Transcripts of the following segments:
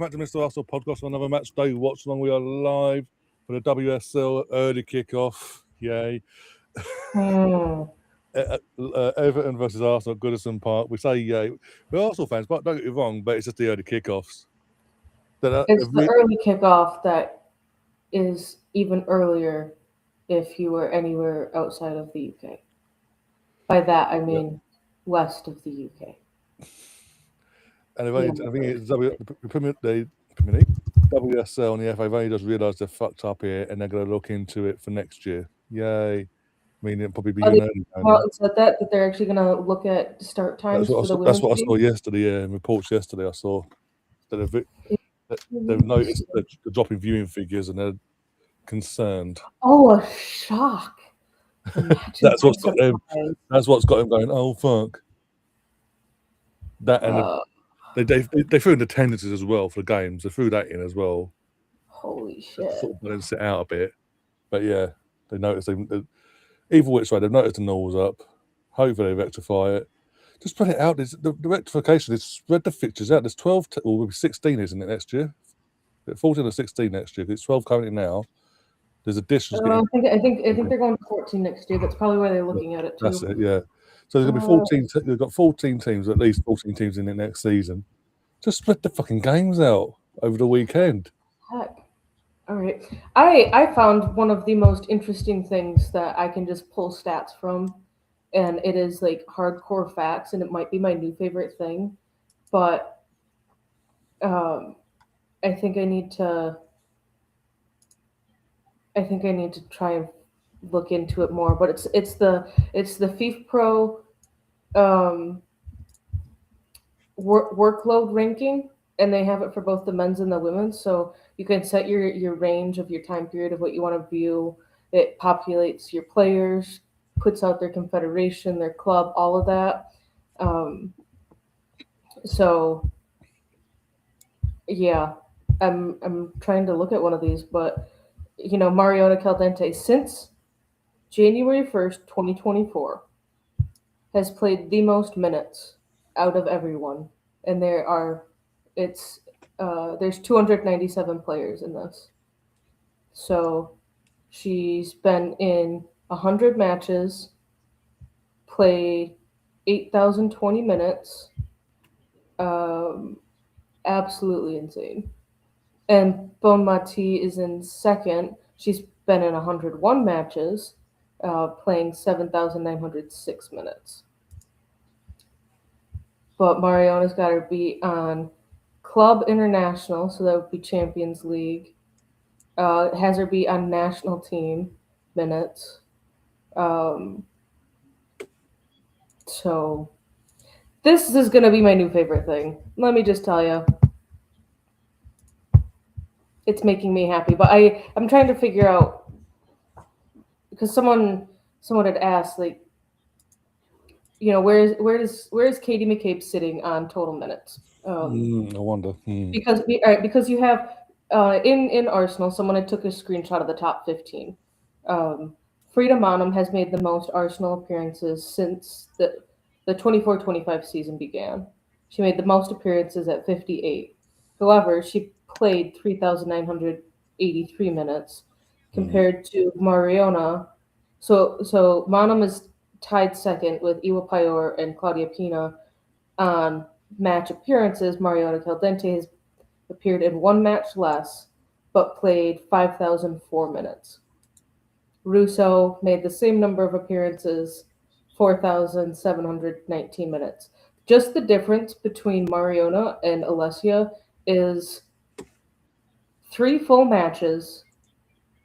back to Mr. Arsenal podcast for another match day watch along. We are live for the WSL early kickoff. Yay. Everton versus Arsenal at Goodison Park. We say yay. We're Arsenal fans, but don't get me wrong, but it's just the early kickoffs. It's the early kickoff that is even earlier if you were anywhere outside of the UK. By that, I mean west of the UK. And I think it's the Premier League, WSL and the FA have only just realised they're fucked up here and they're going to look into it for next year. Yay. I mean, it'll probably be said that they're actually going to look at start times for the women's That's what I saw yesterday, in reports yesterday I saw. That they've noticed the drop in viewing figures and they're concerned. Oh, a shock. That's what's got them going, oh, fuck. That and they threw in the attendances as well for the games. They threw that in as well. Holy shit. Sort of balance it out a bit. But yeah, they noticed either which way, they've noticed the null's up. Hopefully they rectify it. Just spread it out. The rectification is spread the fixtures out. There's 12, or will be 16, isn't it, next year? 14 or 16 next year. It's 12 currently now. There's additions. I think they're going to 14 next year. That's probably why they're looking at it too. That's it, yeah. So there's going to be 14. They've got 14 teams, at least 14 teams in it next season. Just spread the fucking games out over the weekend. Heck. All right. I found one of the most interesting things that I can just pull stats from, and it is like hardcore facts, and it might be my new favorite thing, but I think I need to try and look into it more. But it's the FIFA Pro workload ranking, and they have it for both the men's and the women's. So you can set your range of your time period of what you want to view. It populates your players, puts out their confederation, their club, all of that. So yeah, I'm trying to look at one of these, but Mariona Caldente since January 1st, 2024 has played the most minutes out of everyone, and there's 297 players in this. So she's been in 100 matches, played 8,020 minutes. Absolutely insane. And Bonmati is in second. She's been in 101 matches, playing 7,906 minutes. But Mariona's got her beat on Club International, so that would be Champions League. Has her beat on national team minutes. So this is going to be my new favorite thing. Let me just tell you. It's making me happy, but I'm trying to figure out, because someone had asked, like, where is Katie McCabe sitting on total minutes? I wonder. Because you have in Arsenal, someone had took a screenshot of the top 15. Frida Maanum has made the most Arsenal appearances since the 24-25 season began. She made the most appearances at 58. However, she played 3,983 minutes compared to Mariona. So Maanum is tied second with Iwa Payor and Claudia Pina on match appearances. Mariona Caldente has appeared in one match less, but played 5,004 minutes. Russo made the same number of appearances, 4,719 minutes. Just the difference between Mariona and Alessia is 3 full matches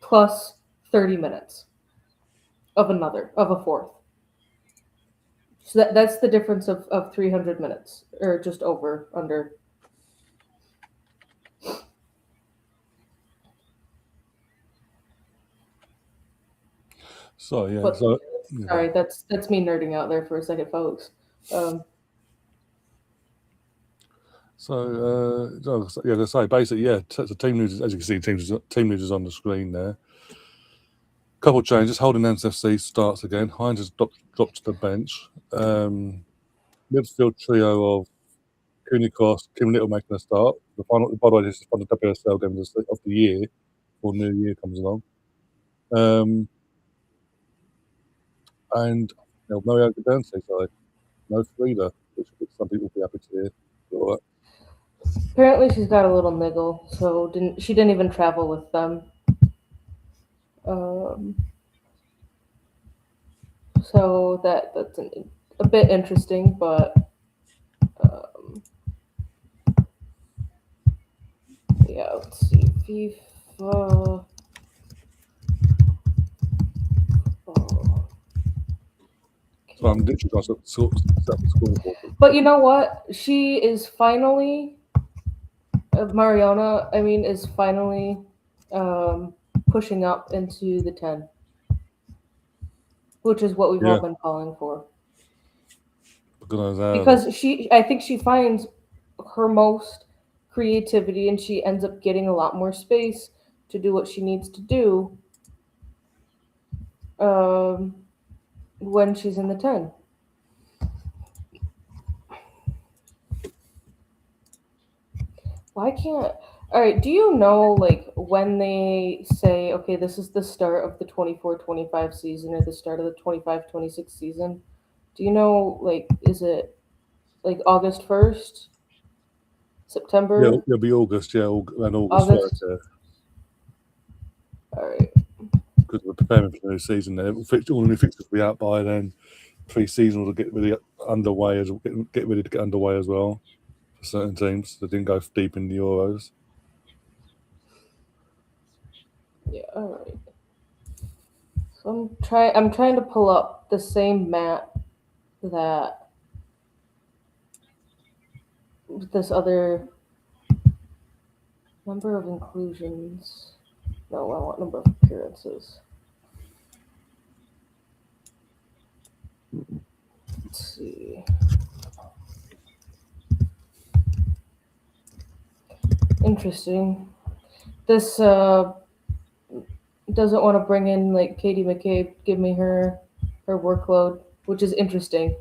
plus 30 minutes of a fourth. So that's the difference of 300 minutes, or just under. So yeah. Sorry, that's me nerding out there for a second, folks. To say basically, so team news, as you can see, team news is on the screen there. Couple of changes. Holding FC starts again. Hines has dropped to the bench. Midfield trio of Cooney Cross, Kim Little making a start. By the way, this is the WSL game of the year, or New Year comes along. And no Yoga Dante side, no Frida, which some people will be happy to hear. All right. Apparently, she's got a little niggle, so she didn't even travel with them. Um, so that's a bit interesting, but um, yeah. Let's see, FIFA. Oh. So I'm literally trying to sort set up the scoreboard. But you know what? She is finally Mariana. I mean, is finally um, pushing up into the 10, which is what we've all been calling for. Because I think she finds her most creativity, and she ends up getting a lot more space to do what she needs to do when she's in the 10. Why can't? All right, do you know like when they say, okay, this is the start of the 24-25 season or the start of the 25-26 season? Do you know like is it like August 1st? September? Yeah, it'll be August, around August. August. Yeah. All right. Because we're preparing for the new season there. All the new fixtures will be out by then. Pre-season will get ready underway get ready to get underway as well for certain teams that didn't go deep in the Euros. Yeah, all right. So I'm trying to pull up the same map that this other number of inclusions. No, I want number of appearances. Let's see. Interesting. This doesn't want to bring in like Katie McCabe, give me her workload, which is interesting.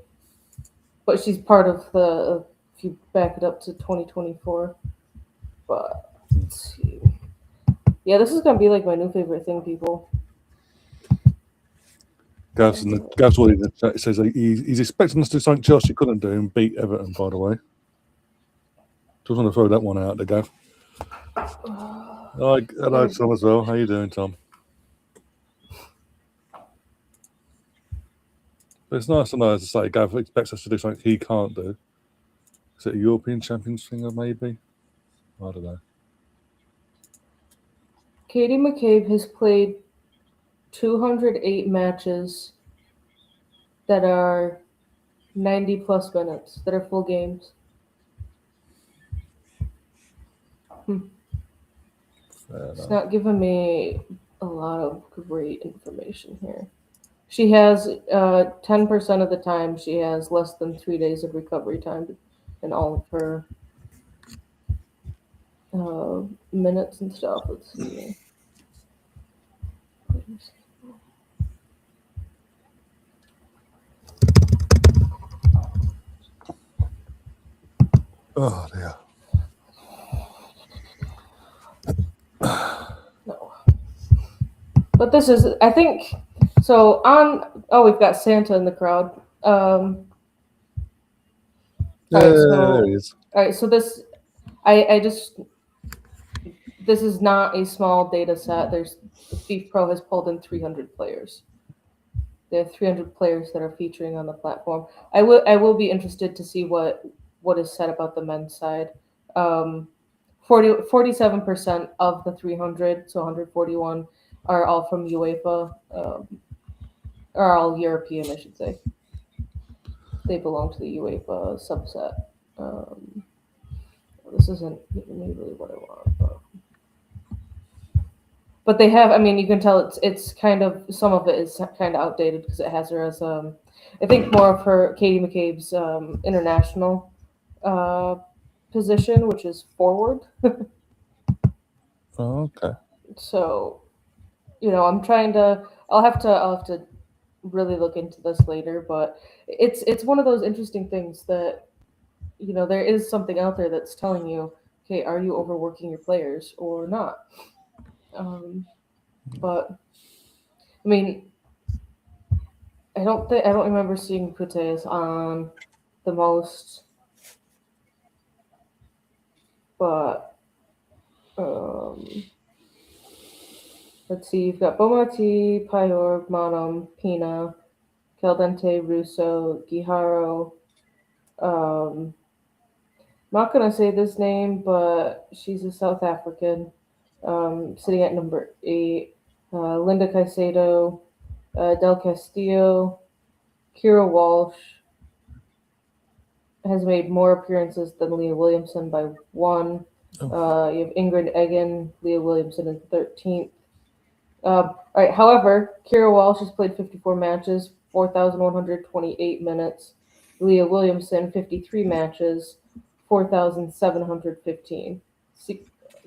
But she's part of the if you back it up to 2024. But let's see. Yeah, this is gonna be like my new favorite thing, people. Gav's already in the chat. He says he's expecting us to do something Chelsea couldn't do and beat Everton, by the way. Just want to throw that one out there, Gav. Hello, Tom, as well. How you doing, Tom? But it's nice to know, as I say, Gav expects us to do something he can't do. Is it a European Champions thing, or maybe? I don't know. Katie McCabe has played 208 matches that are 90 plus minutes, that are full games. It's not giving me a lot of great information here. She has 10% of the time she has less than 3 days of recovery time in all of her minutes and stuff. Let's see. Oh dear. No. But this is, I think, so on. Oh, we've got Santa in the crowd. There he is. All right, so this, I just, this is not a small data set. FIFA Pro has pulled in 300 players. There are 300 players that are featuring on the platform. I will be interested to see what is said about the men's side. 47% of the 300, so 141, are all from UEFA, are all European, I should say. They belong to the UEFA subset. This isn't really what I want, but they have. I mean, you can tell it's kind of, some of it is kind of outdated because it has her as I think more of her Katie McCabe's international position, which is forward. Oh, okay. So, I'm trying to. I'll have to really look into this later, but it's one of those interesting things that there is something out there that's telling you, okay, are you overworking your players or not? But I mean, I don't remember seeing Puteas on the most, but let's see. You've got Bomati, Payor, Monum, Pina, Caldente, Russo, Giharo. Um, Not gonna say this name, but she's a South African, sitting at number 8. Linda Caicedo, Del Castillo, Kira Walsh has made more appearances than Leah Williamson by 1. You have Ingrid Egan, Leah Williamson in 13th. All right. However, Kira Walsh has played 54 matches, 4,128 minutes. Leah Williamson, 53 matches, 4,715.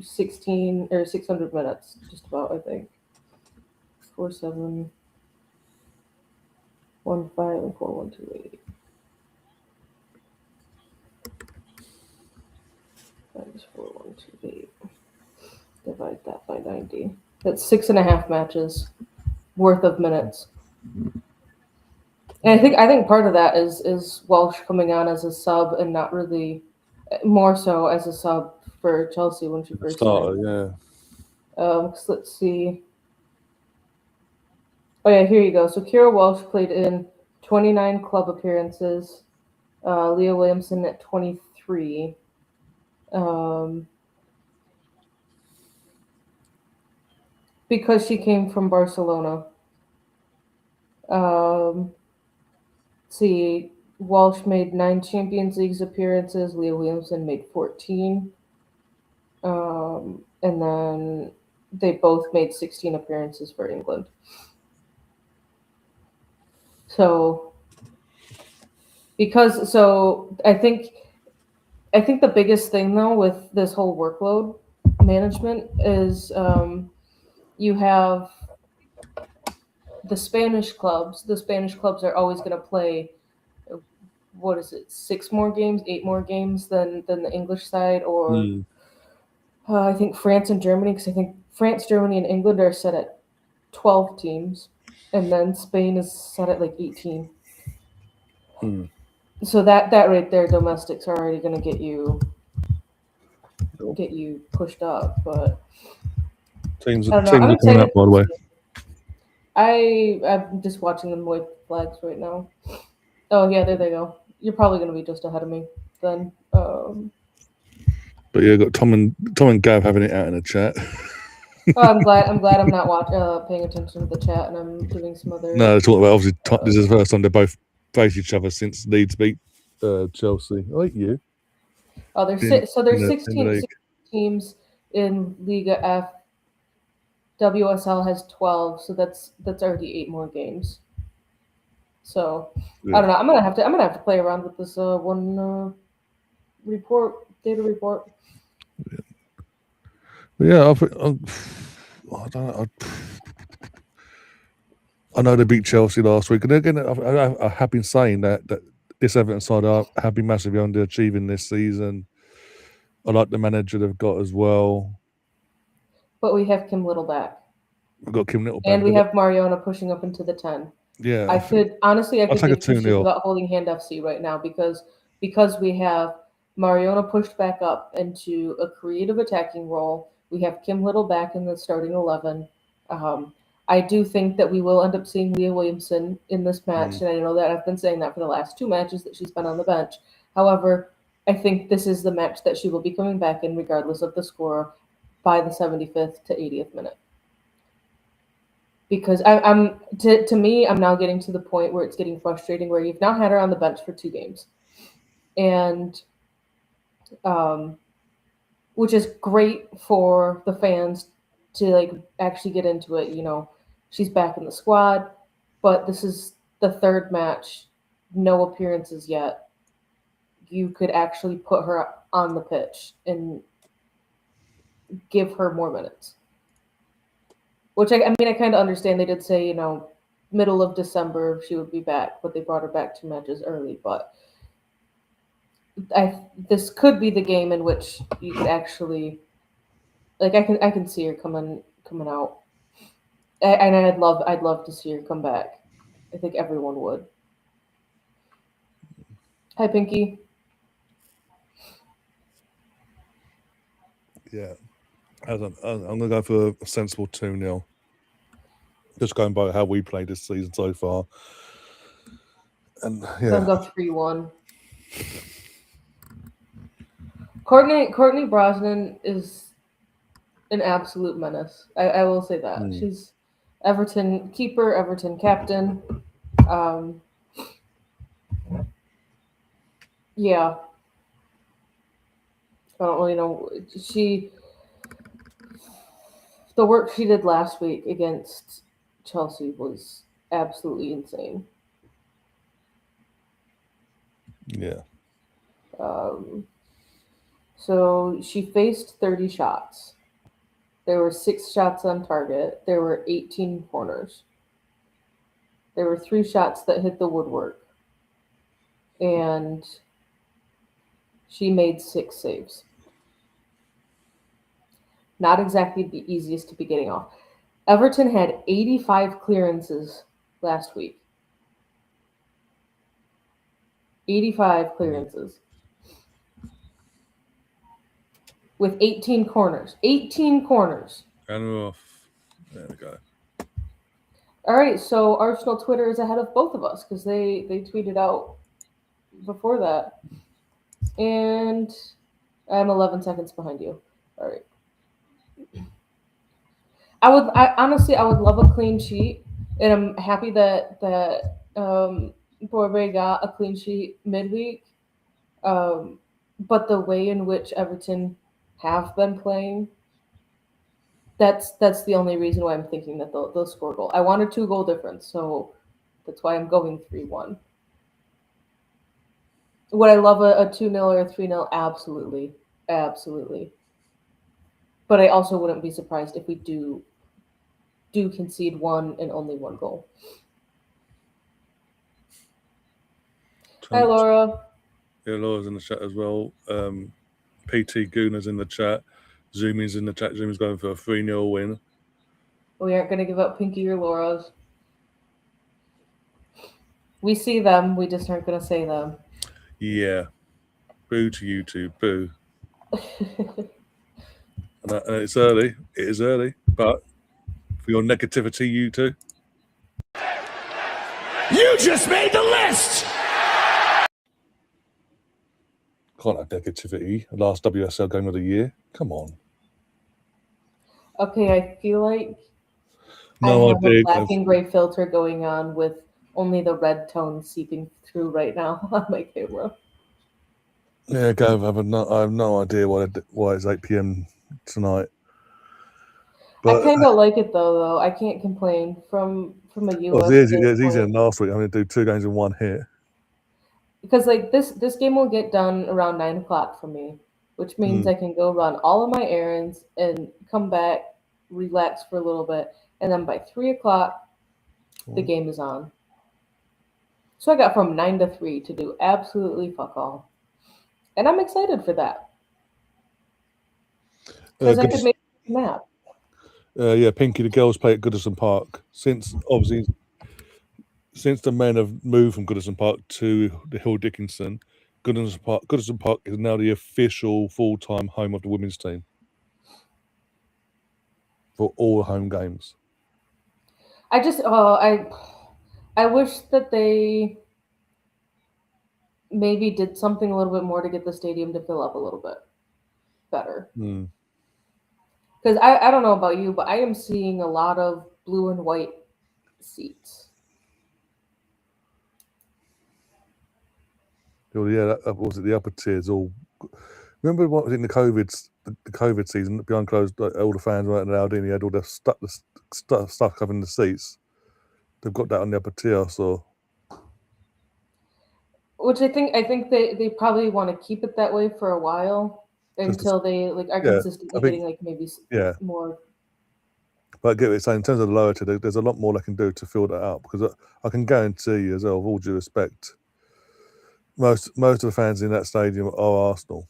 16 or 600 minutes, just about, I think. 4715 and 4128. Times 4128. Divide that by 90. That's 6.5 matches worth of minutes. And I think part of that is Welsh coming on as a sub and not really more so as a sub for Chelsea when she first Starter, started. yeah. Let's see. Oh yeah, here you go. So Kira Welsh played in 29 club appearances. Leah Williamson at 23. Because she came from Barcelona. See, Walsh made 9 Champions League appearances. Leah Williamson made 14. And then they both made 16 appearances for England. So I think the biggest thing though with this whole workload management is you have the Spanish clubs. The Spanish clubs are always going to play, what is it, 6 more games, 8 more games than the English side, or I think France and Germany, because I think France, Germany, and England are set at 12 teams, and then Spain is set at like 18. So that right there, domestics are already going to get you pushed up. But Teams I don't know. are I'm coming excited. up, by the way. I'm just watching them wave flags right now. Oh yeah, there they go. You're probably going to be just ahead of me then. But yeah, got Tom and Gav having it out in the chat. I'm glad I'm not paying attention to the chat, and I'm doing some other. No, they're talking about obviously this is the first time they both faced each other since Leeds beat Chelsea. I like you. Oh, there's 16 teams in Liga F. WSL has 12, so that's already 8 more games. So yeah. I don't know. I'm gonna have to play around with this one data report. Yeah, I don't know. I know they beat Chelsea last week, and again, I have been saying that this Everton side have been massively underachieving this season. I like the manager they've got as well. But we have Kim Little back. We've got Kim Little back. And we have Mariona pushing up into the 10. Yeah. I could give two shits about holding hand FC right now because we have Mariona pushed back up into a creative attacking role. We have Kim Little back in the starting 11. I do think that we will end up seeing Leah Williamson in this match, and I know that I've been saying that for the last 2 matches that she's been on the bench. However, I think this is the match that she will be coming back in regardless of the score by the 75th to 80th minute. Because to me, I'm now getting to the point where it's getting frustrating, where you've now had her on the bench for 2 games, and which is great for the fans to like actually get into it. You know, she's back in the squad, but this is the 3rd match, no appearances yet. You could actually put her on the pitch and give her more minutes. Which I mean, I kind of understand. They did say, you know, middle of December she would be back, but they brought her back 2 matches early. But this could be the game in which you could actually like I can see her coming out, and I'd love to see her come back. I think everyone would. Hi, Pinky. Yeah. I'm going to go for a sensible 2-0. Just going by how we played this season so far. And Gonna yeah. go 3-1. Courtney Brosnan is an absolute menace. I will say that. She's Everton keeper, Everton captain. Um, yeah, I don't really know. The work she did last week against Chelsea was absolutely insane. Yeah. So she faced 30 shots. There were 6 shots on target. There were 18 corners. There were 3 shots that hit the woodwork. And she made 6 saves. Not exactly the easiest to be getting off. Everton had 85 clearances last week. 85 clearances. With 18 corners. 18 corners. And we're off. There we go. All right, so Arsenal Twitter is ahead of both of us because they tweeted out before that. And I'm 11 seconds behind you. All right. I would love a clean sheet, and I'm happy that Borbe got a clean sheet midweek. But the way in which Everton have been playing, that's the only reason why I'm thinking that they'll score a goal. I want a 2-goal difference, so that's why I'm going 3-1. Would I love a 2-0 or a 3-0? Absolutely. Absolutely. But I also wouldn't be surprised if we do concede one and only 1 goal. Hi, Laura. Yeah, Laura's in the chat as well. PT Gooner's in the chat. Zoomy's in the chat. Zoomy's going for a 3-0 win. We aren't going to give up Pinky or Laura's. We see them. We just aren't going to say them. Yeah. Boo to you two. Boo. And it's early. It is early. But for your negativity, you two. You just made the list! Can't have negativity. Last WSL game of the year. Come on. Okay, I feel like No I have idea. a black and gray filter going on with only the red tone seeping through right now on my camera. Yeah, Gav, I have no idea why it's 8 p.m. tonight. But I kind of like it though. I can't complain from a US. It's easier than last week. I'm going to do 2 games in 1 hit. Because like this game will get done around 9 o'clock for me, which means I can go run all of my errands and come back, relax for a little bit, and then by 3 o'clock, the game is on. So I got from 9 to 3 to do absolutely fuck all, and I'm excited for that because I could make a nap. Yeah, Pinky, the girls play at Goodison Park. Since the men have moved from Goodison Park to the Hill Dickinson, Goodison Park is now the official full-time home of the women's team for all home games. I just I wish that they maybe did something a little bit more to get the stadium to fill up a little bit better. Because I don't know about you, but I am seeing a lot of blue and white seats. Oh yeah, that was it. The upper tiers all. Remember what was in the COVID season behind closed? All the fans weren't allowed in. He had all the stuff covering the seats. They've got that on the upper tier, so. Which I think they probably want to keep it that way for a while until they are consistently getting maybe more. But I get what you're saying. In terms of the lower tier, there's a lot more they can do to fill that out because I can guarantee you, as well, with all due respect, Most of the fans in that stadium are Arsenal.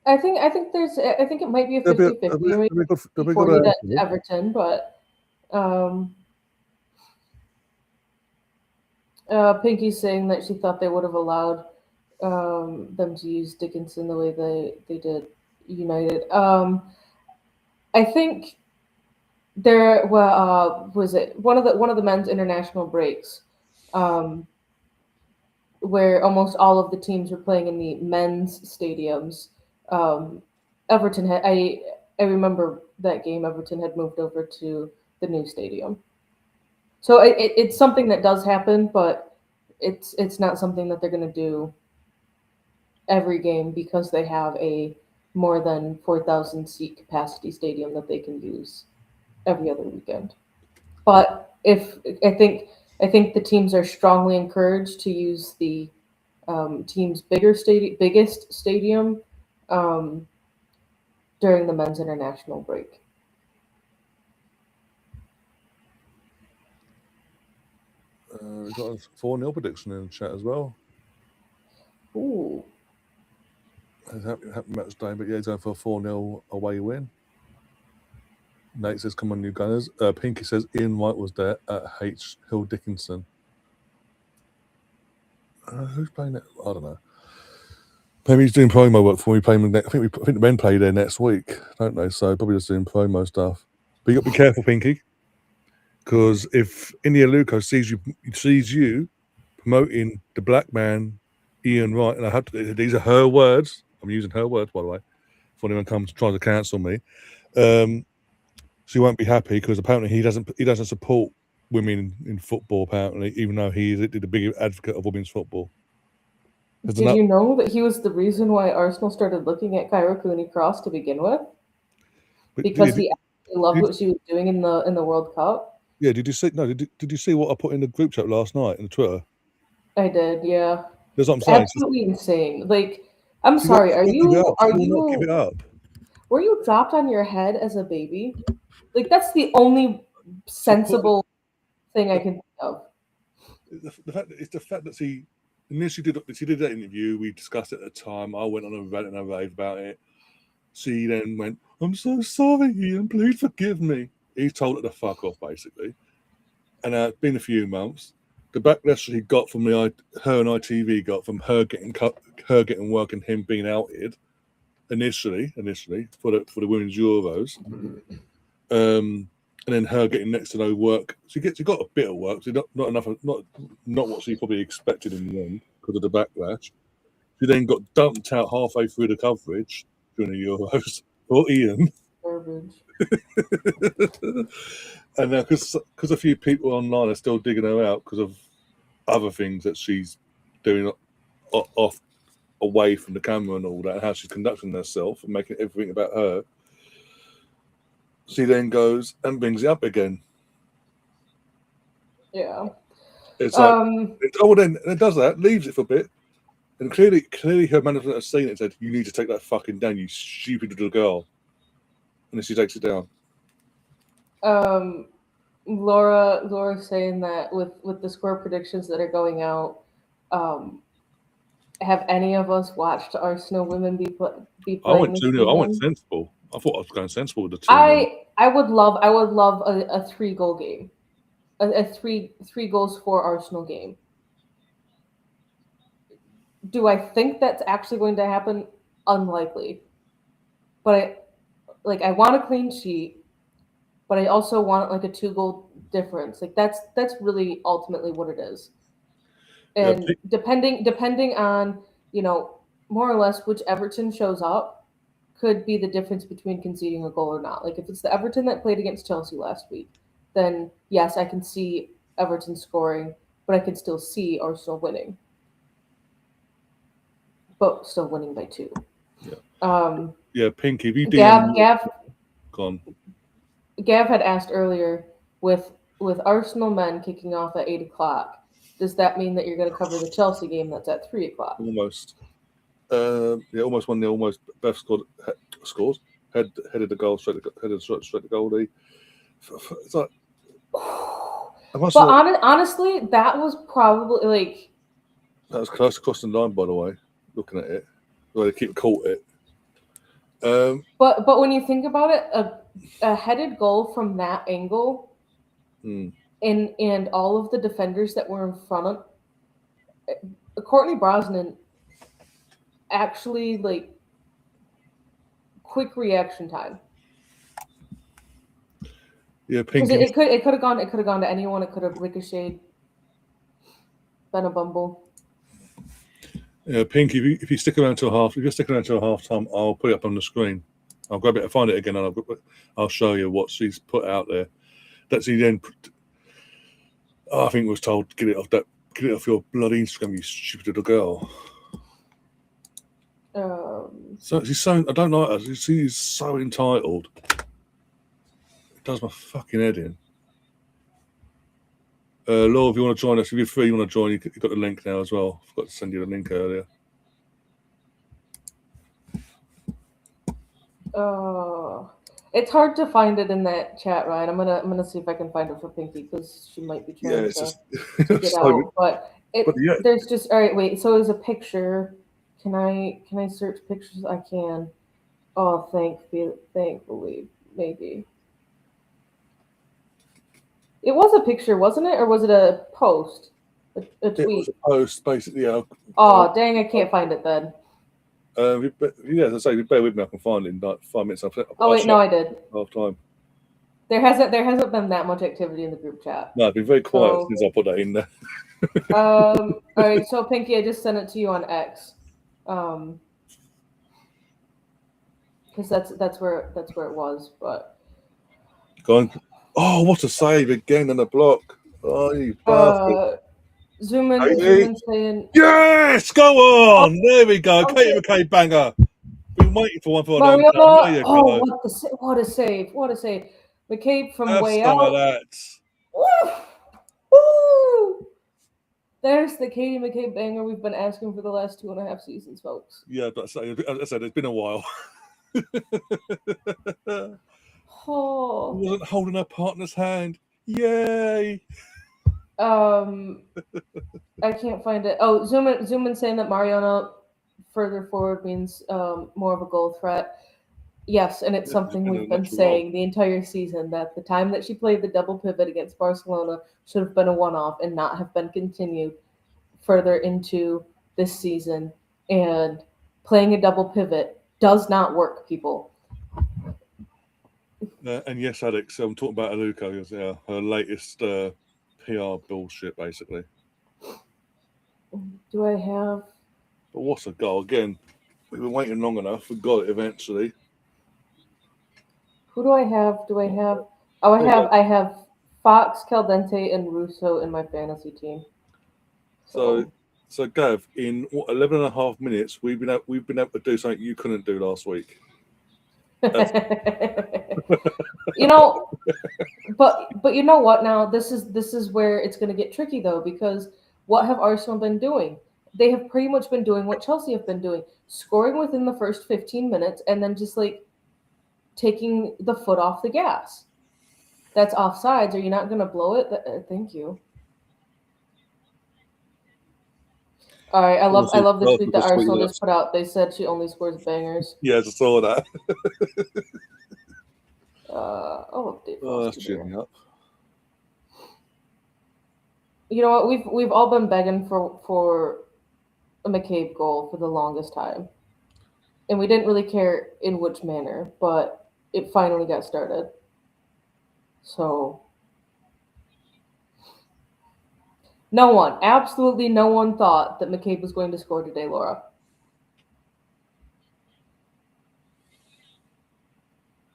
I think it might be a They'll be 50-50. Maybe they'll be good 40 to Arsenal. Everton, but Pinky's saying that she thought they would have allowed them to use Dickinson the way they did United. I think there was it one of the men's international breaks, where almost all of the teams were playing in the men's stadiums. Everton had I remember that game. Everton had moved over to the new stadium, so it's something that does happen, but it's not something that they're going to do every game because they have a more than 4,000 seat capacity stadium that they can use every other weekend. But if I think the teams are strongly encouraged to use the team's biggest stadium um, during the men's international break. We've got a 4-0 prediction in the chat as well. Ooh, Happy match day, but yeah, he's going for a 4-0 away win. Nate says, "Come on, you Gunners." Pinky says, "Ian White was there at H. Hill Dickinson." Who's playing it? I don't know. Maybe he's doing promo work for me. Playing. I think the men play there next week, don't they? So probably just doing promo stuff. But you got to be careful, Pinky, because if India Luco sees you promoting the black man, Ian Wright, and I have to, these are her words. I'm using her words, by the way. If anyone comes trying to cancel me, she won't be happy because apparently he doesn't support women in football. Apparently, even though he is a big advocate of women's football. did you know that he was the reason why Arsenal started looking at Kyra Cooney-Cross to begin with? Because he absolutely loved what she was doing in the World Cup. Yeah, did you see? No, did you see what I put in the group chat last night in the Twitter? I did, yeah. That's what I'm saying. Absolutely insane. Like, I'm sorry. Are you not give it up? Were you dropped on your head as a baby? Like, that's the only sensible thing I can think of. It's the fact that she did that interview. We discussed it at the time. I went on a rant and a rave about it. She then went, "I'm so sorry, Ian. Please forgive me." He told her to fuck off, basically. And it's been a few months. The backlash she got from her and ITV got from her getting work and him being outed initially for the women's Euros, and then her getting next to no work. She got a bit of work, so not enough, not what she probably expected in the end because of the backlash. She then got dumped out halfway through the coverage during the Euros for Ian. Garbage. And now, because a few people online are still digging her out because of other things that she's doing off away from the camera and all that, and how she's conducting herself and making everything about her, she then goes and brings it up again. Yeah. It's like, then it does that, leaves it for a bit, and clearly her management has seen it and said, "You need to take that fucking down, you stupid little girl," and then she takes it down. Laura's saying that with the score predictions that are going out, have any of us watched Arsenal women be playing? I went 2-0. I went sensible. I thought I was going sensible with the 2-0. I would love a 3-goal game, a three goals for Arsenal game. Do I think that's actually going to happen? Unlikely. But I want a clean sheet, but I also want like a 2-goal difference. Like that's really ultimately what it is. And depending on, more or less which Everton shows up could be the difference between conceding a goal or not. Like if it's the Everton that played against Chelsea last week, then yes, I can see Everton scoring, but I can still see Arsenal winning. But still winning by 2. Yeah. Pinky, if you Gav had asked earlier with Arsenal men kicking off at 8:00. Does that mean that you're going to cover the Chelsea game that's at 3:00? Almost. Almost 1-0. Almost. Beth scores. Headed the goal straight to goalie. It's like But honestly, that was probably like that was close across the line, by the way. Looking at it, well, they keep caught it. But when you think about it, a headed goal from that angle, and all of the defenders that were in front of Courtney Brosnan, actually like quick reaction time. Yeah, because Pinky. it could have gone to anyone. It could have ricocheted, been a bumble. Yeah, Pinky. If you stick around till half, if you're sticking around till half time, I'll put it up on the screen. I'll grab it and find it again, and I'll show you what she's put out there. That's the end. I think was told get it off your bloody Instagram, you stupid little girl. So she's so I don't like her. She's so entitled. It does my fucking head in. Laura, if you want to join us, if you're free, you want to join, you've got the link now as well. I forgot to send you the link earlier. It's hard to find it in that chat, Ryan. I'm gonna see if I can find it for Pinky because she might be trying to get out. But there's just all right. Wait, so there's a picture. Can I search pictures? I can. Oh, thankfully, maybe. It was a picture, wasn't it, or was it a post? A tweet. It was a post, basically. Yeah. Oh, dang! I can't find it then. Yeah, as I say, if you bear with me, I can find it in like 5 minutes. Oh wait, no, I did. Half time. There hasn't been that much activity in the group chat. No, it's been very quiet since I put that in there. All right, so Pinky, I just sent it to you on X, because that's where it was. But going, oh, what a save again on the block! Oh, you bastard! Zoom in saying yes, go on! There we go, Katie McCabe banger. Been waiting for one for a long time. There you go. What a save! What a save! McCabe from way out. Some of that. Woo! There's the Katie McCabe banger we've been asking for the last 2.5 seasons, folks. Yeah, but as I said, it's been a while. Wasn't holding her partner's hand. Yay! I can't find it. Oh, zoom in saying that Mariana further forward means more of a goal threat. Yes, and it's something we've been saying the entire season, that the time that she played the double pivot against Barcelona should have been a one-off and not have been continued further into this season. And playing a double pivot does not work, people. And yes, Alex, I'm talking about Aluko, her latest PR bullshit, basically. Do I have? But what's a goal? Again, we've been waiting long enough. We got it eventually. Who do I have? Oh, I have Fox, Caldente, and Russo in my fantasy team. So Gav, in 11 and a half minutes, we've been able to do something you couldn't do last week. You know, but you know what? Now this is where it's going to get tricky though, because what have Arsenal been doing? They have pretty much been doing what Chelsea have been doing, scoring within the first 15 minutes, and then just like taking the foot off the gas. That's offsides. Are you not going to blow it? Thank you. All right, I love the tweet that Arsenal just put out. They said she only scores bangers. Yeah, I just saw that. That's cheering up. You know what? We've all been begging for a McCabe goal for the longest time, and we didn't really care in which manner, but it finally got started. So absolutely no one thought that McCabe was going to score today, Laura.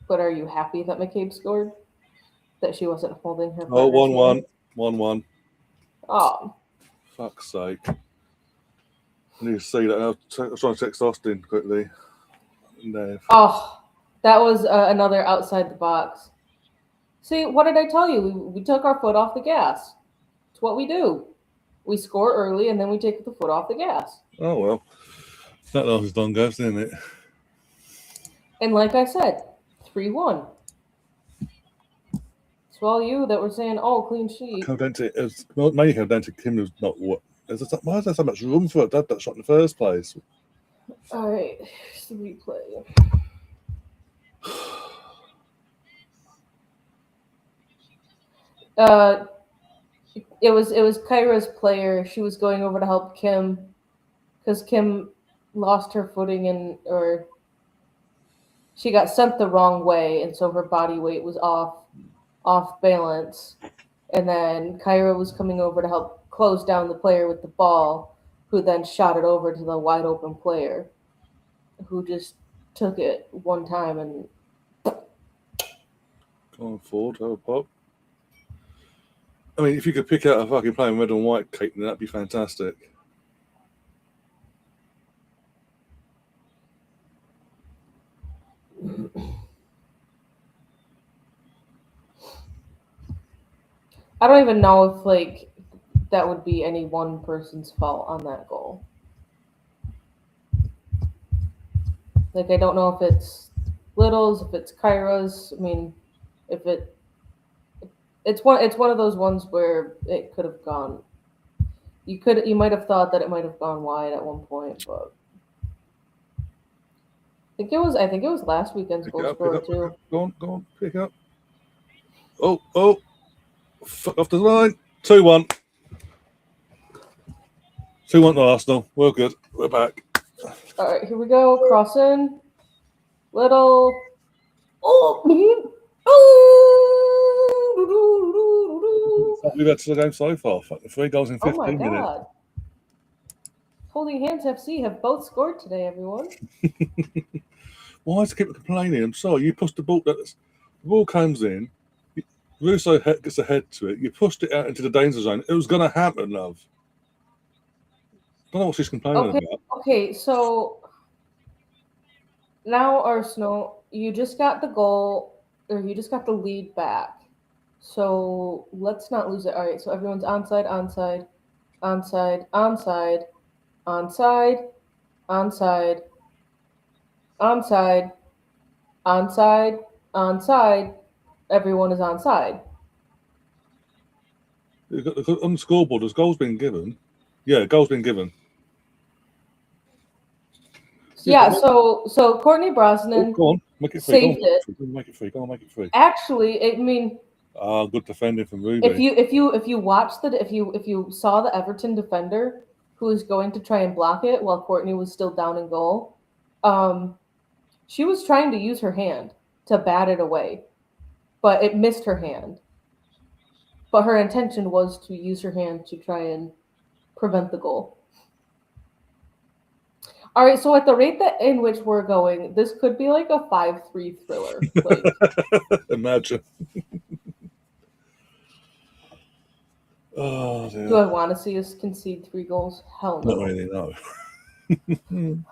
But are you happy that McCabe scored? That she wasn't holding her? Oh, 1-1. Oh. Fuck's sake. I need to see that. I was trying to text Austin quickly. No. Oh, that was another outside the box. See, what did I tell you? We took our foot off the gas. It's what we do. We score early and then we take the foot off the gas. Oh, well. That last done goes, didn't it? And like I said, 3-1. all you that were saying, "Oh, clean sheet." Mainly came down to Kim was not what. Why is there so much room for that shot in the first place? All right, here's the replay. It was Kyra's player. She was going over to help Kim because Kim lost her footing or she got sent the wrong way, and so her body weight was off balance. And then Kyra was coming over to help close down the player with the ball, who then shot it over to the wide open player, who just took it one time and. Going forward, have a pop. I mean, if you could pick out a fucking plain red and white cake, then that'd be fantastic. I don't even know if that would be any one person's fault on that goal. I don't know if it's Little's, if it's Kyra's. I mean, it's one of those ones where it could have gone. You might have thought that it might have gone wide at one point, but I think it was last weekend's goal scorer too. Go on, pick up. Oh, fuck off the line. 2-1. 2-1 to Arsenal. We're good. We're back. All right, here we go. Crossing. Little. Oh. We've had to the game so far. 3 goals in 15 Oh my minutes. God. Holding Hands FC have both scored today, everyone. Why is the keeper complaining? I'm sorry. You pushed the ball. The ball comes in. Russo gets a head to it. You pushed it out into the danger zone. It was going to happen, love. Don't know what she's complaining about. Okay, so now Arsenal, you just got the goal, or you just got the lead back. So let's not lose it. All right, so everyone's onside, onside, onside, onside, onside, onside, onside, onside, onside. Everyone is onside. On the scoreboard, has goals been given? Yeah, goals been given. Yeah, so Courtney Brosnan go on, make it free. saved it. Make it free. Go on, make it free. Actually, I mean, good defending from Ruby. if you watched if you saw the Everton defender who was going to try and block it while Courtney was still down in goal, she was trying to use her hand to bat it away, but it missed her hand. But her intention was to use her hand to try and prevent the goal. All right, so at the rate in which we're going, this could be like a 5-3 thriller. Imagine. Oh, dear. Do I want to see us concede 3 goals? Hell no. Not really, no.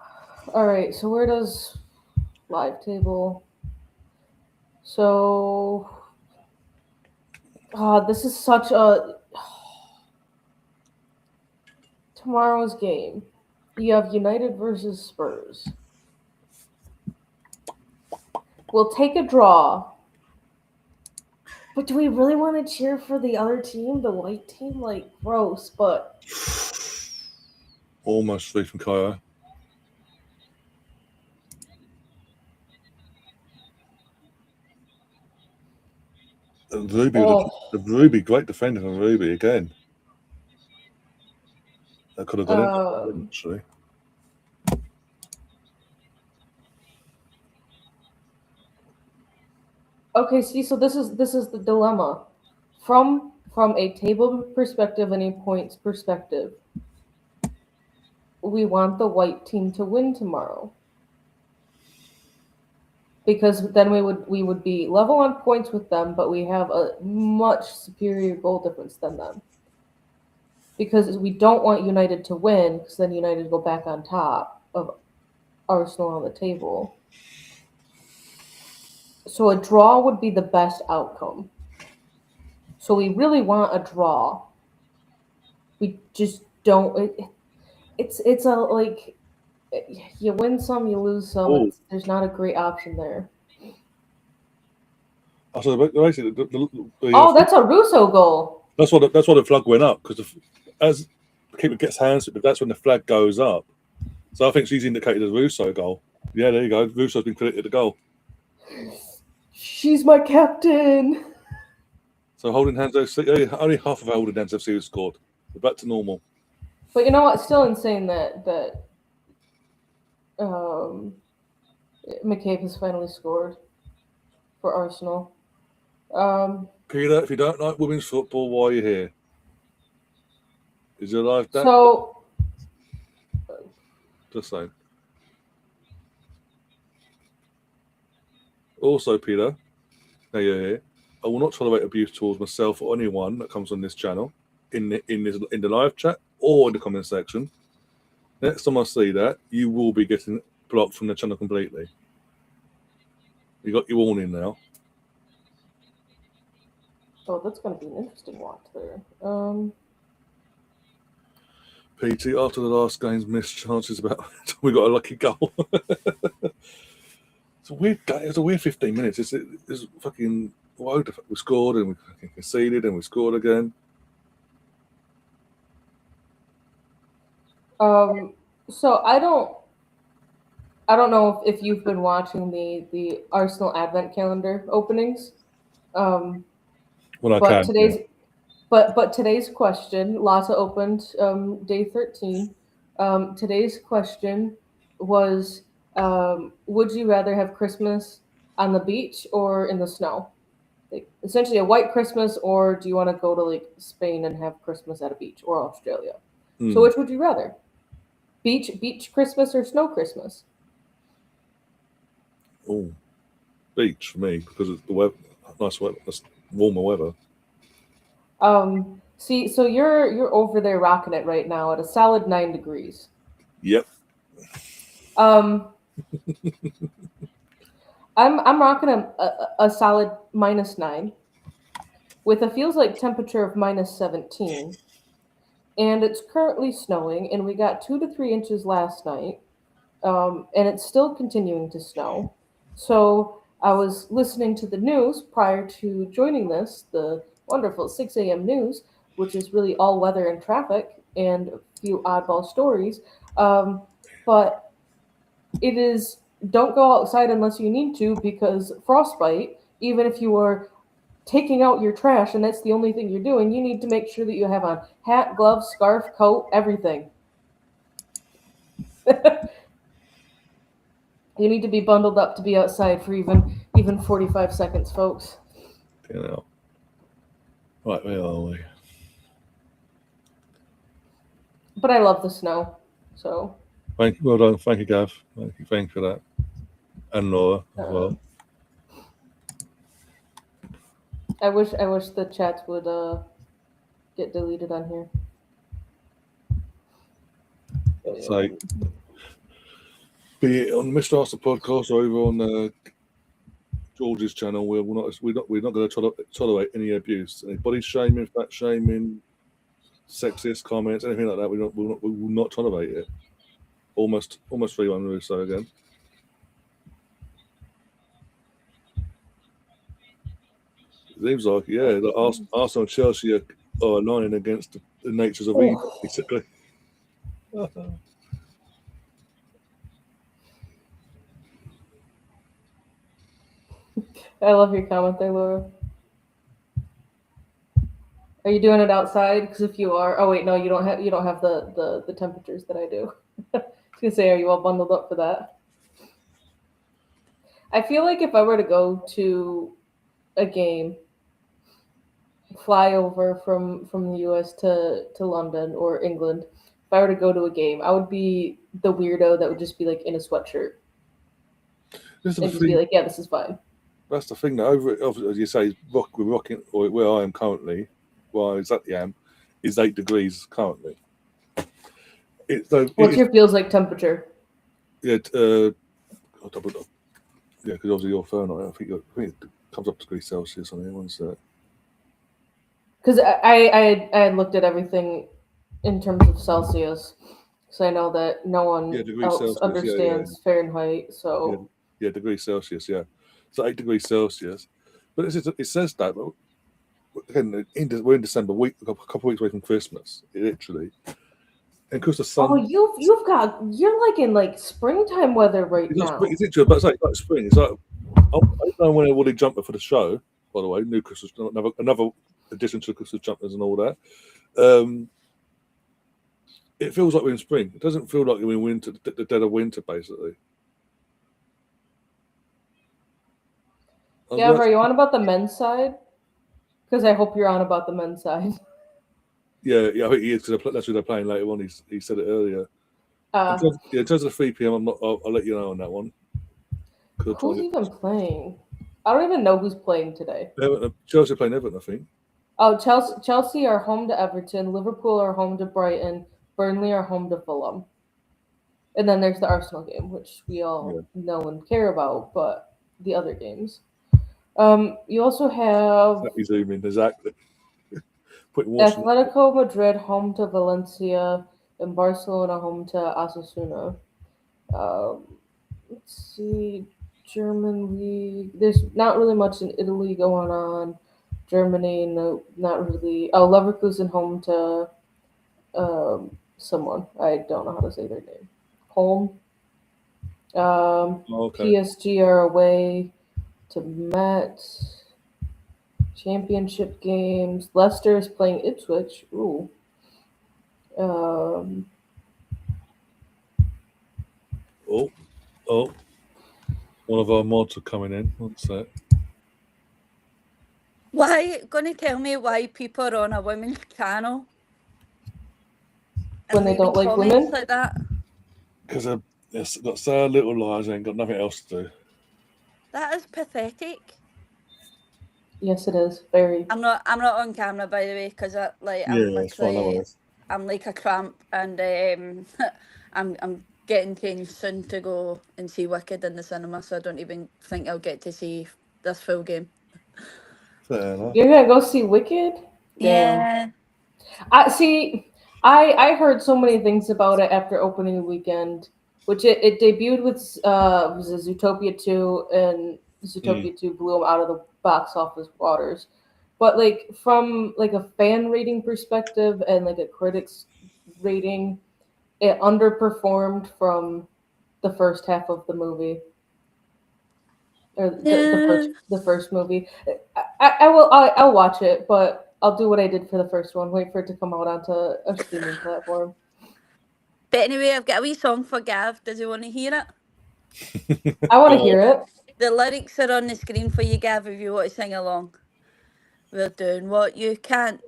All right, so where does live table? So, this is such a tomorrow's game. You have United versus Spurs. We'll take a draw. But do we really want to cheer for the other team, the white team? Gross, but... Almost free from Cairo. Ruby, great defending on Ruby again. That could have gone in, actually. Okay, see, so this is the dilemma. From a table perspective and a points perspective, we want the white team to win tomorrow. Because then we would be level on points with them, but we have a much superior goal difference than them. Because we don't want United to win, because then United go back on top of Arsenal on the table. So a draw would be the best outcome. So we really want a draw. We just don't. It's you win some, you lose some. There's not a great option there. So basically, Oh, that's a Russo goal. that's why the flag went up, because as the keeper gets hands to it, that's when the flag goes up. So I think she's indicated as Russo goal. Yeah, there you go. Russo's been credited the goal. She's my captain. So Holding Hands FC, only half of our Holding Hands FC has scored. We're back to normal. But you know what? It's still insane that McCabe has finally scored for Arsenal. Peter, if you don't like women's football, why are you here? Is your life that? So, Just saying. Also, Peter, now you're here. I will not tolerate abuse towards myself or anyone that comes on this channel, in the live chat or in the comment section. Next time I see that, you will be getting blocked from the channel completely. You got your warning now. oh, that's going to be an interesting watch there. PT, after the last game's missed chances, about we got a lucky goal. It's a weird game. It was a weird 15 minutes. It's fucking wild. We scored and we fucking conceded and we scored again. So I don't know if you've been watching the Arsenal Advent calendar openings. When I But can. today's Yeah. but today's question, Lassa opened day 13. Today's question was, would you rather have Christmas on the beach or in the snow? Like, essentially a white Christmas, or do you want to go to like Spain and have Christmas at a beach, or Australia? So which would you rather? Beach Christmas or snow Christmas? Oh, beach for me, because it's the weather, nice weather, it's warmer weather. See, so you're over there rocking it right now at a solid 9 degrees. Yep. I'm rocking a solid -9 with a feels like temperature of -17, and it's currently snowing, and we got 2 to 3 inches last night, and it's still continuing to snow. So I was listening to the news prior to joining this, the wonderful 6 a.m. news, which is really all weather and traffic and a few oddball stories. But it is, don't go outside unless you need to, because frostbite, even if you are taking out your trash and that's the only thing you're doing, you need to make sure that you have on hat, gloves, scarf, coat, everything. You need to be bundled up to be outside for even 45 seconds, folks. You know. Right, where are we? But I love the snow, so. Thank you, well done. Thank you, Gav. Thank you for that. And Laura as well. I wish the chats would get deleted on here. So, be it on Mr. Arthur podcast or over on George's channel, we're not going to tolerate any abuse, any body shaming, fat shaming, sexist comments, anything like that. We will not tolerate it. Almost 3-1 Russo again. It seems like, yeah, Arsenal and Chelsea are aligning against the natures of evil, basically. I love your comment there, Laura. Are you doing it outside? Because if you are, oh wait, no, you don't have the temperatures that I do. I was gonna say, are you all bundled up for that? I feel like if I were to go to a game, fly over from the US to London or England, if I were to go to a game, I would be the weirdo that would just be like in a sweatshirt and just be like, yeah, this is fine. That's the thing. Over, as you say, we're rocking, or where I am currently, where I exactly am, is 8 degrees currently. What's your feels like temperature? Yeah, because obviously your phone, I think it comes up to degrees Celsius on here. One sec. Because I had looked at everything in terms of Celsius, so I know that no one else Celsius, understands Fahrenheit. So degrees Celsius, yeah. So 8 degrees Celsius, But it says that. But again, we're in December, a couple of weeks away from Christmas, literally. And because the sun. Oh, you're like in like springtime weather right now. It's literally about to say, it's like spring. It's like I don't know when I would jumper for the show. By the way, new Christmas, another addition to the Christmas jumpers and all that. It feels like we're in spring. It doesn't feel like we're in winter, the dead of winter, basically. Yeah, are you on about the men's side? Because I hope you're on about the men's side. Yeah, I think he is because that's who they're playing later on. He said it earlier. In terms of the 3 p.m, I'll let you know on that one. Who's even playing? I don't even know who's playing today. Chelsea playing Everton, I think. Oh, Chelsea are home to Everton. Liverpool are home to Brighton. Burnley are home to Fulham. And then there's the Arsenal game, which we all know and care about, but the other games. You also have exactly. Atletico Madrid home to Valencia and Barcelona home to Osasuna. Let's see, German league. There's not really much in Italy going on. Germany, no, not really. Oh, Leverkusen home to someone. I don't know how to say their name. Home. PSG are away to Metz. Championship games. Leicester is playing Ipswich. Ooh. One of our mods are coming in. What's that? Why? Going to tell me why people are on a women's channel when they don't like women like that? Because they've got so little lives and got nothing else to do. That is pathetic. Yes, it is. Very. I'm not on camera, by the way, because I'm like a cramp, and I'm getting changed soon to go and see Wicked in the cinema, so I don't even think I'll get to see this full game. Fair enough. You're gonna go see Wicked? Damn. Yeah. I heard so many things about it after opening weekend, which it debuted with was it Zootopia 2, and Zootopia 2 blew them out of the box office waters. But like from like a fan rating perspective and like a critics rating, it underperformed from the first half of the movie. Or the first movie. I'll watch it, but I'll do what I did for the first one. Wait for it to come out onto a streaming platform. But anyway, I've got a wee song for Gav. Does he want to hear it? I want to hear it. The lyrics are on the screen for you, Gav, if you want to sing along. We're doing what you can't.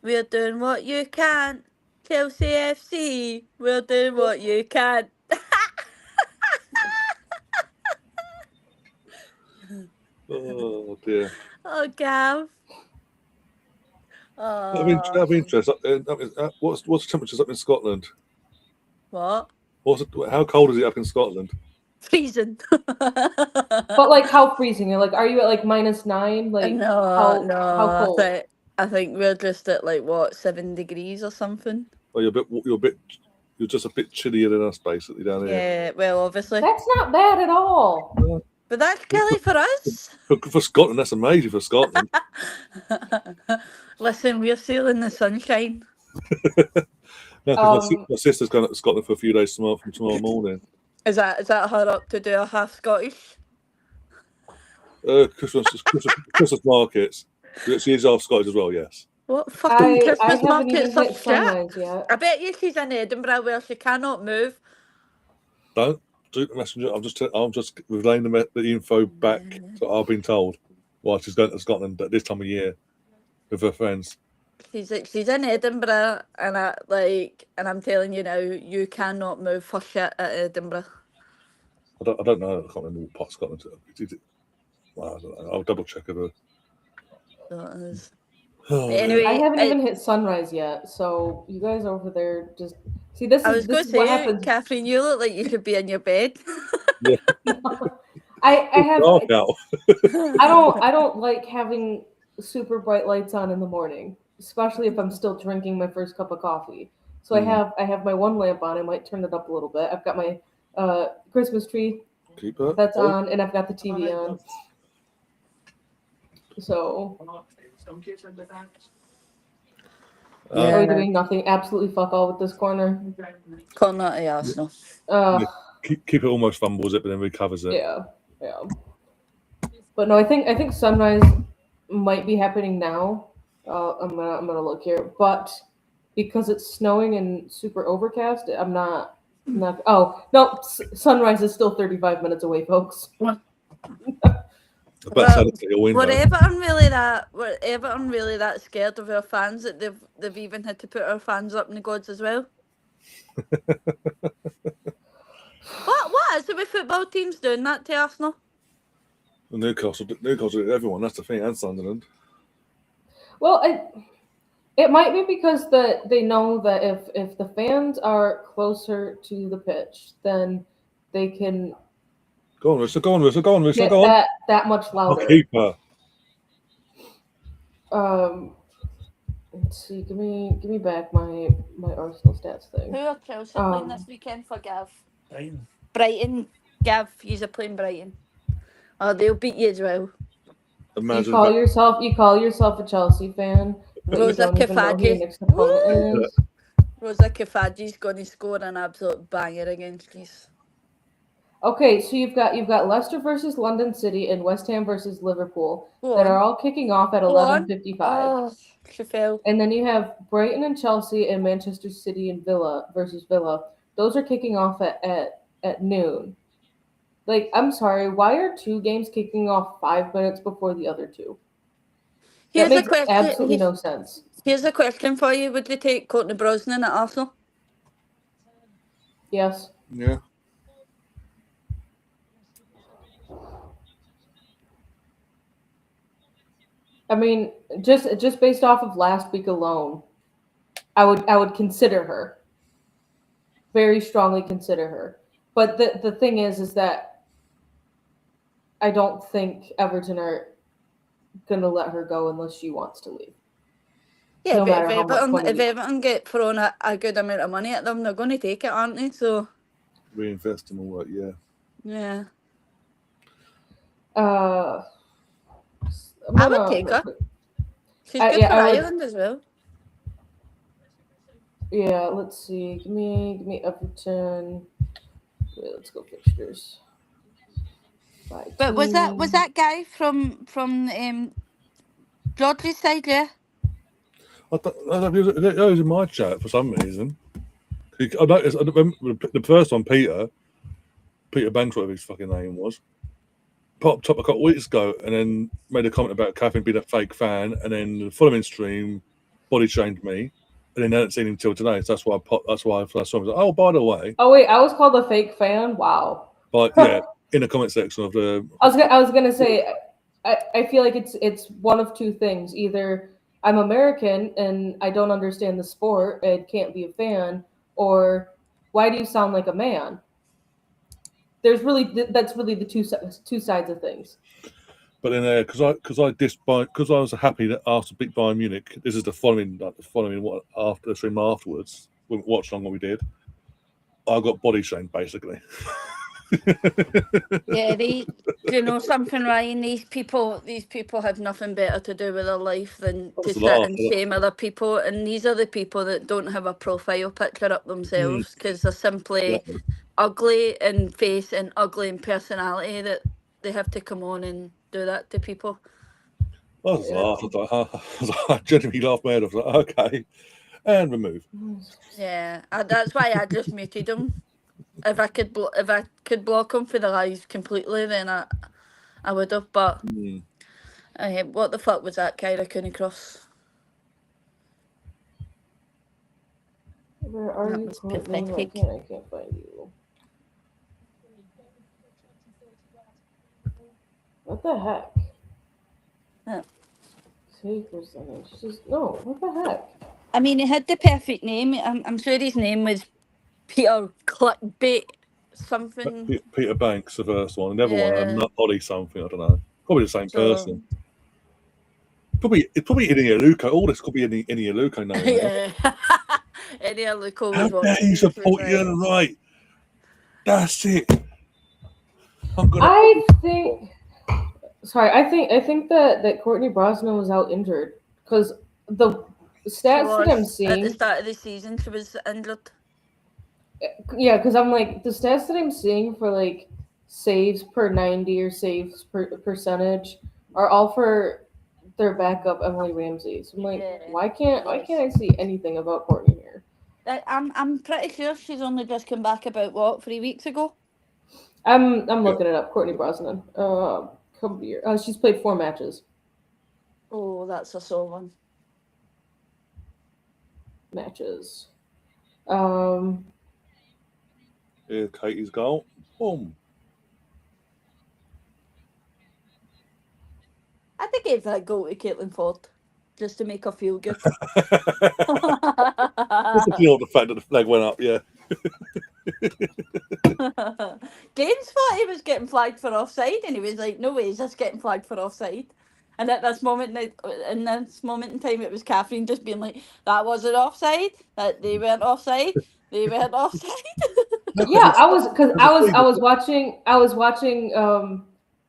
We're doing what you can't. Chelsea FC. We're doing what you can't. Oh dear. Oh, Gav. That'd be interesting. What's the temperatures up in Scotland? What? How cold is it up in Scotland? Freezing. But like how freezing? Like, are you at like -9? Like no. How cold? I think we're just at like what 7 degrees or something. Well, you're just a bit chillier than us, basically, down here. Yeah, well, obviously. That's not bad at all. But that's chilly for us. For Scotland, that's amazing for Scotland. Listen, we're sailing the sunshine. No, my sister's going to Scotland for a few days from tomorrow morning. Is that her up to do a half Scottish? Christmas markets. She is half Scottish as well, yes. What fucking Christmas haven't markets even are hit sunrise yet. I bet you she's in Edinburgh where she cannot move. Don't do the messenger. I'm just relaying the info back that I've been told while she's going to Scotland at this time of year with her friends. She's in Edinburgh, and I'm telling you now, you cannot move for shit at Edinburgh. I don't know. I can't remember what part of Scotland. Well, I don't know. I'll double check her. Anyway, I haven't even hit sunrise yet, so you guys over there just see this. I was going to say, what happens. Catherine, you look like you could be in your bed. Yeah. I have. I don't like having super bright lights on in the morning, especially if I'm still drinking my first cup of coffee. So I have my one lamp on. I might turn it up a little bit. I've got my Christmas tree that's on, and I've got the TV on. So, Yeah. are we doing nothing? Absolutely fuck all with this corner. Corner to Arsenal. Keep it almost fumbles it, but then recovers it. Yeah. But no, I think Sunrise might be happening now. I'm gonna look here, but because it's snowing and super overcast, I'm not. Oh no, Sunrise is still 35 minutes away, folks. But Well, were Everton really that scared of our fans that they've even had to put our fans up in the gods as well? What is it with football teams doing that to Arsenal? Newcastle, everyone. That's the thing, and Sunderland. Well, it might be because they know that if the fans are closer to the pitch, then they can Go on, Rooster. Go on, Rooster. Go on, Rooster. get Go on. that much louder. Keeper. Let's see. Give me back my Arsenal stats thing. Who are Chelsea playing this weekend for Gav? Brighton. Gav, you're playing Brighton. Oh, they'll beat you as well. You call yourself a Chelsea fan. Rosa Kafaji. Rosa Kafaji's going to score an absolute banger against us. Okay, so you've got Leicester versus London City and West Ham versus Liverpool that are all kicking off at 11:55. Oh, she fell. And then you have Brighton and Chelsea and Manchester City and Villa versus Villa. Those are kicking off at noon. Like, I'm sorry, why are two games kicking off 5 minutes before the other two? That makes absolutely no sense. Here's a question for you. Would you take Courtney Brosnan at Arsenal? Yes. Yeah. I mean, just based off of last week alone, I would consider her. Very strongly consider her. But the thing is that I don't think Everton are gonna let her go unless she wants to leave. Yeah, no but if Everton get thrown a good amount of money at them, they're going to take it, aren't they? So reinvest and all that, yeah. Yeah. I would take her. She's good for Ireland as well. Yeah, let's see. Give me Everton. Wait, let's go fixtures. But was that guy from George's side, yeah? I was in my chat for some reason. I noticed the first one, Peter Banks, whatever his fucking name was, popped up a couple of weeks ago and then made a comment about Catherine being a fake fan, and then the following stream body shamed me, and then I hadn't seen him till today. So that's why I saw him. I was like, oh, by the way. Oh wait, I was called a fake fan. Wow. But yeah, in the comment section of the. I was gonna say, I feel like it's one of two things. Either I'm American and I don't understand the sport and can't be a fan, or why do you sound like a man? That's really the two sides of things. But then, because I was happy that after beat Bayern Munich, this is the following what after the stream afterwards, we watched on what we did. I got body shamed basically. Yeah, you know something, Ryan. These people have nothing better to do with their life than to sit and shame other people, and these are the people that don't have a profile picture up themselves because they're simply ugly in face and ugly in personality that they have to come on and do that to people. I genuinely laughed my head off. I was like, okay, and remove. Yeah, that's why I just muted him. If I could block him for the lives completely, then I would have. But what the fuck was that, Kyra Cooney-Cross? Where are you? Pathetic. I can't find you. What the heck? Yeah. Save percentage. No, what the heck? I mean, he had the perfect name. I'm sure his name was Peter Clickbait something. Peter Banks, the first one. The other one, not Ollie something. I don't know. Probably the same person. It's probably Inia Luco. All this could be Inia Luco now. Yeah. Inia Luco was watching. How you support you on the right? That's it. Sorry, I think that Courtney Brosnan was out injured because the She stats that I'm was at the seeing, start of the season. She was injured. yeah, because I'm like the stats that I'm seeing for like saves per 90 or saves per percentage are all for their backup Emily Ramsey. So I'm like, Yeah, why can't I see anything about Courtney here? I'm pretty sure she's only just come back about what 3 weeks ago. I'm Yeah. looking it up. Courtney Brosnan. Come here. She's played 4 matches. Oh, that's a sore one. Matches. Here's Katie's goal. Boom. I think I gave that goal to Caitlin Ford just to make her feel good. Just to feel the fact that the flag went up, yeah. Gaines thought he was getting flagged for offside, and he was like, "No way, he's just getting flagged for offside." And at this moment, in this moment in time, it was Catherine just being like, "That wasn't offside. That they weren't offside. They weren't offside." No, Yeah, I was because there's a I was previous- watching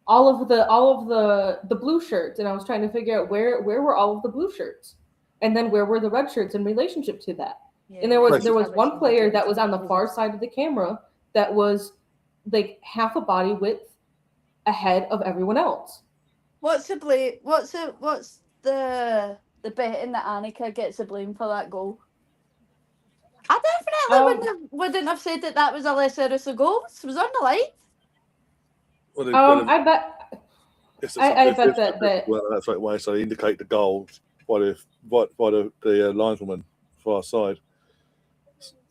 all of the blue shirts, and I was trying to figure out where were all of the blue shirts, and then where were the red shirts in relationship to that. And there was one player that was on the far side of the camera that was like half a body width ahead of everyone else. What's the blame? What's the betting that Annika gets the blame for that goal? I definitely wouldn't have said that was a less serious goal. It was on the line. well, they- I bet it's I bet that well, that's right way. So they indicate the goal by the lineswoman far side.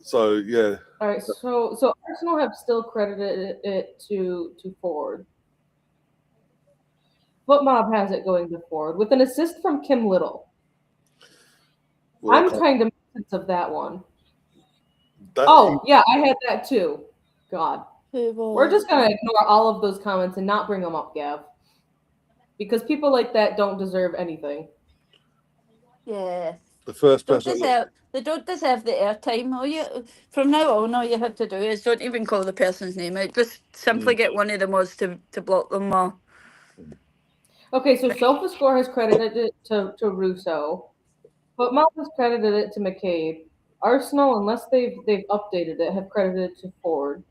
So yeah, all right. So Arsenal have still credited it to Ford. Foot Mob has it going to Ford with an assist from Kim Little. well, I'm trying to make sense of that one. that, Oh, yeah, I had that too. God. Who was? We're just going to ignore all of those comments and not bring them up, Gav. Because people like that don't deserve anything. Yeah. the first Don't person. they don't deserve the airtime. From now on, all you have to do is don't even call the person's name out. Just simply get one of the mods to block them more. Okay, so SofaScore has credited it to Russo. Foot Mob has credited it to McCabe. Arsenal, unless they've updated it, have credited it to Ford.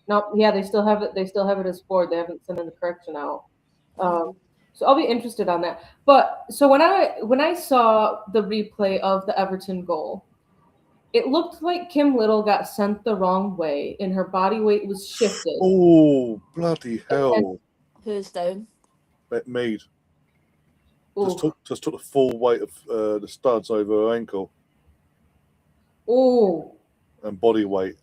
No, yeah, they still have it. They still have it as Ford. They haven't sent in the correction out. So I'll be interested on that. But so when I saw the replay of the Everton goal, it looked like Kim Little got sent the wrong way, and her body weight was shifted. Oh bloody hell! Who's down? Mead Ooh. just took the full weight of the studs over her ankle Ooh. and body weight.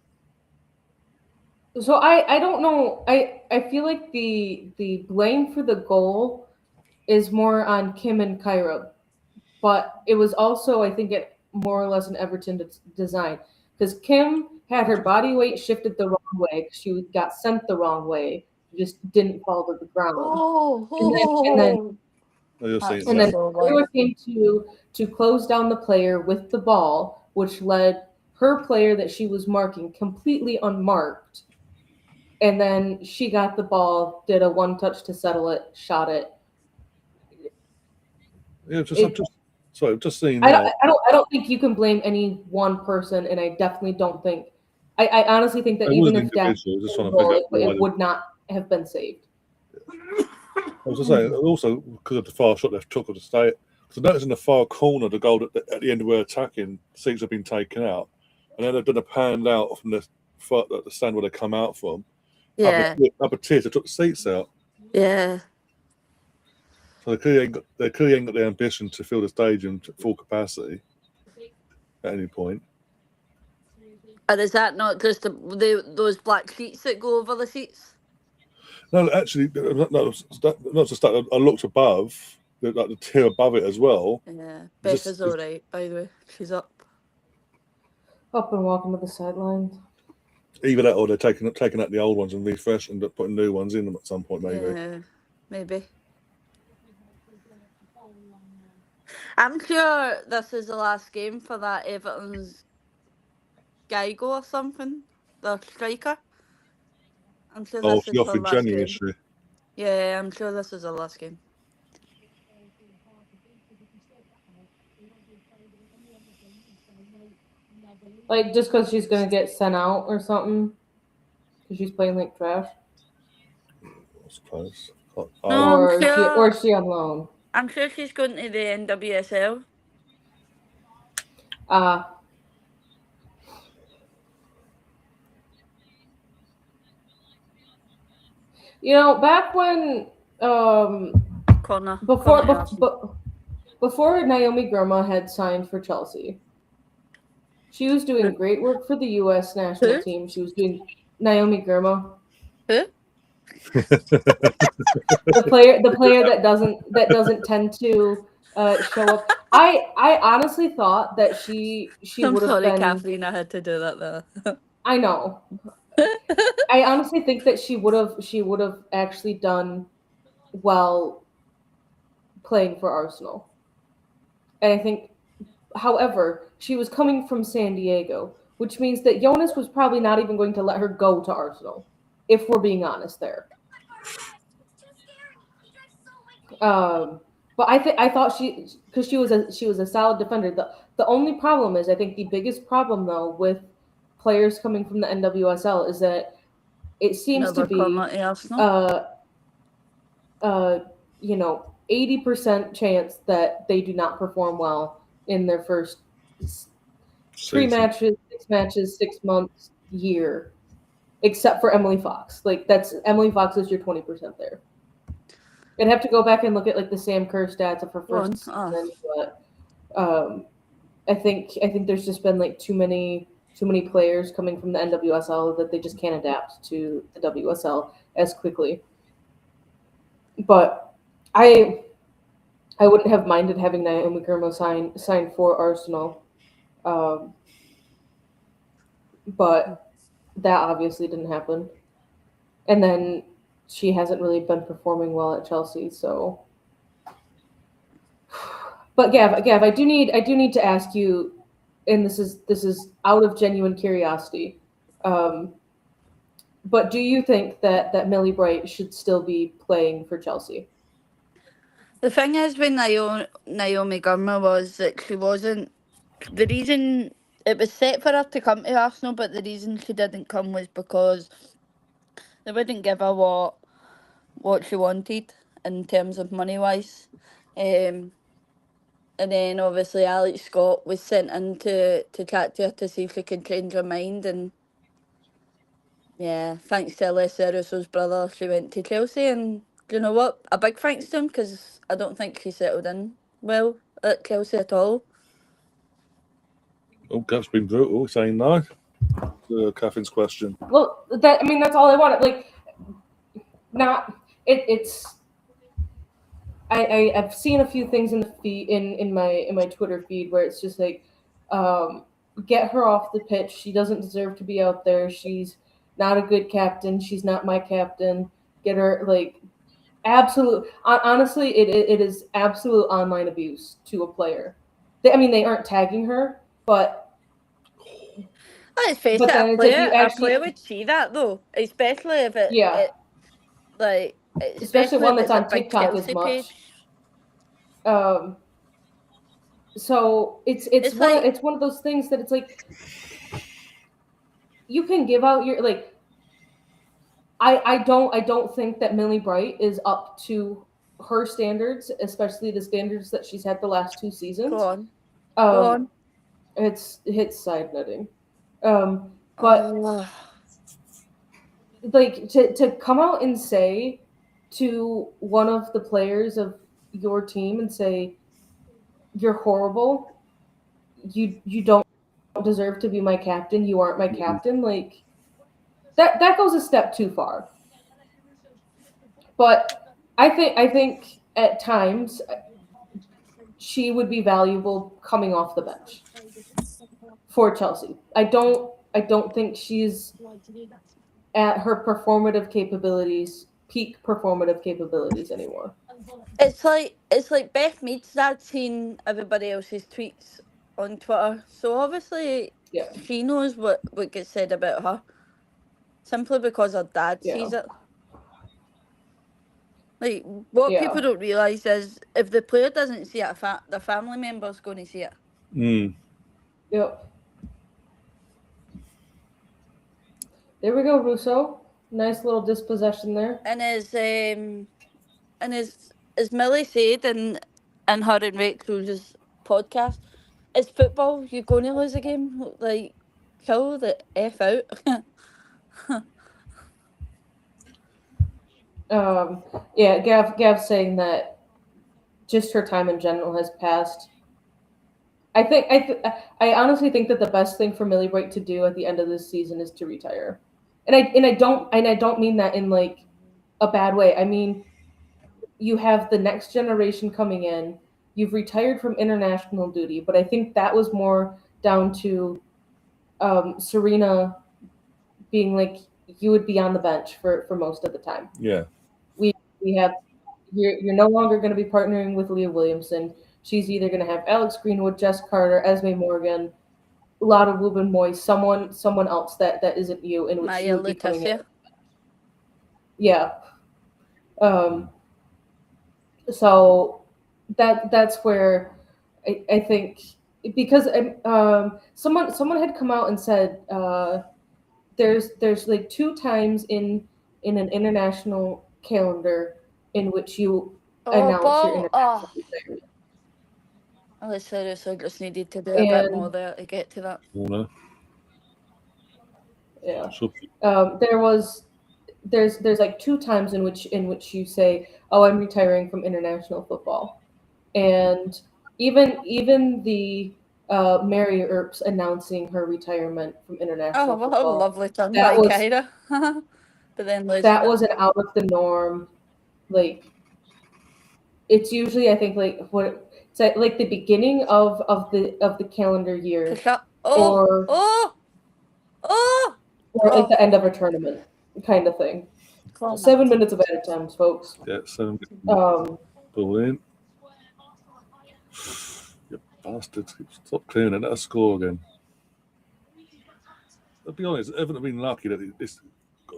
So I don't know. I feel like the blame for the goal is more on Kim and Kyra, but it was also, I think, it more or less an Everton design because Kim had her body weight shifted the wrong way because she got sent the wrong way. She just didn't fall to the ground. And then Kyra came to close down the player with the ball, which led her player that she was marking completely unmarked. And then she got the ball, did a one touch to settle it, shot it. Yeah, I've just seen I that. don't think you can blame any one person, and I definitely don't think. I honestly think that It even was if that individual. Just trying to figure out it would not have been saved. I was just saying, also because of the far shot they've took of the state. Because I noticed in the far corner, the goal at the end of where attacking, seats have been taken out, and then they've done a pan out from the stand where they come out from. Yeah. Upper tiers, they took the seats out. Yeah. So they clearly ain't got the ambition to fill the stadium to full capacity at any point. And is that not just those black sheets that go over the seats? No, actually, not just that. I looked above, like the tier above it as well. Yeah. Beth is all right, by the way. She's up. Up and walking to the sidelines. Either that, or they're taking out the old ones and refreshing, and putting new ones in them at some point, maybe. Yeah, maybe. I'm sure this is the last game for that Everton's Geigo or something, the striker. I'm sure Oh, this she is off her in last January, game. is she? Yeah, I'm sure this is the last game. Like, just because she's going to get sent out or something? Because she's playing like trash? I suppose. No, Or is she on loan? I'm sure she's going to the NWSL. Back when Corner. before Naomi Groma had signed for Chelsea, she was doing great work for the U.S. national team. She was doing Naomi Groma. Who? the player that doesn't tend to show up. I honestly thought that she I'm would have sorry, been. Kathleen, I had to do that there. I know. I honestly think that she would have actually done well playing for Arsenal. And I think, however, she was coming from San Diego, which means that Jonas was probably not even going to let her go to Arsenal, if we're being honest there. But I thought because she was a solid defender. The only problem is, I think the biggest problem though with players coming from the NWSL is that it seems to be 80% chance that they do not perform well in their first 3 matches, 6 matches, 6 months, year, except for Emily Fox. Like, Emily Fox is your 20% there. I'd have to go back and look at like the Sam Kerr stats of her first season, but I think there's just been like too many players coming from the NWSL that they just can't adapt to the WSL as quickly. But I wouldn't have minded having Naomi Groma sign for Arsenal, but that obviously didn't happen. And then she hasn't really been performing well at Chelsea, so. But Gav, I do need to ask you, and this is out of genuine curiosity, but do you think that Millie Bright should still be playing for Chelsea? The thing is with Naomi Gurma was that she wasn't. The reason it was set for her to come to Arsenal, but the reason she didn't come was because they wouldn't give her what she wanted in terms of money wise. And then obviously Alex Scott was sent in to chat to her to see if she could change her mind, and yeah, thanks to Alessia Russo's brother, she went to Chelsea, and do you know what? A big thanks to him, because I don't think she settled in well at Chelsea at all. Oh, Gav's been brutal, saying no to Catherine's question. Well, that's all I wanted. Like, it's. I've seen a few things in the feed in my Twitter feed where it's just like, get her off the pitch. She doesn't deserve to be out there. She's not a good captain. She's not my captain. Get her, like, absolute. Honestly, it is absolute online abuse to a player. They aren't tagging her, but. Let's face it, a player would see that though, especially if it like, especially one that's on TikTok as much. Page. So it's one of those things that it's like, you can give out your, like, I don't think that Millie Bright is up to her standards, especially the standards that she's had the last 2 seasons. Go on. It's side netting. But like, to come out and say to one of the players of your team and say, you're horrible, you don't deserve to be my captain, you aren't my captain, like, that goes a step too far. But I think at times she would be valuable coming off the bench for Chelsea. I don't think she's at her peak performative capabilities anymore. It's like Beth Mead's dad seen everybody else's tweets on Twitter, so obviously she knows what gets said about her, simply because her dad sees it. Like, what Yeah. people don't realise is if the player doesn't see it, the family member's going to see it. Yep. There we go, Russo. Nice little dispossession there. And as Millie said in her and Rachel's podcast, it's football. You're going to lose a game. Like, chill the F out. Yeah, Gav's saying that just her time in general has passed. I honestly think that the best thing for Millie Bright to do at the end of this season is to retire. And I don't mean that in like a bad way. I mean, you have the next generation coming in. You've retired from international duty, but I think that was more down to Serena being like, you would be on the bench for most of the time. Yeah. We have you're no longer going to be partnering with Leah Williamson. She's either going to have Alex Greenwood, Jess Carter, Esme Morgan, Lotta Wubben Moy, someone else that isn't you, in which Maya you would be coming in. Leticia. Yeah. So that's where I think, because someone had come out and said there's like 2 times in an international calendar in which you announce your international retirement. I seriously just needed to do a bit more there to get to that. Yeah. Sure. There's like 2 times in which you say, "Oh, I'm retiring from international football," and even the Mary Earps announcing her retirement from international football. Oh, what a lovely turn by Kyra. But then that was an out of the norm. Like, it's usually, I think, like it's like the beginning of the calendar year, or like the end of a tournament kind of thing. 7 minutes of added time, folks. Yeah, 7 minutes. Brilliant. You bastards. Stop clearing it. Let us score again. I'll be honest, Everton have been lucky that it's...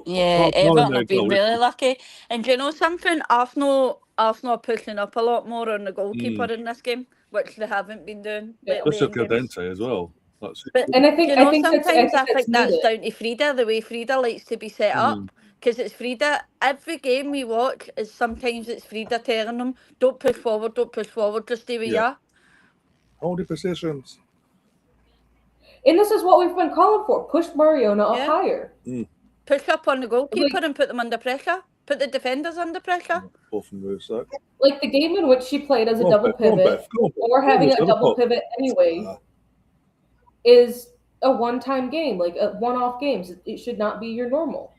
Yeah, Everton have been really lucky. And do you know something? Arsenal are pushing up a lot more on the goalkeeper in this game, which they haven't been doing. That's a Caldente as well. And I think sometimes I think that's needed. down to Frida, the way Frida likes to be set up. Because it's Frida, every game we watch is sometimes it's Frida telling them, don't push forward, just stay where you are. Hold your positions. And this is what we've been calling for. Push Mariona up higher. Push up on the goalkeeper and put them under pressure. Put the defenders under pressure. Like the game in which she played as a double pivot, or having a double pivot anyway, is a one-time game, like a one-off games. It should not be your normal.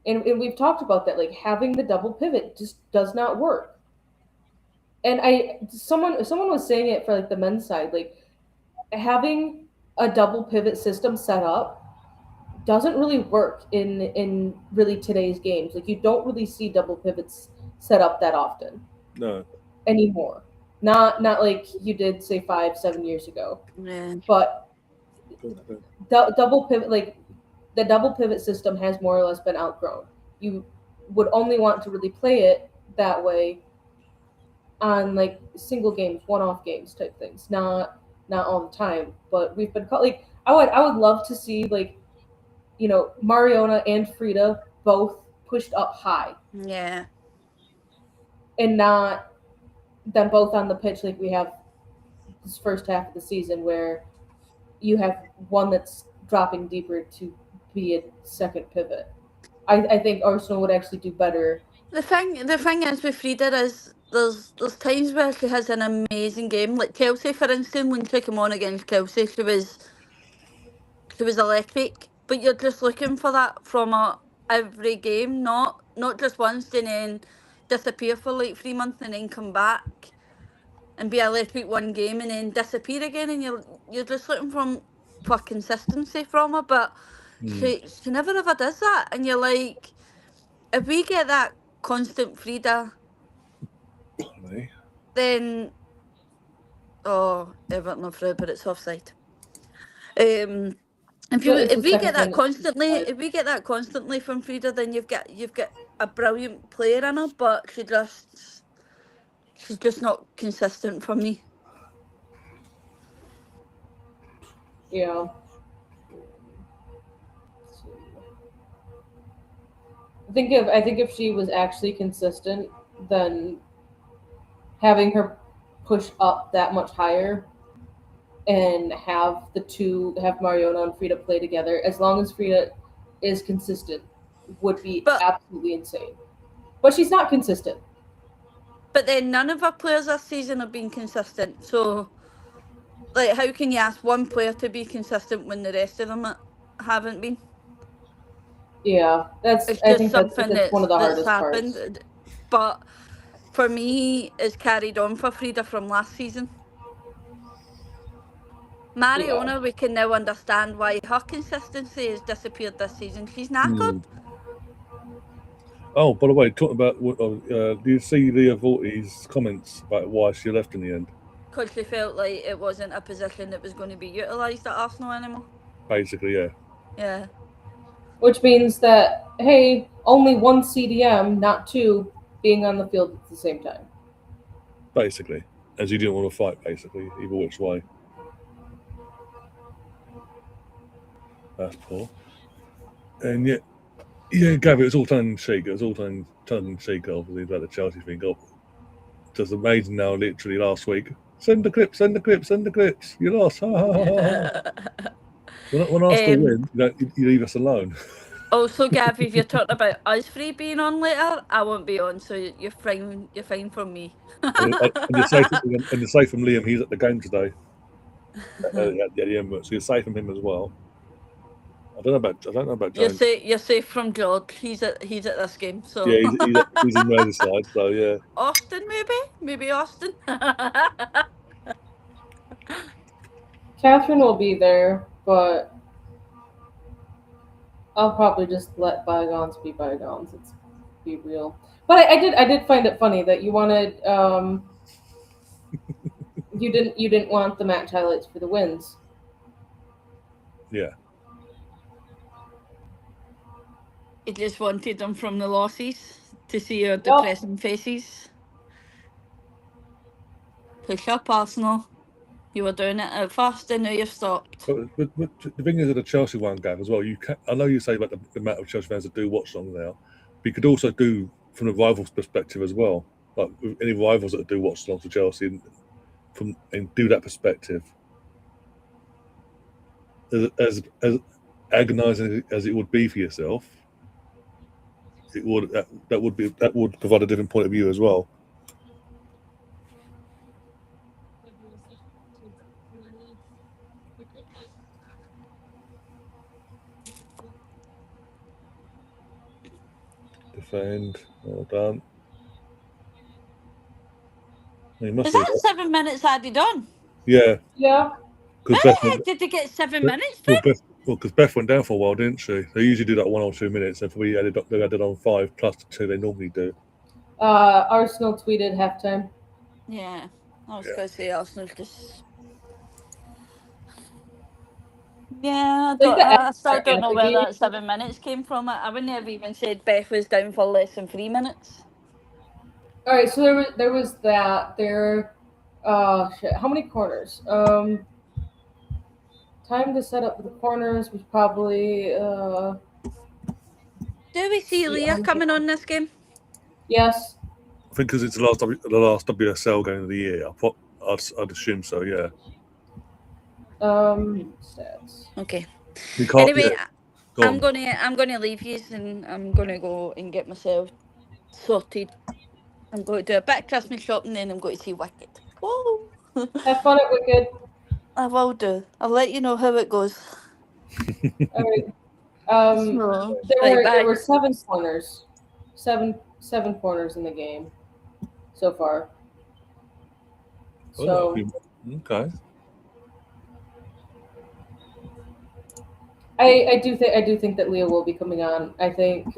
And we've talked about that, like having the double pivot just does not work. And someone was saying it for like the men's side, like having a double pivot system set up doesn't really work in really today's games. Like, you don't really see double pivots set up that often. No. Anymore. Not like you did, say, 5-7 years ago. Yeah. But double pivot, like the double pivot system has more or less been outgrown. You would only want to really play it that way on like single games, one-off games type things. Not all the time. But we've been like, I would love to see, like, you know, Mariona and Frida both pushed up high. Yeah. And not them both on the pitch like we have this first half of the season, where you have one that's dropping deeper to be a second pivot. I think Arsenal would actually do better. The thing is with Frida is there's times where she has an amazing game. Like Chelsea, for instance, when she came on against Chelsea, she was electric. But you're just looking for that from her every game, not just once and then disappear for like 3 months and then come back and be electric one game and then disappear again, and you're just looking for consistency from her. But she never ever does that, and you're like, if we get that constant Frida, then Everton are through, but it's offside. If we get that constantly from Frida, then you've got a brilliant player in her, but she's just not consistent for me. Yeah. I think if she was actually consistent, then having her push up that much higher and have Mariona and Frida play together, as long as Frida is consistent, would be absolutely insane. But she's not consistent. But then none of our players this season have been consistent. So, like, how can you ask one player to be consistent when the rest of them haven't been? Yeah, It's I just think something that's one of the that's hardest happened. parts. But for me, it's carried on for Frida from last season. Mariona, we can now understand why her consistency has disappeared this season. She's knackered. Oh, by the way, talking about do you see Leah Vorti's comments about why she left in the end? Because she felt like it wasn't a position that was going to be utilised at Arsenal anymore. Basically, yeah. Yeah. Which means that, hey, only one CDM, not two, being on the field at the same time. Basically. As you didn't want to fight, basically, either which way. That's poor. And yet, yeah, Gabby, it was all tongue in cheek. It was all tongue in cheek, obviously, about the Chelsea thing. Just amazing now, literally, last week. Send the clips. You lost. Ha, ha, ha, ha. When Arsenal win, you leave us alone. Also, Gav, if you're talking about us three being on later, I won't be on, so you're fine. You're fine from me. and you're safe from Liam. He's at the game today. At the Emirates, so you're safe from him as well. I don't know about James. You're safe from George. He's at this game. So yeah, he's in Merseyside. So yeah. Austin, maybe Austin. Catherine will be there, but I'll probably just let bygones be bygones. Let's be real. But I did find it funny that you wanted you didn't want the match highlights for the wins. Yeah. You just wanted them from the losses to see our depressing faces. Push up, Arsenal. You were doing it at first, and now you've stopped. But the thing is with the Chelsea one, Gav, as well. I know you say about the amount of Chelsea fans that do watch along now, but you could also do from the rivals' perspective as well. Like with any rivals that do watch along to Chelsea, and do that perspective. As agonising as it would be for yourself, that would provide a different point of view as well. Defend, well done. Is that 7 minutes added on? Yeah. Yeah. Did they get 7 minutes? Because Beth went down for a while, didn't she? They usually do that 1 or 2 minutes, and they added on 5 plus the 2 they normally do. Arsenal tweeted halftime. Yeah, I was going to say Arsenal just. Yeah, I still don't know where that 7 minutes came from. I wouldn't have even said Beth was down for less than 3 minutes. All right, so there was that. How many corners? Time to set up the corners was probably. Do we see Leah coming on this game? Yes. I think because it's the last WSL game of the year. I'd assume so. Yeah. Stats. Okay. Anyway, I'm gonna leave you, and I'm gonna go and get myself sorted. I'm going to do a bit of Christmas shopping, then I'm going to see Wicked. Whoa! Have fun at Wicked. I will do. I'll let you know how it goes. All right. There were 7 corners. Seven corners in the game so far. So okay. I do think that Leah will be coming on. I think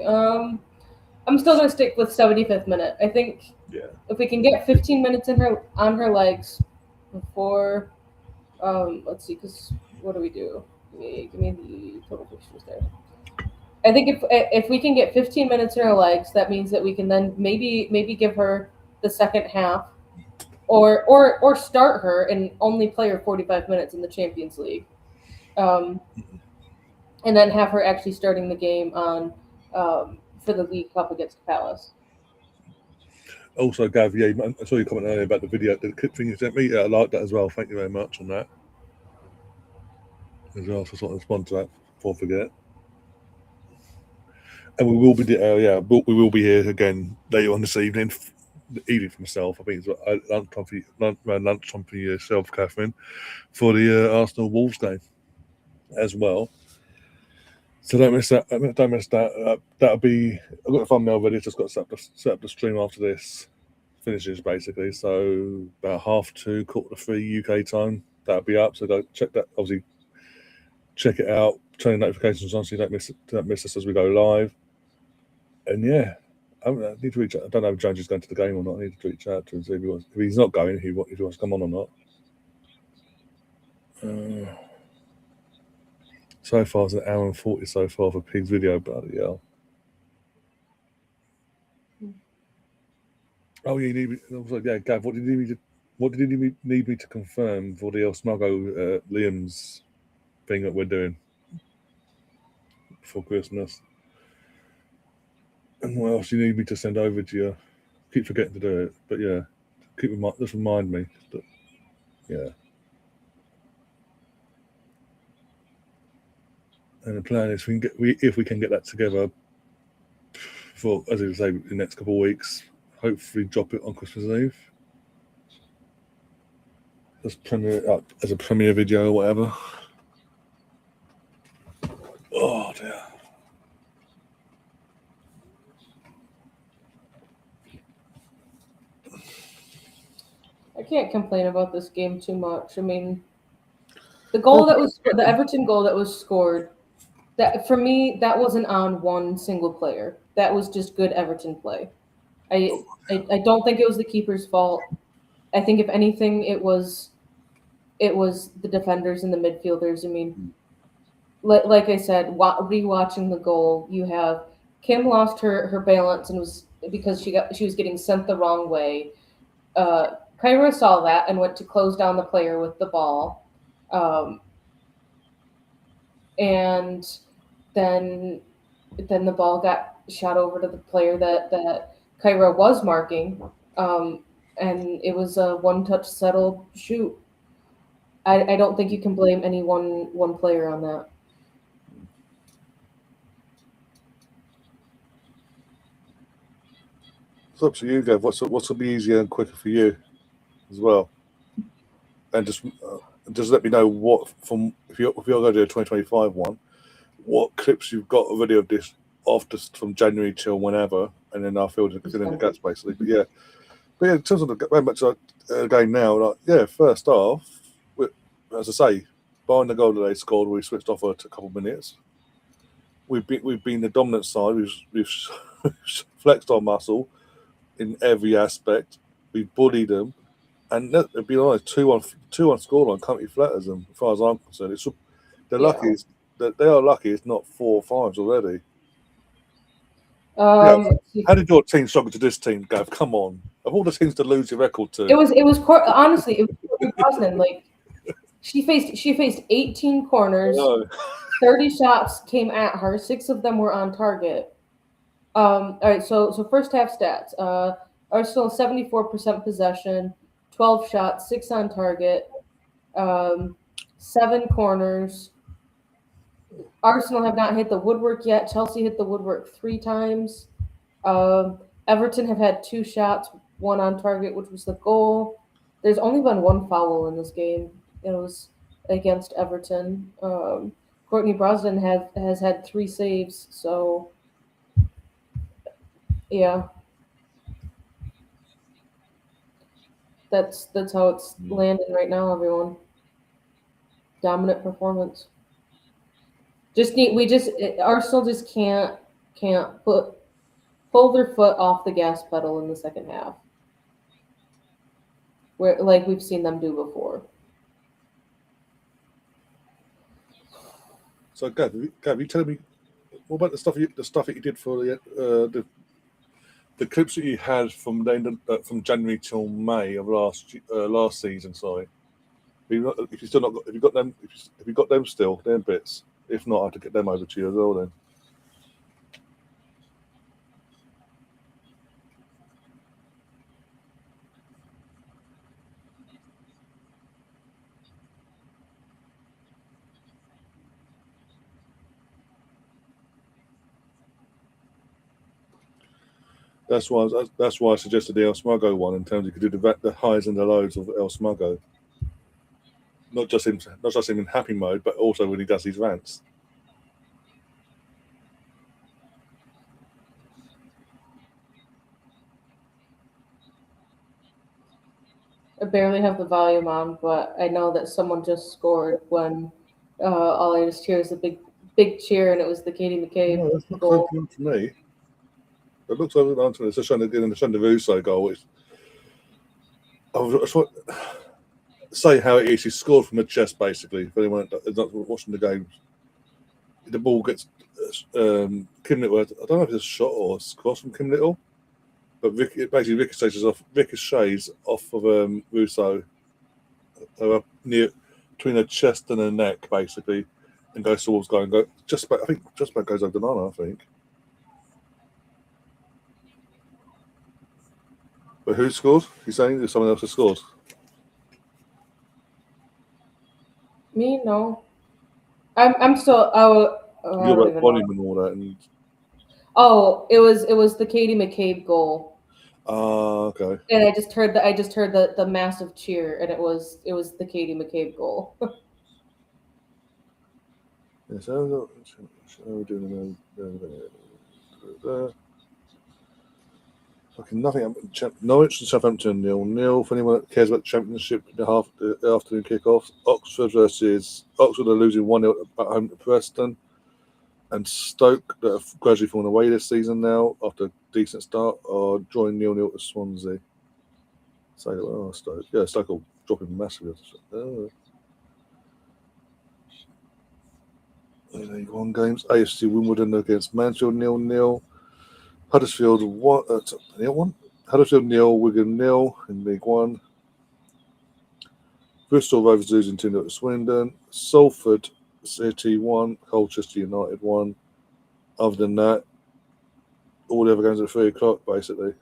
I'm still going to stick with 75th minute. I think if we can get 15 minutes on her legs before, let's see, because what do we do? Give me the total fixtures there. I think if we can get 15 minutes in her legs, that means that we can then maybe give her the second half, or start her and only play her 45 minutes in the Champions League, and then have her actually starting the game on for the League Cup against Palace. Also, Gav, yeah, I saw your comment earlier about the video, the clip thing you sent me. Yeah, I like that as well. Thank you very much on that as well. So sort of respond to that before I forget. And we will be, we will be here again later on this evening. Evening for myself, I think it's lunchtime for yourself, Catherine, for the Arsenal Wolves game as well. So don't miss that. Don't miss that. That'll be. I've got the thumbnail ready. Just got to set up the stream after this finishes, basically. So about 2:30, 3:45 UK time. That'll be up. So go check that. Obviously, check it out. Turn notifications on so you don't miss us as we go live. And yeah, I need to reach out. I don't know if Jones is going to the game or not. I need to reach out to him and see if he's not going, if he wants to come on or not. So far, it's an hour and 40 so far for Pig's video, bloody hell. Oh yeah, Gav, what did you need me to confirm for the El Smago Liam's thing that we're doing for Christmas? And what else do you need me to send over to you? Keep forgetting to do it, but yeah, just remind me. Yeah. And the plan is if we can get that together for, as I say, the next couple of weeks, hopefully drop it on Christmas Eve. Just premiere it up as a premiere video or whatever. Oh dear. I can't complain about this game too much. I mean, the Everton goal that was scored, that for me, that wasn't on one single player. That was just good Everton play. I don't think it was the keeper's fault. I think if anything, it was the defenders and the midfielders. I mean, like I said, rewatching the goal, you have Kim lost her balance and was because she was getting sent the wrong way. Kyra saw that and went to close down the player with the ball, and then the ball got shot over to the player that Kyra was marking, and it was a one-touch settled shoot. I don't think you can blame any one player on that. It's up to you, Gav. What's will be easier and quicker for you as well? And just let me know what if you're going to do a 2025 one, what clips you've got already of this from January till whenever, and then I'll fill in the gaps basically. But yeah, in terms of going back to the game now, first half, as I say, behind the goal that they scored, we switched off for a couple of minutes. We've been the dominant side. We've flexed our muscle in every aspect. We bullied them, and to be honest, two on scoreline can't be flatters them as far as I'm concerned. They're lucky. They are lucky. It's not 4 or 5s already. How did your team struggle to this team, Gav? Come on, of all the teams to lose your record to, it was honestly it was Brosnan. Like she faced 18 corners, 30 shots came at her. 6 of them were on target. All right, so first half stats. Arsenal 74% possession, 12 shots, 6 on target, 7 corners. Arsenal have not hit the woodwork yet. Chelsea hit the woodwork 3 times. Everton have had 2 shots, 1 on target, which was the goal. There's only been 1 foul in this game. It was against Everton. Courtney Brosnan has had 3 saves, so yeah. That's how it's landing right now, everyone. Dominant performance. Arsenal just can't pull their foot off the gas pedal in the second half, where like we've seen them do before. So Gav, you telling me what about the stuff that you did for the clips that you had from from January till May of last season? Sorry, if you still not got, if you got them, if you got them still, them bits. If not, I have to get them over to you as well then. That's why I suggested the El Smuggo one, in terms you could do the highs and the lows of El Smuggo. Not just him in happy mode, but also when he does his rants. I barely have the volume on, but I know that someone just scored when all I just hear is a big cheer, and it was the Katie McCabe No, that's not goal. coming to me. It looks over onto me. It's just showing the Russo goal, which I just want to say how it is. He scored from the chest, basically. For anyone that's not watching the game, the ball gets Kim Little. I don't know if it's a shot or a cross from Kim Little, but it basically ricochets off of Russo near between the chest and the neck, basically, and goes towards goal. I think just about goes over the line. I think. But who scored? He's saying that someone else has scored. Me, no. I'm still. I You're don't about even volume know. and all that, and It was the Katie McCabe goal, okay. and I just heard the massive cheer, and it was the Katie McCabe goal. Yeah, so we're doing fucking nothing. Norwich and Southampton 0-0. For anyone that cares about the Championship, the afternoon kickoff. Oxford are losing 1-0 at home to Preston, and Stoke, that are gradually falling away this season now after a decent start, are drawing 0-0 to Swansea. So, Stoke. Yeah, Stoke will drop him massively. League One games. AFC Wimbledon against Mansfield 0-0. Huddersfield 1. Huddersfield 0, Wigan 0 in League One. Bristol Rovers losing 2-0 to Swindon. Salford City 1, Colchester United 1. Other than that, all the other games at 3 o'clock, basically.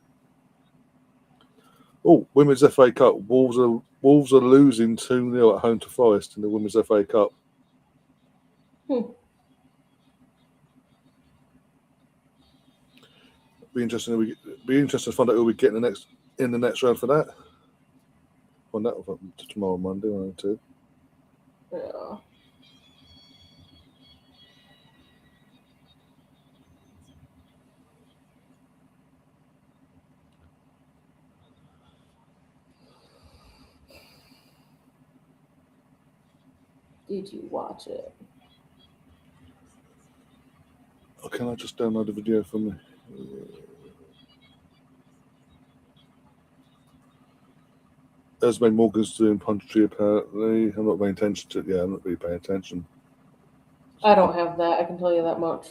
Oh, Women's FA Cup. Wolves are losing 2-0 at home to Forest in the Women's FA Cup. Be interesting to find out who we get in the next round for that. Find that tomorrow Monday, 1 and 2. Yeah. Did you watch it? Oh, can I just download the video from me? Esme Morgan's doing punditry, apparently. I'm not paying attention to it. Yeah, I'm not really paying attention. I don't have that. I can tell you that much.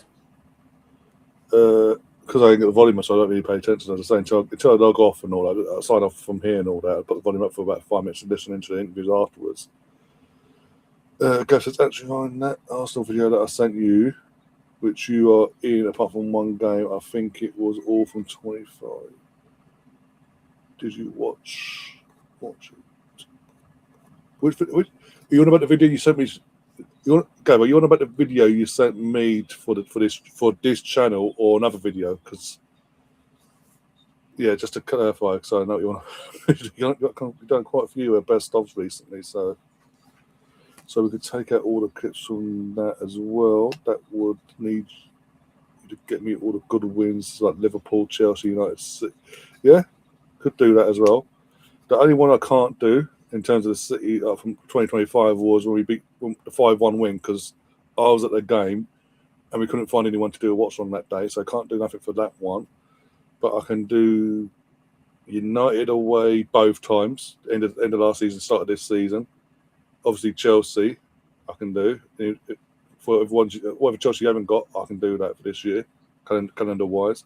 Because I didn't get the volume, so I don't really pay attention. As I say, until I log off and all that, I sign off from here and all that. I put the volume up for about 5 minutes and listen into the interviews afterwards. Guess it's actually on that Arsenal video that I sent you, which you are in, apart from one game. I think it was all from 25. Did you watch it? Which you on about the video you sent me? You on about the video you sent me for this channel, or another video? Because just to clarify, because I know you want. You've done quite a few best ofs recently, so we could take out all the clips from that as well. That would need you to get me all the good wins like Liverpool, Chelsea, United. Yeah, could do that as well. The only one I can't do in terms of the City from 2025 was when we beat the 5-1 win, because I was at the game and we couldn't find anyone to do a watch on that day, so I can't do nothing for that one. But I can do United away both times, end of last season, start of this season. Obviously Chelsea, I can do for everyone, whatever Chelsea haven't got, I can do that for this year, calendar-wise.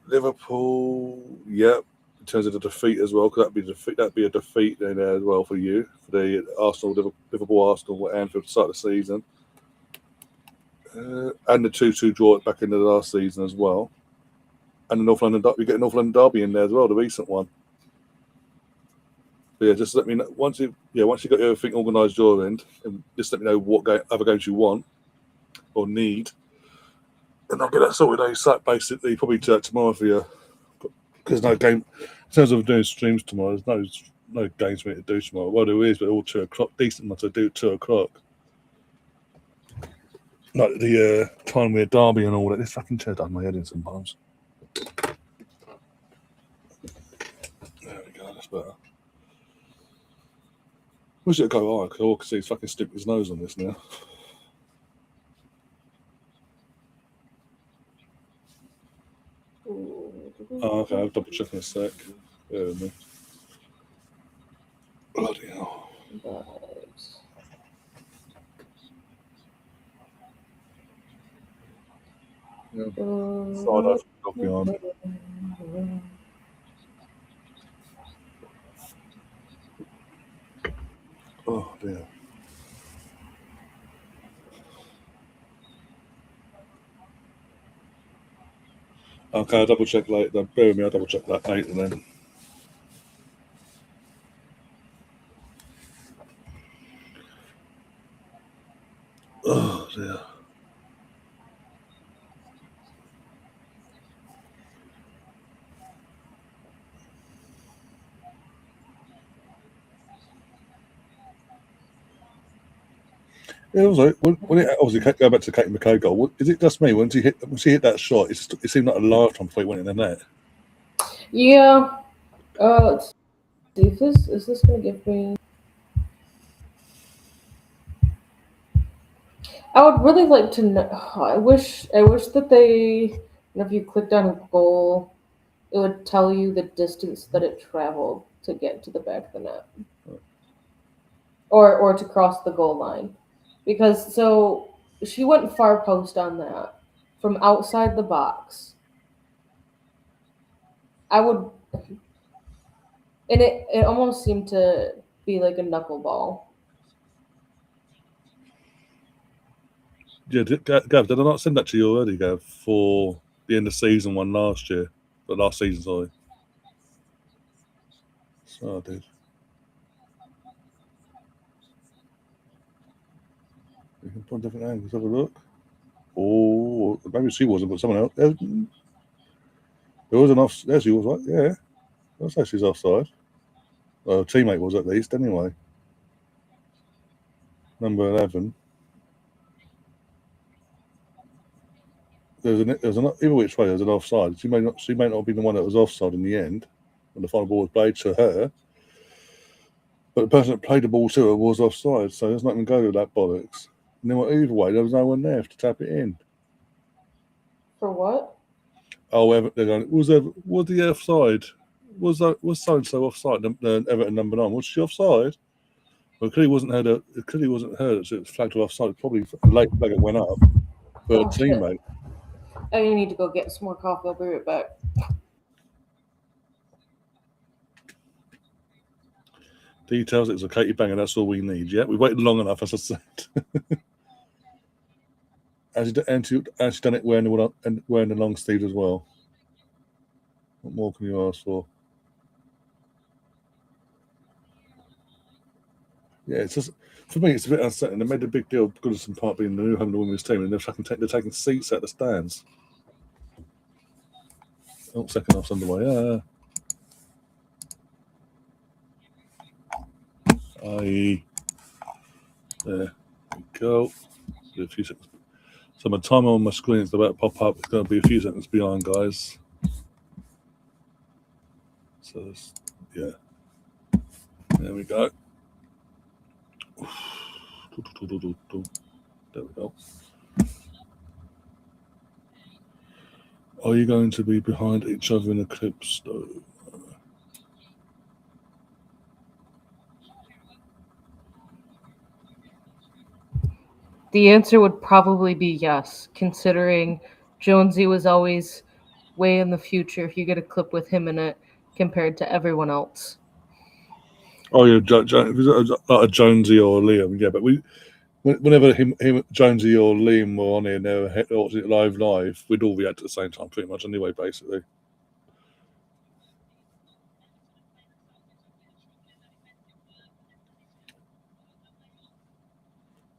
Liverpool, yep. In terms of the defeat as well, because that'd be a defeat in there as well for you, for the Liverpool Arsenal at Anfield to start the season. And the 2-2 draw back into the last season as well. And the North London Derby, you get a North London Derby in there as well, the recent one. But yeah, just let me know once you got everything organised your end, and just let me know what other games you want or need, and I'll get that sorted ASAP. Basically, probably tomorrow for you, because no game in terms of doing streams tomorrow. There's no games for me to do tomorrow. Well, there is, but all 2:00. Decent enough to do 2:00. Like the time with Derby and all that. This fucking chair does my head in sometimes. There we go. That's better. Wish it'd go higher, because all I can see is fucking stick his nose on this now. Oh, okay, I'll double check in a sec. Bear with me. Bloody hell. Yeah. Side off, copy on. Oh dear. Okay, I'll double check later. Bear with me, I'll double check that later then. Oh dear. Yeah, also, when it obviously go back to Katie McKay goal, is it just me? When she hit that shot, it seemed like a lifetime before it went in the net. Yeah. Let's see. Is this gonna give me? I would really like to know. I wish that they, if you clicked on a goal, it would tell you the distance that it traveled to get to the back of the net, or to cross the goal line, because so she went far post on that from outside the box. I would, and it almost seemed to be like a knuckleball. Yeah, Gav, did I not send that to you already, Gav, for the end of season one last year? But last season, sorry. So I did. You can put different angles. Have a look. Oh, maybe she wasn't, but someone else. There was an off. There she was, right? Yeah, I'll say she's offside. Well, a teammate was at least, anyway. Number 11. There's an either which way. There's an offside. She may not have been the one that was offside in the end when the final ball was played to her. But the person that played the ball to her was offside, so there's nothing to go with that bollocks. And then either way, there was no one there to tap it in. For what? Oh, they're going. Was the offside? Was so and so offside? The Everton number 9. Was she offside? Well, it clearly wasn't her. It clearly wasn't her. So it was flagged offside. Probably a late flag that went up for her teammate. I need to go get some more coffee. I'll be right back. Details. It's a Katie Banger. That's all we need. Yeah, we waited long enough, as I said. And she done it wearing the long sleeves as well. What more can you ask for? Yeah, it's just for me. It's a bit unsettling. They made a big deal because of some part being the new home women's team, and they're taking seats at the stands. Oh, second half's underway. There we go. A few seconds. So my timer on my screen is about to pop up. It's going to be a few seconds behind, guys. So, yeah. There we go. There we go. Are you going to be behind each other in eclipse, though? The answer would probably be yes, considering Jonesy was always way in the future if you get a clip with him in it compared to everyone else. Oh yeah, Jonesy or Liam, yeah. But whenever him, Jonesy or Liam were on here, and they were watching it live, we'd all react at the same time, pretty much anyway, basically.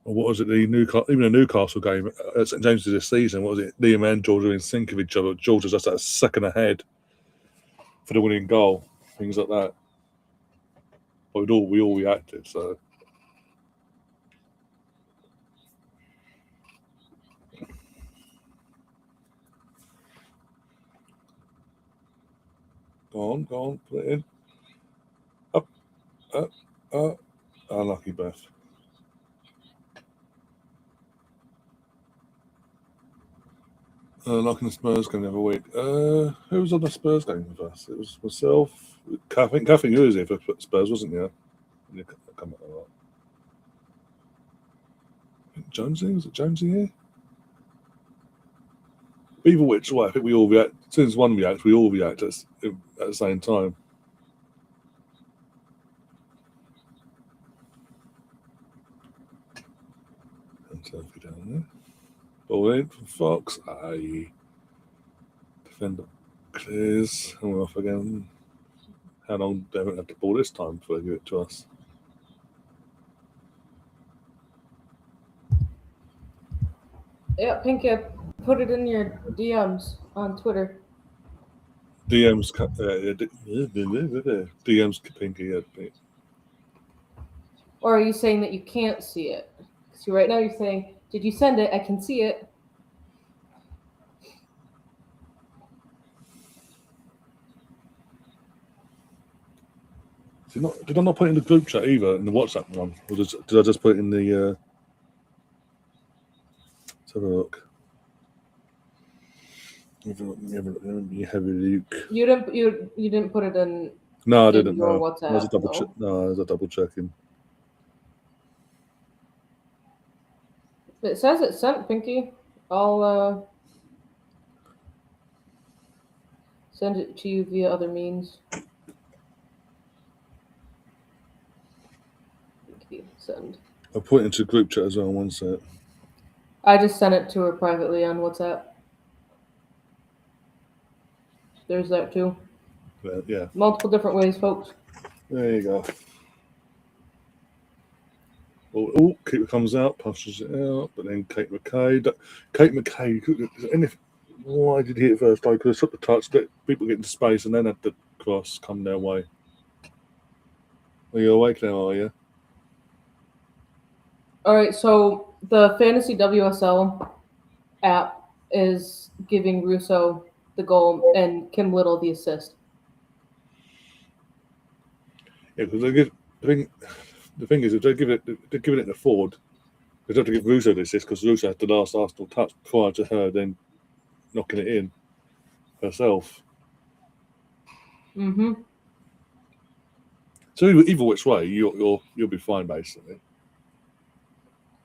Or what was it? Even the Newcastle game at St James's this season. What was it? Liam and George were in sync of each other. George was just a second ahead for the winning goal, things like that. But we all reacted. So go on, put it in. Up. Unlucky Beth. Like in the Spurs game the other week. Who was on the Spurs game with us? It was myself. I think you was here for Spurs, wasn't you? Come up Jonesy? Was it Jonesy here? Either which way, I think we all react. As soon as one reacts, we all react at the same time. And Turkey down there. Ball in from Fox. Aye. Defender clears. And we're off again. How long do they have the ball this time before they give it to us? Yeah, Pinky, I put it in your DMs on Twitter. DMs Pinky. Yeah. Or are you saying that you can't see it? Because right now you're saying, did you send it? I can see it. Did I not put it in the group chat either, in the WhatsApp one? Or did I just put it in the... Let's have a look. Have a look. You didn't put it in. No, I didn't. Your No. WhatsApp, I was a double checking. It says it's sent, Pinky. I'll send it to you via other means. Pinky, send. I'll put it into group chat as well, one sec. I just sent it to her privately on WhatsApp. There's that too. Yeah. Multiple different ways, folks. There you go. Oh, Keeper comes out, pushes it out, but then Kate McKay. Why did he hit it first? I could have stopped the touch, let people get into space, and then had the cross come their way. Are you awake now, are you? All right, so the Fantasy WSL app is giving Russo the goal and Kim Little the assist. Yeah, because the thing is, if they're giving it to Ford, they have to give Russo the assist because Russo had the last Arsenal touch prior to her then knocking it in herself. Mm-hmm. So either which way, you'll be fine basically.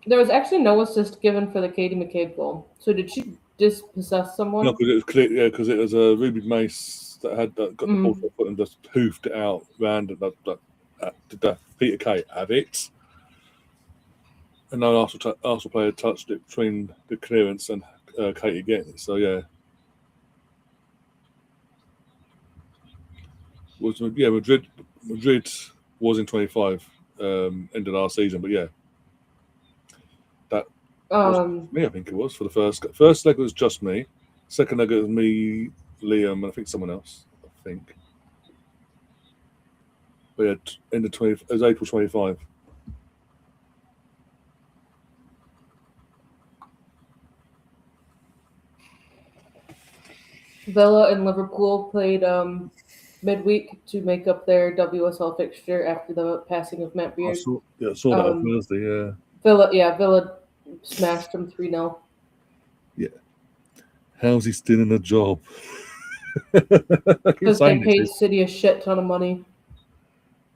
There was actually no assist given for the Katie McCabe goal. So did she dispossess someone? No, because it was a Ruby Mace that got the ball to her foot and just poofed it out random. Did Peter Kay have it? And no Arsenal player touched it between the clearance and Katie getting it. So yeah. Madrid was in 25 end of last season, but yeah. Me, I think it was for the first leg. It was just me. Second leg it was me, Liam, and I think someone else. I think. But yeah, end of 20. It was April 25. Villa and Liverpool played midweek to make up their WSL fixture after the passing of Matt Beard. I saw that on Thursday. Yeah. Villa smashed them 3-0. Yeah. How's he still in a job? Because they paid City a shit ton of money.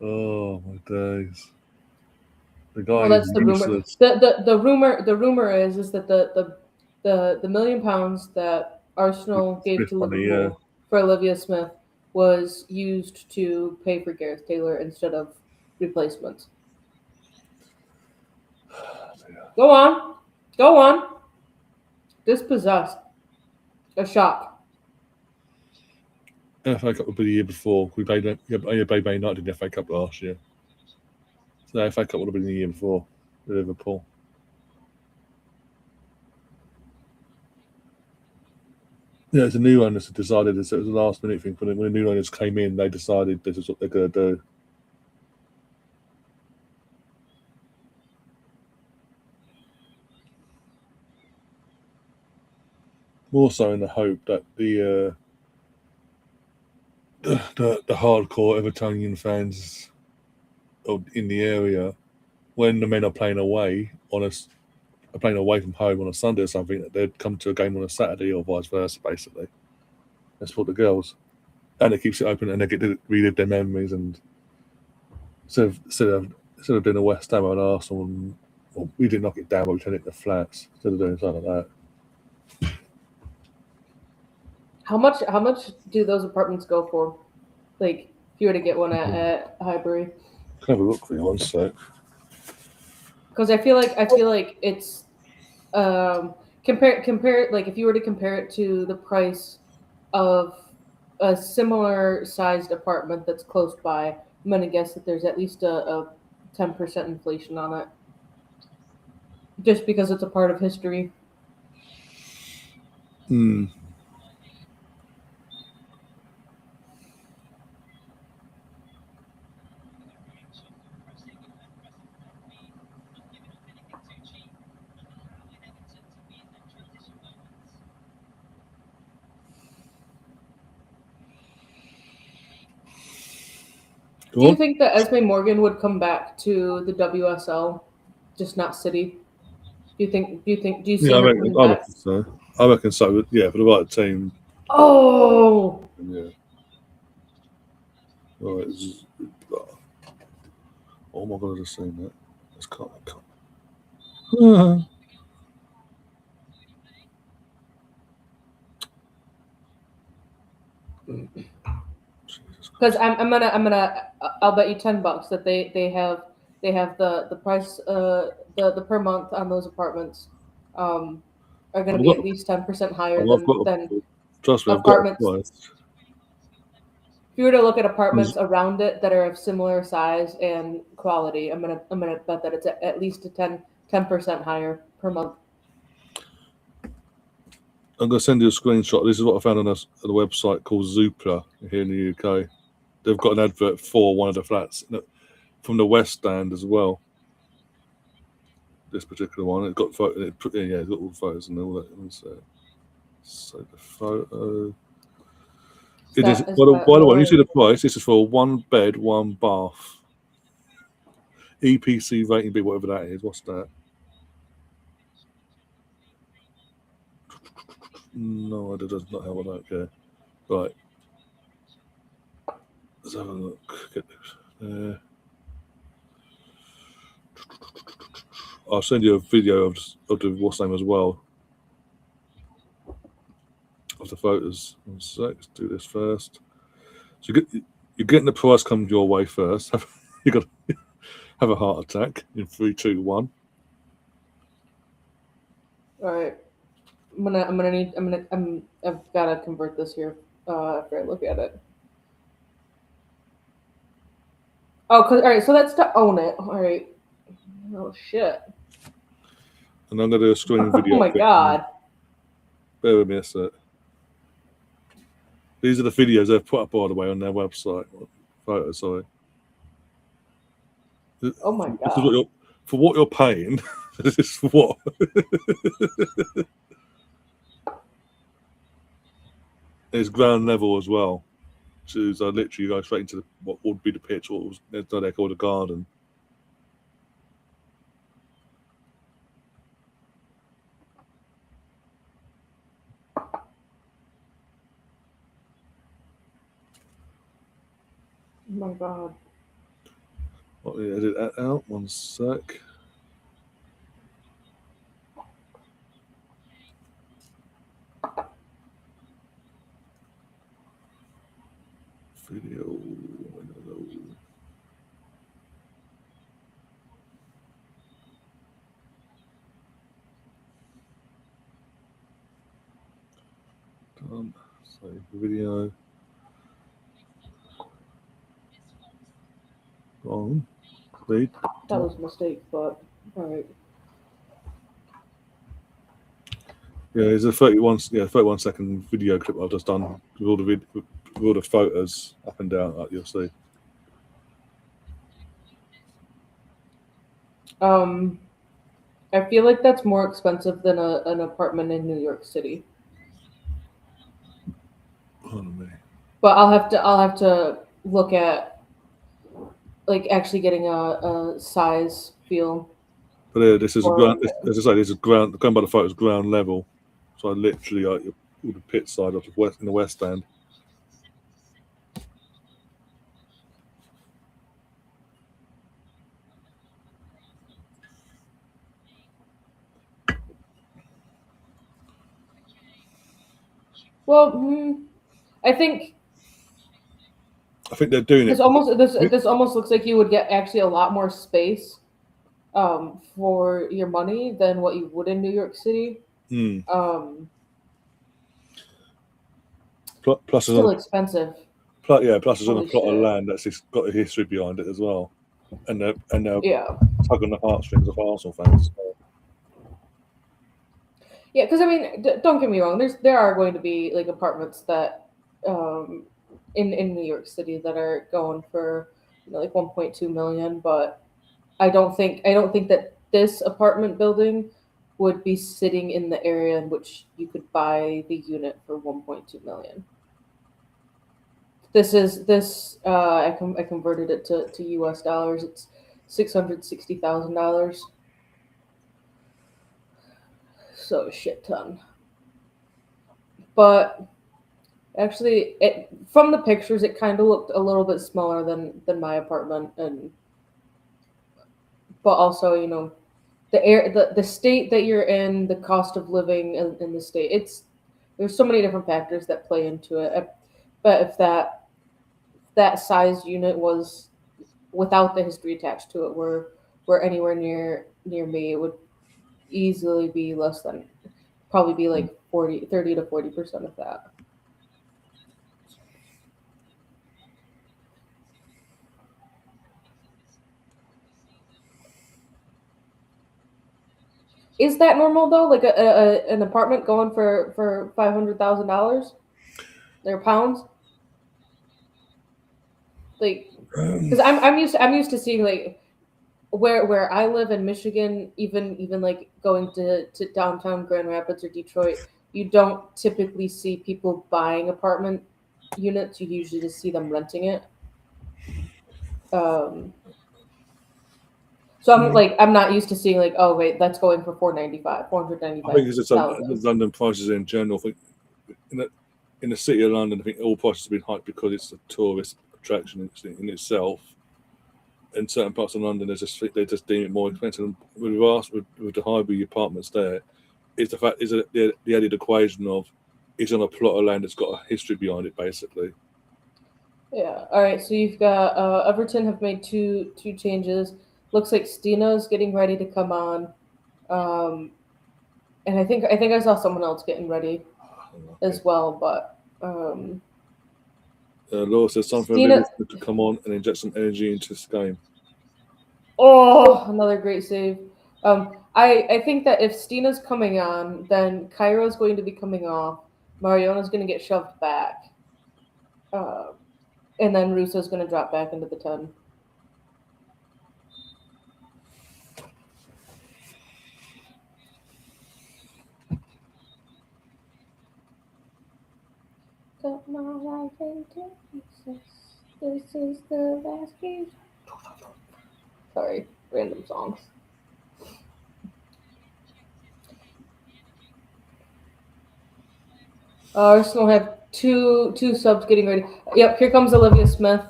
Oh my days. The guy Well, that's is the rumor. useless. The rumor is that the £1 million that Arsenal gave Smith to money, Liverpool for Olivia Smith was used to pay for Gareth Taylor instead of replacements. Go on. Dispossessed. A shock. FA Cup would be the year before. We played Man United in the FA Cup last year. So the FA Cup would have been the year before with Liverpool. Yeah, it's a new owners that decided this. It was a last minute thing. When the new owners came in, they decided this is what they're going to do. More so in the hope that the hardcore Evertonian fans in the area, when the men are playing away playing away from home on a Sunday or something, that they'd come to a game on a Saturday or vice versa. Basically, that's for the girls, and it keeps it open, and they get to relive their memories. And instead of doing a West Ham and Arsenal, we didn't knock it down, but we turned it into flats instead of doing something like that. How much do those apartments go for? Like, if you were to get one at Highbury? Can have a look for you one sec. Because I feel like it's compare like if you were to compare it to the price of a similar sized apartment that's close by, I'm gonna guess that there's at least a 10% inflation on it, just because it's a part of history. Hmm. Do you think that Esme Morgan would come back to the WSL, just not City? Do you see Yeah, her coming I back? reckon so. I reckon so. Yeah, for the right team. Oh, Yeah. Right. Oh my god, I just seen that. Let's cut. because I'll bet you $10 that they have the price the per month on those apartments are going to be at least 10% higher than Trust me, I've got a apartments. price. If you were to look at apartments around it that are of similar size and quality, I'm gonna bet that it's at least a 10% higher per month. I'm going to send you a screenshot. This is what I found on a website called Zoopla here in the UK. They've got an advert for one of the flats from the West Stand as well. This particular one, it's got it's got all the photos and all that. So the photo. It is. By the way, when you see the price, this is for 1 bed, 1 bath. EPC rating B, whatever that is. What's that? No, it does not have a look here. Right. Let's have a look. Get this. I'll send you a video of the what's name as well. Of the photos. One sec, let's do this first. So you're getting the price come your way first. You got to have a heart attack in 3, 2, 1. All right, I've got to convert this here after I look at it. Oh, all right, so that's to own it. All right. Oh shit. And I'm going to do a screen video. Oh my god. Bear with me a sec. These are the videos they've put up, by the way, on their website. Photos, sorry. Oh my god. This is for what you're paying. This is for what? It's ground level as well. So literally you go straight into what would be the pitch, what was they called a garden. Oh my god. Let me edit that out. 1 sec. Video. Done. Save the video. On. Lead. That was a mistake, but all right. Yeah, there's a 31 second video clip I've just done with all the photos up and down, like you'll see. I feel like that's more expensive than an apartment in New York City. But I'll have to look at like actually getting a size feel. But yeah, this is ground. As I say, this is ground. Going by the photos, ground level. So I literally like all the pit side of the west in the west stand. Well, I think they're doing it. This almost looks like you would get actually a lot more space for your money than what you would in New York City. Plus, still expensive. Plus, it's on a plot of land that's got a history behind it as well, and they're tugging the heartstrings of Arsenal fans. Yeah, because I mean, don't get me wrong. There are going to be like apartments that in New York City that are going for like 1.2 million, but I don't think that this apartment building would be sitting in the area in which you could buy the unit for 1.2 million. I converted it to US dollars. It's $660,000. So a shit ton. But actually, from the pictures, it kind of looked a little bit smaller than my apartment, but also the state that you're in, the cost of living in the state. There's so many different factors that play into it. But if that size unit was without the history attached to it, were anywhere near me, it would easily be less than, probably be like 30 to 40% of that. Is that normal though? Like an apartment going for $500,000, their pounds? Like, because I'm used to seeing like where I live in Michigan, even like going to downtown Grand Rapids or Detroit, you don't typically see people buying apartment units. You usually just see them renting it. So I'm not used to seeing like, oh wait, that's going for $495. I think it's just London prices in general. I think in the city of London, I think all prices have been hiked because it's a tourist attraction in itself. In certain parts of London, they just deem it more expensive. With the Highbury apartments there, it's the fact is the added equation of it's on a plot of land that's got a history behind it, basically. Yeah. All right. So you've got Everton have made two changes. Looks like Stina's getting ready to come on, and I think I saw someone else getting ready as well. But Laura says something to come on and inject some energy into this game. Oh, another great save. I think that if Stina's coming on, then Cairo's going to be coming off. Mariona's going to get shoved back, and then Russo's going to drop back into the 10. Got my life into pieces. This is the last piece. Sorry, random songs. Arsenal have two subs getting ready. Yep, here comes Olivia Smith,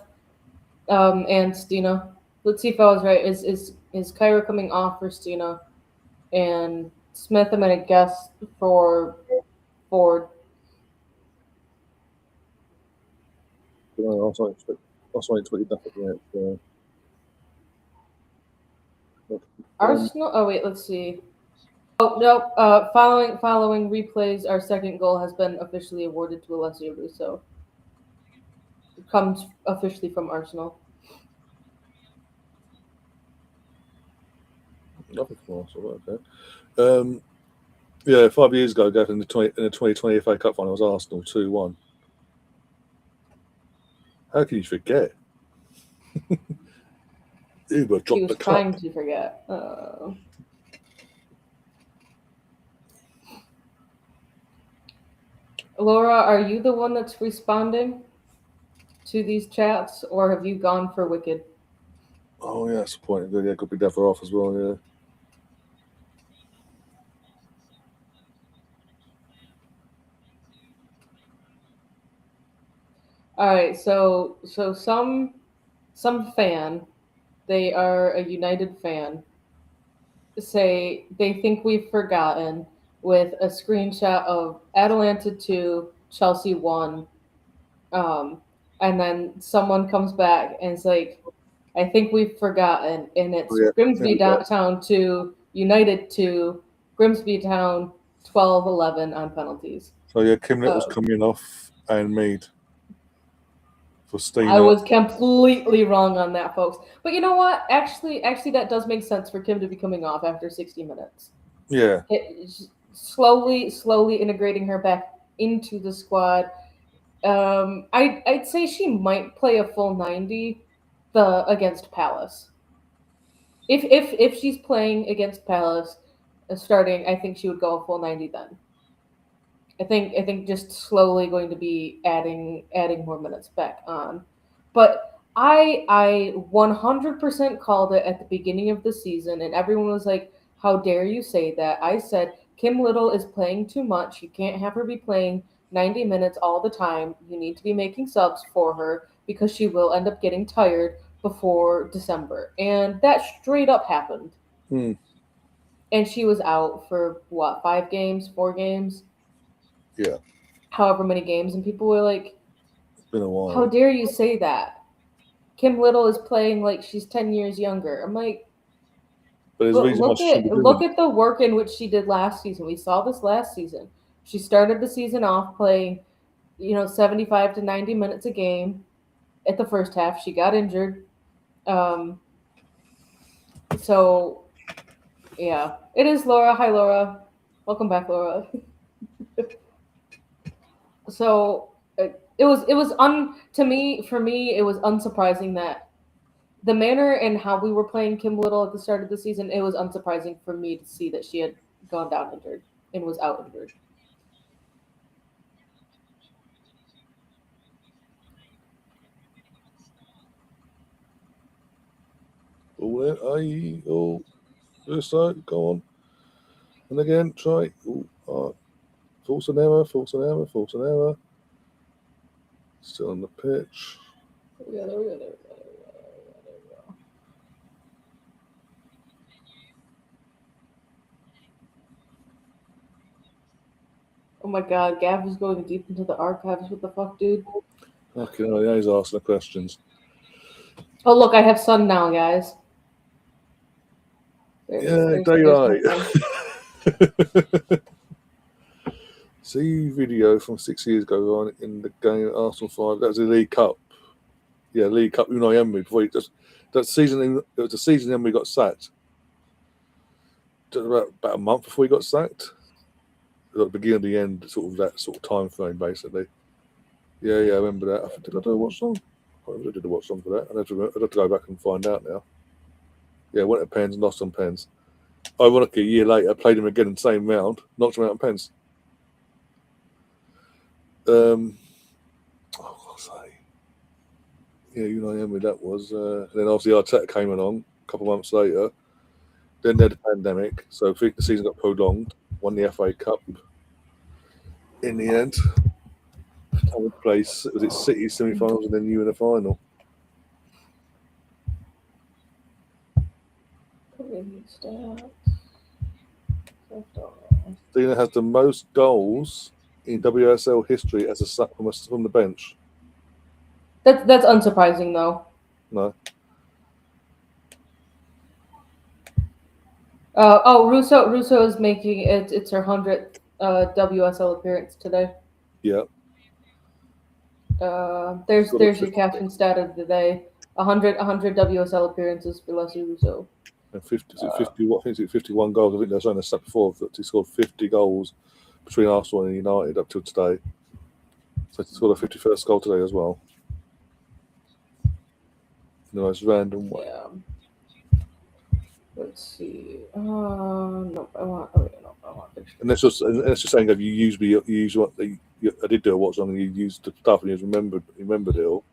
and Stina. let's see if I was right. Is Kyra coming off for Stina and Smith? I'm gonna guess for Ford. No, I was waiting to definitely. Arsenal. Oh wait, let's see. Oh no. Following replays, our second goal has been officially awarded to Alessia Russo. It comes officially from Arsenal. Nothing from Arsenal. Okay. Yeah, 5 years ago, in the 2020 FA Cup final, it was Arsenal 2-1. How can you forget? Uber dropped He was the cup. trying to forget. Laura, are you the one that's responding to these chats, or have you gone for Wicked? Oh yeah, that's the point. Yeah, could be Deborah off as well. Yeah. All right, so some fan, they are a United fan, say they think we've forgotten with a screenshot of Atalanta 2, Chelsea 1, and then someone comes back and it's like, I think we've forgotten, and it's Grimsby Town 2, United 2, Grimsby Town 12-11 on penalties. So yeah, Kim Little's coming off and Mead for Stina. I was completely wrong on that, folks. But you know what? Actually, that does make sense for Kim to be coming off after 60 minutes. Yeah. Slowly integrating her back into the squad. I'd say she might play a full 90 against Palace. If she's playing against Palace starting, I think she would go a full 90 then. I think just slowly going to be adding more minutes back on. But I 100% called it at the beginning of the season, and everyone was like, how dare you say that? I said, Kim Little is playing too much. You can't have her be playing 90 minutes all the time. You need to be making subs for her because she will end up getting tired before December. And that straight up happened. And she was out for what, 5 games, 4 games? Yeah. However many games, and people were like, it's been a while. How dare you say that? Kim Little is playing like she's 10 years younger. I'm like, but look at the work in which she did last season. We saw this last season. She started the season off playing, 75 to 90 minutes a game at the first half. She got injured. So, yeah. It is Laura. Hi, Laura. Welcome back, Laura. So it was to me, for me, it was unsurprising that the manner and how we were playing Kim Little at the start of the season, it was unsurprising for me to see that she had gone down injured and was out injured. This side, go on. And again, try. False an error. Still on the pitch. There we go. Oh my god, Gav is going deep into the archives. What the fuck, dude? Okay, yeah, he's asking the questions. Oh, look, I have Sun now, guys. Daylight. See video from 6 years ago on in the game at Arsenal 5. That was the League Cup. Yeah, League Cup Unai Emery. Before it was the season then we got sacked. About a month before he got sacked. At the beginning of the end, sort of that sort of time frame, basically. Yeah, I remember that. Did I do a watch song? I did a watch song for that. I'd have to go back and find out now. Yeah, went to Pens, lost on Pens. Ironically, a year later, I played him again in the same round, knocked him out on Pens. Yeah, Unai Emery, that was. Then obviously Arteta came along a couple of months later. Then they had the pandemic, so I think the season got prolonged. Won the FA Cup in the end. Was it City semi-finals and then you in the final? Stats. Dina has the most goals in WSL history as a sub from the bench. That's unsurprising though. No. Russo is making it. It's her 100th WSL appearance today. Yeah. There's your captain stat of the day. 100 WSL appearances for Leslie Russo. And 50, 50 I think it's 51 goals. I think there's only a stat before that he scored 50 goals between Arsenal and United up till today. So he scored a 51st goal today as well. In the most random way. Yeah. Let's see. No, I want. Oh yeah, no, I want pictures. And that's just saying that you use what I did do a watch on, and you used the stuff and you remembered it all.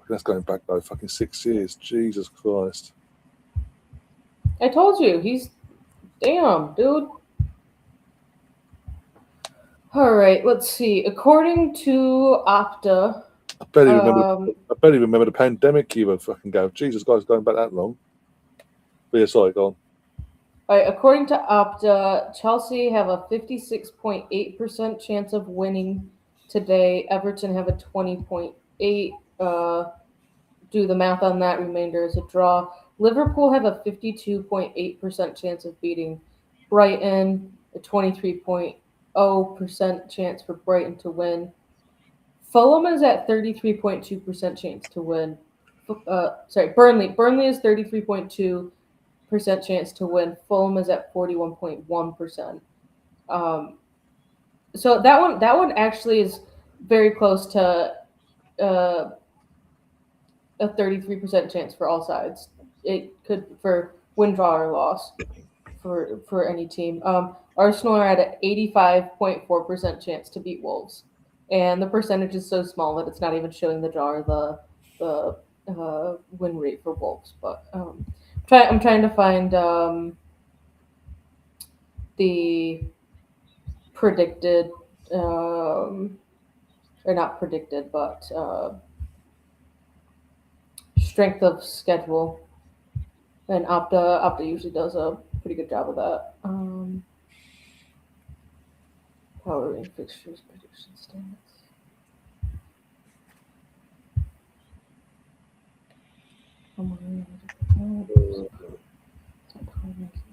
That's going back though, fucking 6 years. Jesus Christ. I told you, he's damn, dude. All right, let's see. According to Opta, I barely remember the pandemic even fucking go. Jesus, guys, going back that long. But yeah, sorry, go on. All right, according to Opta, Chelsea have a 56.8% chance of winning today. Everton have a 20.8%. Do the math on that. Remainder is a draw. Liverpool have a 52.8% chance of beating Brighton. A 23.0% chance for Brighton to win. Fulham is at 33.2% chance to win. Burnley is 33.2% chance to win. Fulham is at 41.1%. So that one actually is very close to a 33% chance for all sides. It could for win, draw, or loss for any team. Arsenal are at an 85.4% chance to beat Wolves, and the percentage is so small that it's not even showing the draw or the win rate for Wolves. But I'm trying to find the predicted, or not predicted, but strength of schedule, and Opta usually does a pretty good job of that. Power rank fixtures, prediction stats.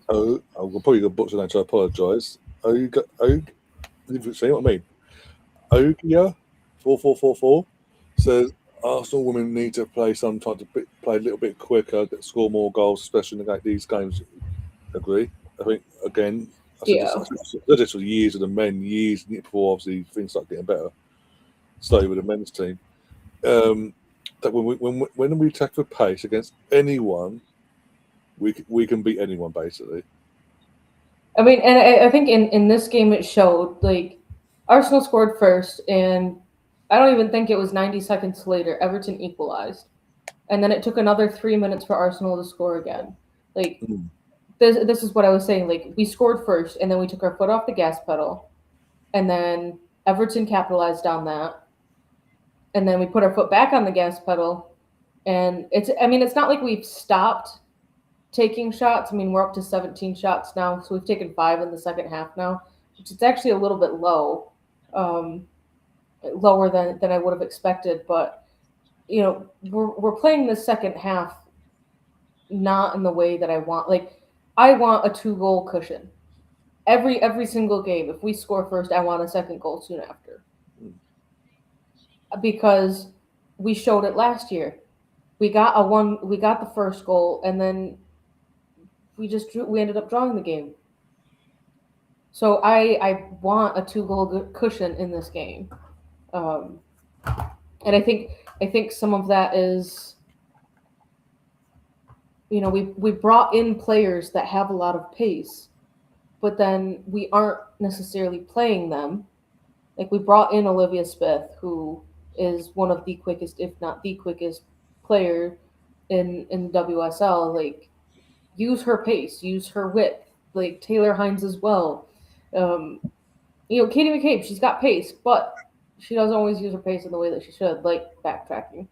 Oh, I've probably got books on that, so I apologise. See what I mean? Ogia 4444 says Arsenal women need to play sometimes play a little bit quicker, score more goals, especially in these games. Agree. I think again, I said this for years of the men, years before obviously things start getting better. Slowly with the men's team. That when we attack with pace against anyone, we can beat anyone basically. I mean, and I think in this game it showed, like, Arsenal scored first, and I don't even think it was 90 seconds later, Everton equalized. And then it took another 3 minutes for Arsenal to score again. Like, this is what I was saying. Like, we scored first, and then we took our foot off the gas pedal, and then Everton capitalized on that, and then we put our foot back on the gas pedal, and it's not like we've stopped taking shots. I mean, we're up to 17 shots now, so we've taken 5 in the second half now, which is actually a little bit low, lower than I would have expected. But we're playing the second half not in the way that I want. Like, I want a 2-goal cushion every single game. If we score first, I want a second goal soon after, because we showed it last year. We got the first goal, and then we ended up drawing the game. So I want a 2-goal cushion in this game, and I think some of that is, we brought in players that have a lot of pace, but then we aren't necessarily playing them. Like, we brought in Olivia Smith, who is one of the quickest, if not the quickest, player in WSL. Like, use her pace, use her width. Like Taylor Hines as well. Katie McCabe, she's got pace, but she doesn't always use her pace in the way that she should, like backtracking.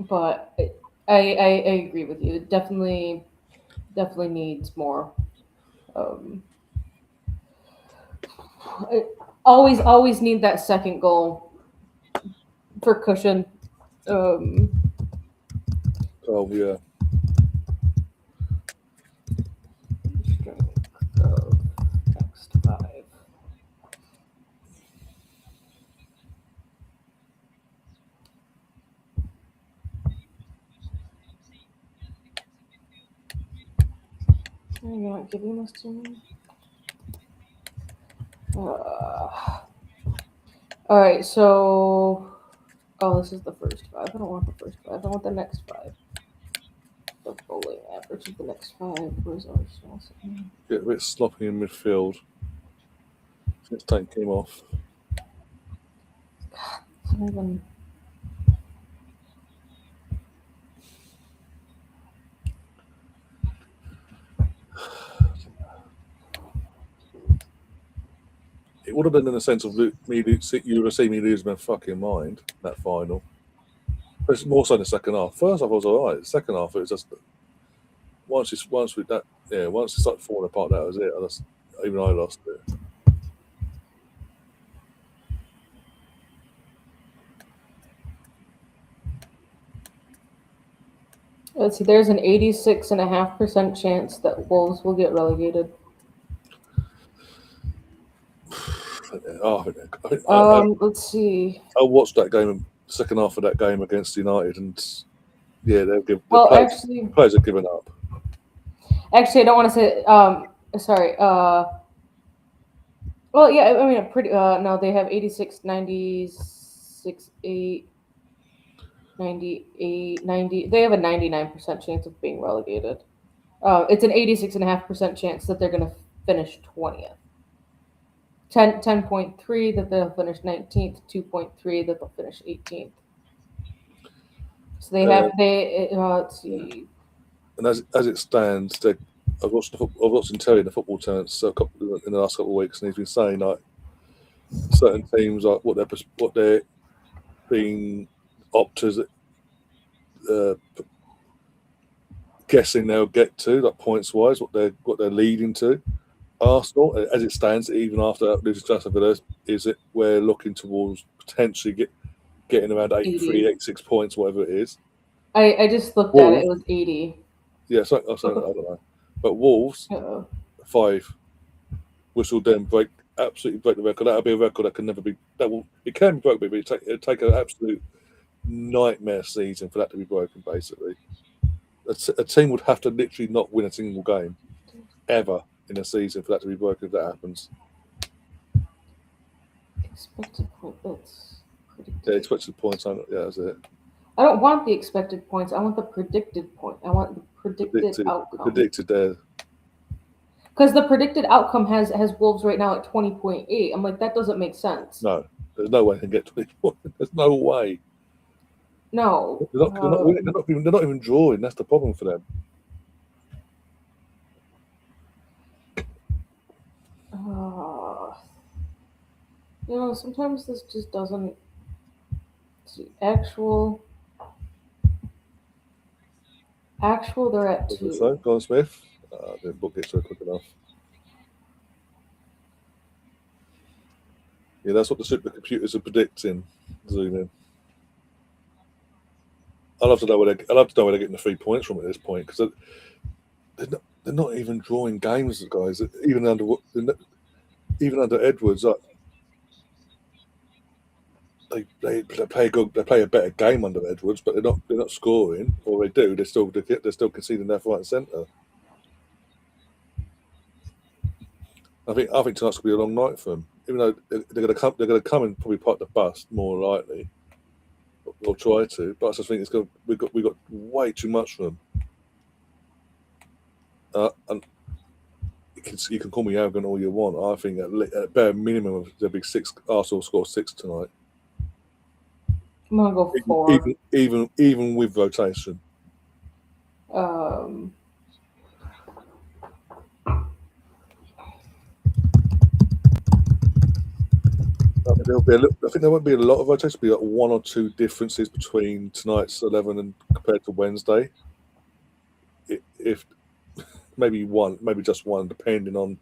But I agree with you. It definitely needs more. Um, I always need that second goal for cushion. Um, Oh yeah. strength of next five. You're not giving this to me. All right, so this is the first five. I don't want the first five. I want the next five. The bowling average of the next five. Where's Arsenal? Get a bit sloppy in midfield. Let's take him off. It's not even. It would have been in the sense of me, you would have seen me lose my fucking mind that final. But it's more so in the second half. First half I was alright. Second half it was just once it started falling apart, that was it. I lost it. Let's see. There's an 86.5% chance that Wolves will get relegated. Let's see. I watched that game, second half of that game against United, and yeah, players have given up. Actually, I don't want to say. Sorry. Well, yeah. I mean, pretty. No, they have 86, 96, 8, 98, 90. They have a 99% chance of being relegated. It's an 86.5% chance that they're going to finish 20th. 10.3 that they'll finish 19th. 2.3 that they'll finish 18th. So let's see. And as it stands, I've watched Terry in the football tournaments in the last couple of weeks, and he's been saying like certain teams like what they're being opted guessing they'll get to, like points wise, what they're leading to. Arsenal, as it stands, even after losing to Aston Villa, is it we're looking towards potentially getting around 83, 86 points, whatever it is. I just looked at it. It was 80. Yeah, so I don't know. But Wolves, 5, which will then absolutely break the record. That'll be a record that can never be. It can be broken, but it'll take an absolute nightmare season for that to be broken. Basically, a team would have to literally not win a single game ever in a season for that to be broken. If that happens, expected points. Yeah, expected points. Yeah, that's it. I don't want the expected points. I want the predicted point. I want the predicted outcome. Predicted there. Because the predicted outcome has Wolves right now at 20.8. I'm like, that doesn't make sense. No, there's no way they can get 20 points. There's no way. No. They're not even drawing. That's the problem for them. Sometimes this just doesn't. See, actual, they're at 2. So, Gordon Smith. Didn't book it so quick enough. Yeah, that's what the supercomputers are predicting. Zoom in. I'd love to know where they're getting the 3 points from at this point, because they're not even drawing games, guys. Even under Edwards, they play a better game under Edwards, but they're not scoring, or they do. They're still conceding left, right, and centre. I think tonight's going to be a long night for them. Even though they're going to come and probably park the bus more likely, or try to. But I just think we got way too much for them. And you can call me arrogant all you want. I think at bare minimum there'll be 6. Arsenal score 6 tonight. I'm gonna go 4. Even with rotation. There'll be I think there won't be a lot of rotation. There'll be like 1 or 2 differences between tonight's 11 and compared to Wednesday. If maybe just one, depending on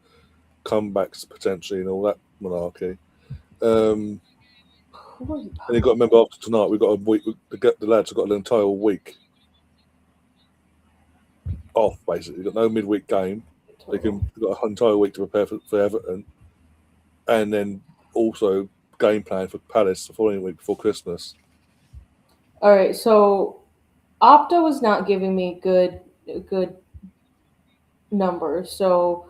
comebacks potentially and all that malarkey. And you've got to remember after tonight, we've got a week. The lads have got an entire week off. Basically, you've got no midweek game. They've got an entire week to prepare for Everton, and then also game plan for Palace the following week before Christmas. All right, so Opta was not giving me good numbers, so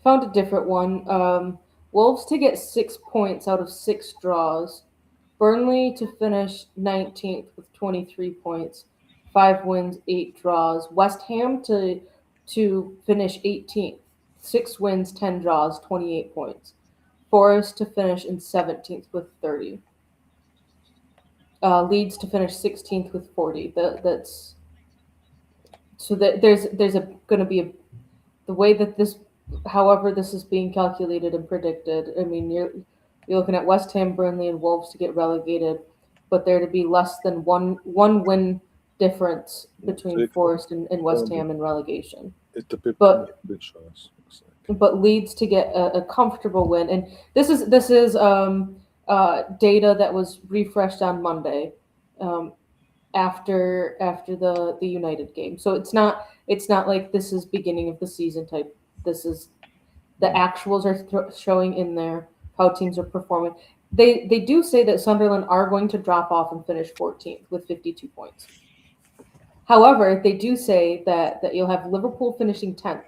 found a different one. Wolves to get 6 points out of 6 draws. Burnley to finish 19th with 23 points, 5 wins, 8 draws. West Ham to finish 18th, 6 wins, 10 draws, 28 points. Forest to finish in 17th with 30. Leeds to finish 16th with 40. That's so that there's going to be the way that this, however this is being calculated and predicted. I mean, you're looking at West Ham, Burnley, and Wolves to get relegated, but there to be less than one win difference between Forest and West Ham in relegation. But Leeds to get a comfortable win, and this is data that was refreshed on Monday, after the United game. So it's not like this is beginning of the season type. This is the actuals are showing in there how teams are performing. They do say that Sunderland are going to drop off and finish 14th with 52 points. However, they do say that you'll have Liverpool finishing 10th,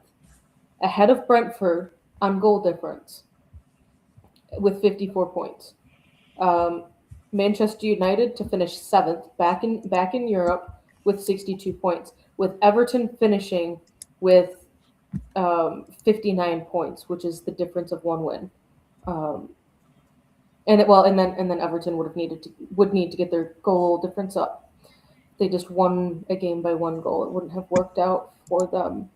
ahead of Brentford on goal difference, with 54 points. Manchester United to finish 7th, back in Europe with 62 points, with Everton finishing with 59 points, which is the difference of 1 win. And then Everton would need to get their goal difference up. They just won a game by 1 goal. It wouldn't have worked out for them.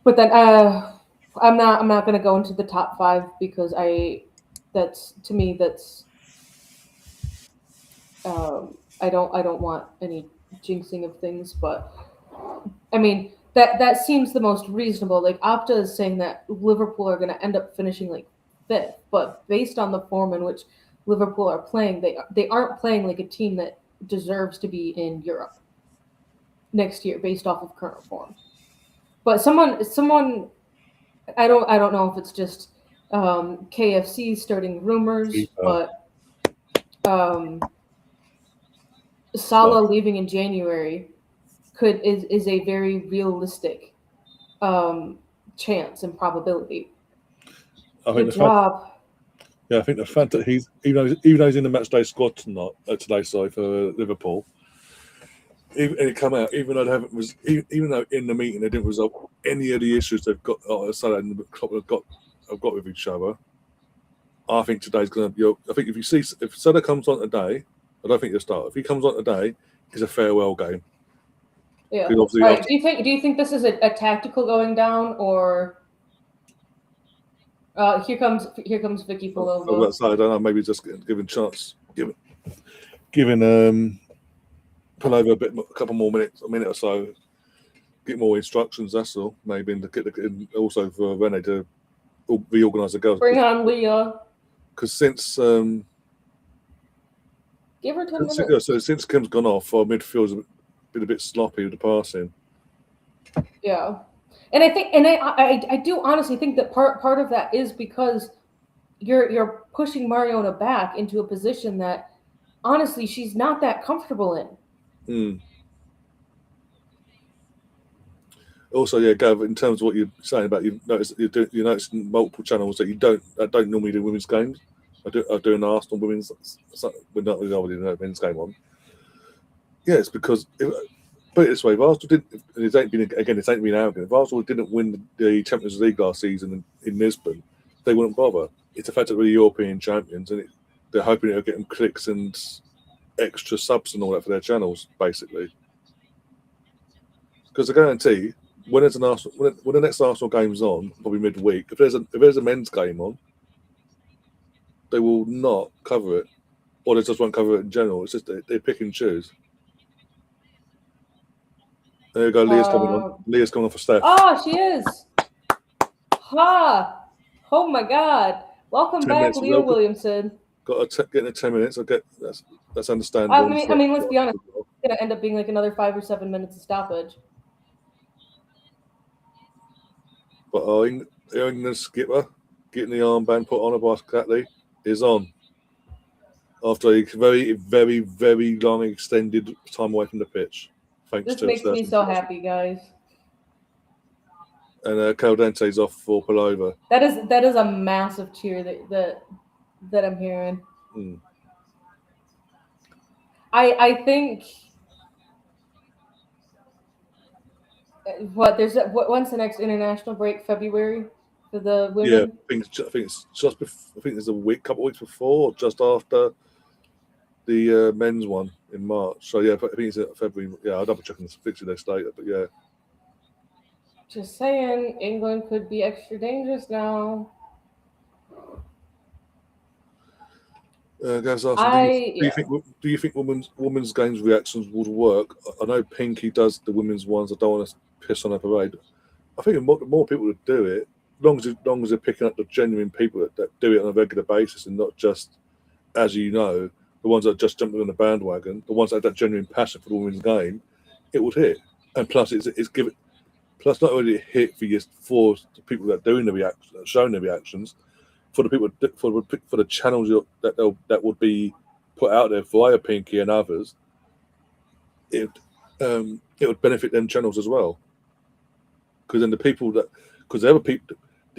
But then I'm not going to go into the top 5 because I don't want any jinxing of things, but I mean that seems the most reasonable. Like Opta is saying that Liverpool are going to end up finishing like 5th, but based on the form in which Liverpool are playing, they aren't playing like a team that deserves to be in Europe next year based off of current form. But someone I don't know if it's just KFC starting rumors, but Salah leaving in January is a very realistic chance and probability. I think I think the fact that he's even though he's in the matchday squad today, for Liverpool, and it come out even though in the meeting they didn't resolve any of the issues they've got. Salah and the club have got with each other. I think today's going to be. I think if Salah comes on today, I don't think he'll start. If he comes on today, it's a farewell game. Yeah. Right. Do you think this is a tactical going down, or here comes Vicky Palova? I don't know. Maybe just giving chance, giving Palova a couple more minutes, a minute or so, get more instructions. That's all. Maybe and also for Rene to reorganise the girls. Bring on Leah. Because since give her 10 minutes. So since Kim's gone off, our midfield's been a bit sloppy with the passing. Yeah, and I do honestly think that part of that is because you're pushing Mariona back into a position that honestly she's not that comfortable in. Also, yeah, Gav, in terms of what you're saying about you notice multiple channels that I don't normally do women's games. I do an Arsenal women's, we're not really doing a men's game on. Yeah, it's because put it this way: if Arsenal didn't, it ain't been arrogant. If Arsenal didn't win the Champions League last season in Lisbon, they wouldn't bother. It's the fact that we're European champions, and they're hoping it'll get them clicks and extra subs and all that for their channels, basically. Because I guarantee, when the next Arsenal game's on, probably midweek, if there's a men's game on, they will not cover it, or they just won't cover it in general. It's just they pick and choose. There you go. Leah's coming on. Leah's coming on for Steph. Oh, she is. Ha! Oh my God! Welcome 10 back, minutes, Leah Williamson. Got to get in 10 minutes. That's understandable. I mean, let's be honest. It's gonna end up being like another 5 or 7 minutes of stoppage. But our England skipper getting the armband put on by Catley is on after a very, very, very long extended time away from the pitch. Thanks This to makes me so happy, guys. And Caldente's off for Palova. That is a massive cheer that I'm hearing. I think when's the next international break? February for the women. Yeah, I think it's just before, I think there's a couple of weeks before, or just after the men's one in March. So yeah, I think it's February. Yeah, I'll double check on the fixture day later, but yeah. Just saying, England could be extra dangerous now. Guys asking, do you think women's games reactions would work? I know Pinky does the women's ones. I don't want to piss on her parade. I think the more people would do it, as long as they're picking up the genuine people that do it on a regular basis, and not just, as you know, the ones that just jumped on the bandwagon, the ones that have that genuine passion for the women's game, it would hit. And plus, plus not only a hit for the people that are doing the reactions, showing the reactions. For the people, for the channels that would be put out there via Pinky and others, it would benefit them channels as well. Because then the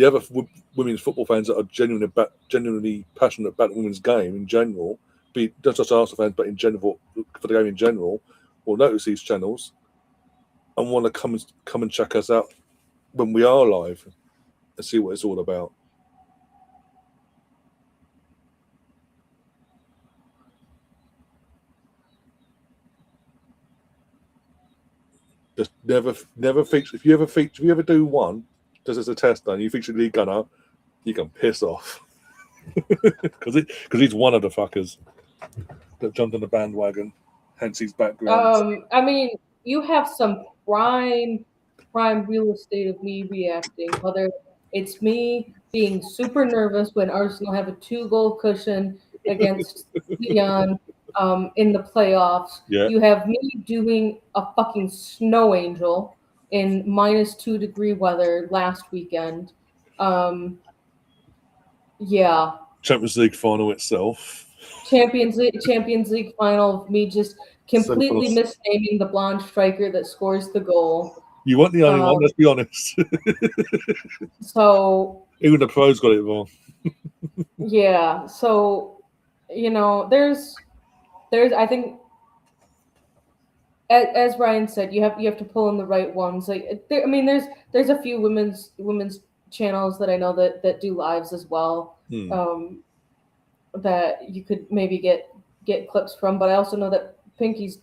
other women's football fans that are genuinely passionate about the women's game in general, be not just Arsenal fans, but in general for the game in general, will notice these channels and want to come and check us out when we are live and see what it's all about. Just never feature. If you ever do one, just as a test, and you feature Lee Gunner, you can piss off because he's one of the fuckers that jumped on the bandwagon. Hence his background. I mean, you have some prime real estate of me reacting. Whether it's me being super nervous when Arsenal have a 2-goal cushion against Lyon in the playoffs. Yeah. You have me doing a fucking snow angel in -2 degree weather last weekend. Yeah. Champions League final itself. Champions League final of me just completely misnaming the blonde striker that scores the goal. You weren't the only one, let's be honest. So even the pros got it wrong. Yeah, so there's I think as Ryan said, you have to pull in the right ones. Like there's a few women's channels that I know that do lives as well. That you could maybe get clips from, but I also know that Pinky's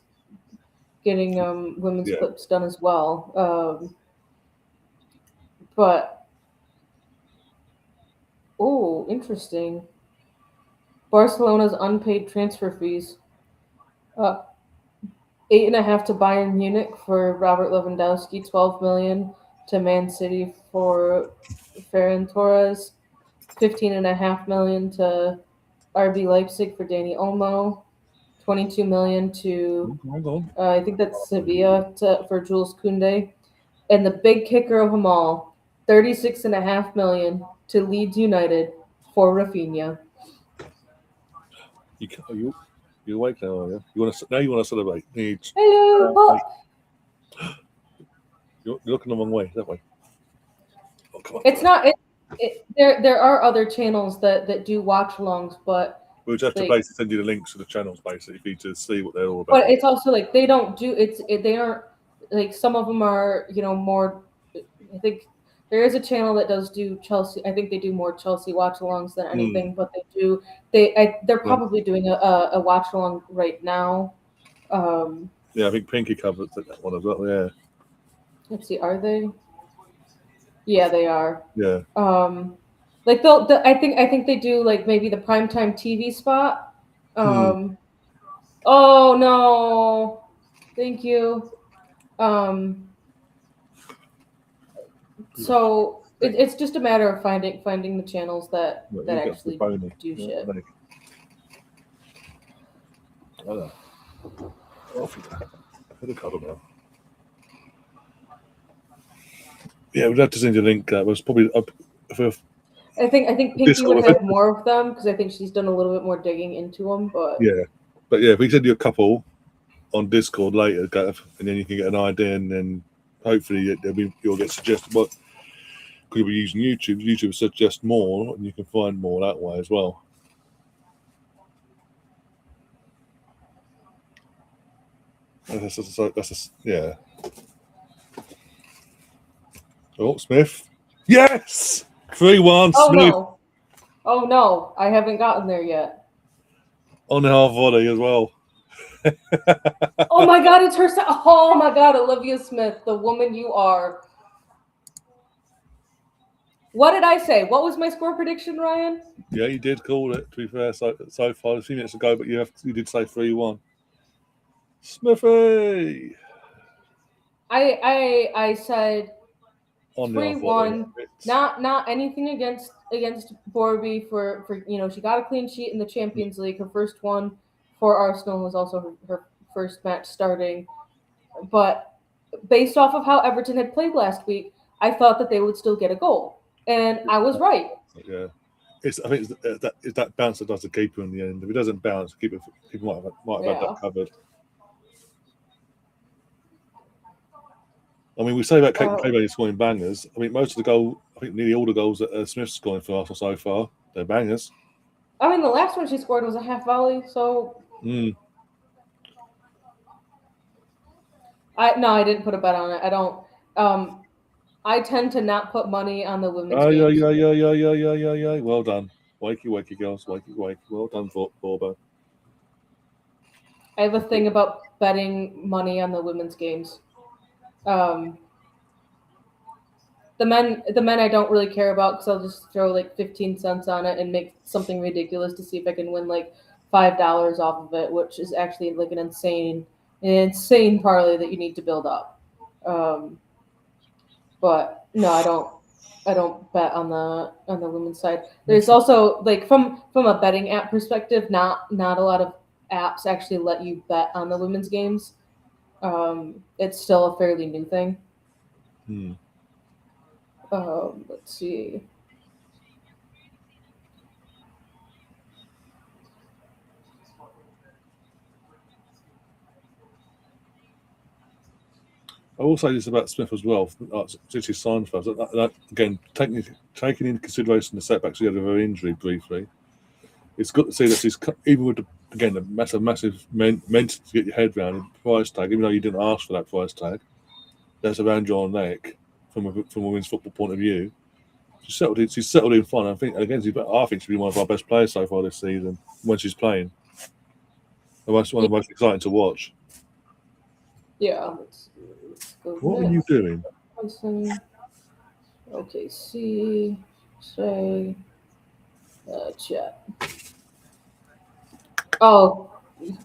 getting women's clips done as well. But interesting. Barcelona's unpaid transfer fees. 8.5 to Bayern Munich for Robert Lewandowski, 12 million to Man City for Ferran Torres, 15.5 million to RB Leipzig for Dani Olmo, 22 million to I think that's Sevilla for Jules Koundé, and the big kicker of them all, 36.5 million to Leeds United for Rafinha. You're awake now, are you? You want to celebrate? Hello. You're looking the wrong way, that way. Oh, come on. It's not. There are other channels that do watch-alongs, but we'll just have to basically send you the links to the channels basically for you to see what they're all about. But it's also like they don't do they aren't like, some of them are more. I think there is a channel that does do Chelsea. I think they do more Chelsea watch-alongs than anything, but they're probably doing a watch-along right now. Yeah, I think Pinky covers that one as well. Yeah. Let's see, are they? Yeah, they are. Yeah. Like I think they do like maybe the primetime TV spot. Oh no, thank you. So it's just a matter of finding the channels that actually do shit. Yeah, we'd have to send you a link. That was probably I think Pinky would have more of them because I think she's done a little bit more digging into them. But yeah, if we send you a couple on Discord later, and then you can get an idea, and then hopefully you'll get suggested what could be using YouTube. YouTube suggest more, and you can find more that way as well. Yeah. Oh, Smith. Yes! 3-1, oh Smith. no, oh no, I haven't gotten there yet. On the half volley as well. Oh my God, it's her. Oh my God, Olivia Smith, the woman you are. What did I say? What was my score prediction, Ryan? Yeah, you did call it, to be fair, so far, a few minutes ago, but you did say 3-1. Smithy! I said On 3-1. Not anything against Borby for she got a clean sheet in the Champions League. Her first one for Arsenal was also her first match starting. But based off of how Everton had played last week, I thought that they would still get a goal, and I was right. Yeah, I think it's that bounce that does the keeper in the end. If it doesn't bounce, keeper might have had that covered. I mean, we say about Kate Bailey scoring bangers. I mean, most of the goal, I think nearly all the goals that Smith's scoring for Arsenal so far, they're bangers. I mean, the last one she scored was a half volley, so. I didn't put a bet on it. I don't. I tend to not put money on the women's games. Yeah. Well done. Wakey, girls. Wakey. Well done, Borbo. I have a thing about betting money on the women's games. The men I don't really care about because I'll just throw like 15 cents on it and make something ridiculous to see if I can win like $5 off of it, which is actually like an insane parlay that you need to build up. But no, I don't bet on the women's side. There's also like from a betting app perspective, not a lot of apps actually let you bet on the women's games. It's still a fairly new thing. Let's see. I will say this about Smith as well. Since he signed for us, that again, taking into consideration the setbacks he had with her injury briefly, it's good to see that she's even with the massive mental to get your head around the price tag. Even though you didn't ask for that price tag, that's around your neck from a women's football point of view. She's settled in fine. I think she's been one of our best players so far this season when she's playing. One of the most exciting to watch. Yeah. What are you doing? Okay, see, say, chat. Oh,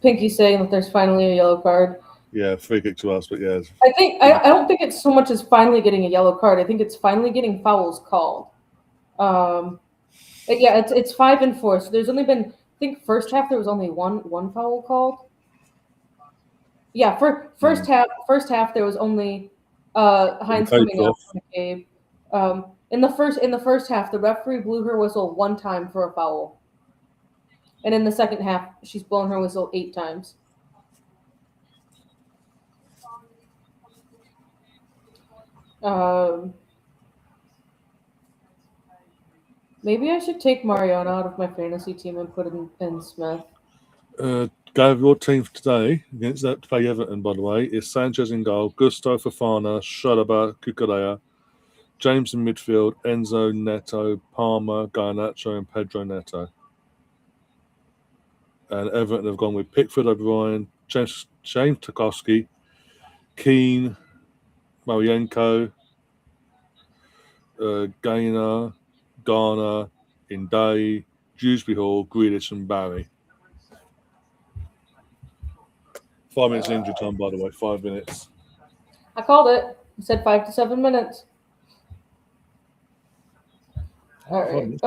Pinky's saying that there's finally a yellow card. Yeah, free kick to us, but yeah. I don't think it's so much as finally getting a yellow card. I think it's finally getting fouls called. It's 5 and 4. So there's only been, I think first half there was only one foul called. Yeah, for first half there was only Hines coming out from the game. In the first half, the referee blew her whistle 1 time for a foul, and in the second half, she's blown her whistle 8 times. Maybe I should take Mariana out of my fantasy team and put in Smith. Gav, your team for today against that to play Everton, by the way, is Sanchez in goal, Gusto, Fofana, Shalaba, Cucurella, James in midfield, Enzo, Neto, Palmer, Garnacho, and Pedro Neto. And Everton have gone with Pickford, O'Brien, James Tarkowski, Keane, Marienko, Gaynor, Garner, Inday, Dewsbury Hall, Grealish, and Barry. 5 minutes injury time, by the way. 5 minutes. I called it. I said 5 to 7 minutes. All right.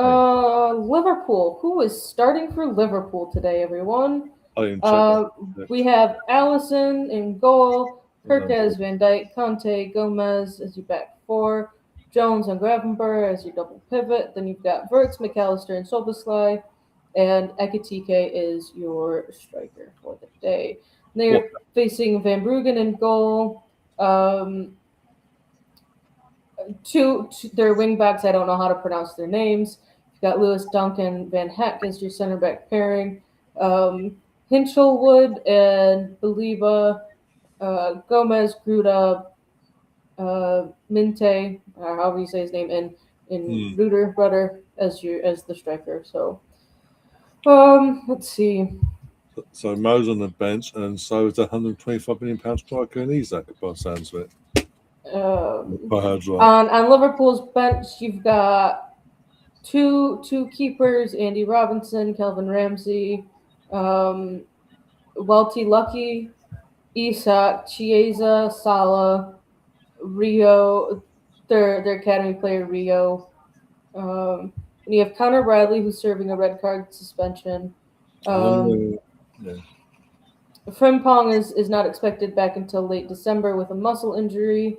Liverpool. Who is starting for Liverpool today, everyone? I didn't check. We have Allison in goal, Perkez, Van Dijk, Conte, Gomez as your back four, Jones and Gravenberg as your double pivot. Then you've got Verts, McAllister, and Soboslai, and Ekitike is your striker for the day. And they're facing Van Bruggen in goal. Two their wing backs, I don't know how to pronounce their names. You've got Lewis Duncan, Van Heck as your center back pairing. Hinchelwood and Baliba, Gomez, Gruda, Minte, however you say his name, and Rudder as the striker. So, let's see. So Mo's on the bench, and so is the £125 million striker in Isaac, by the sounds of it. On Liverpool's bench, you've got two keepers: Andy Robinson, Kelvin Ramsey, Welty Lucky, Isak, Chiesa, Salah, Rio, their academy player Rio. And you have Connor Bradley, who's serving a red card suspension. Frimpong is not expected back until late December with a muscle injury.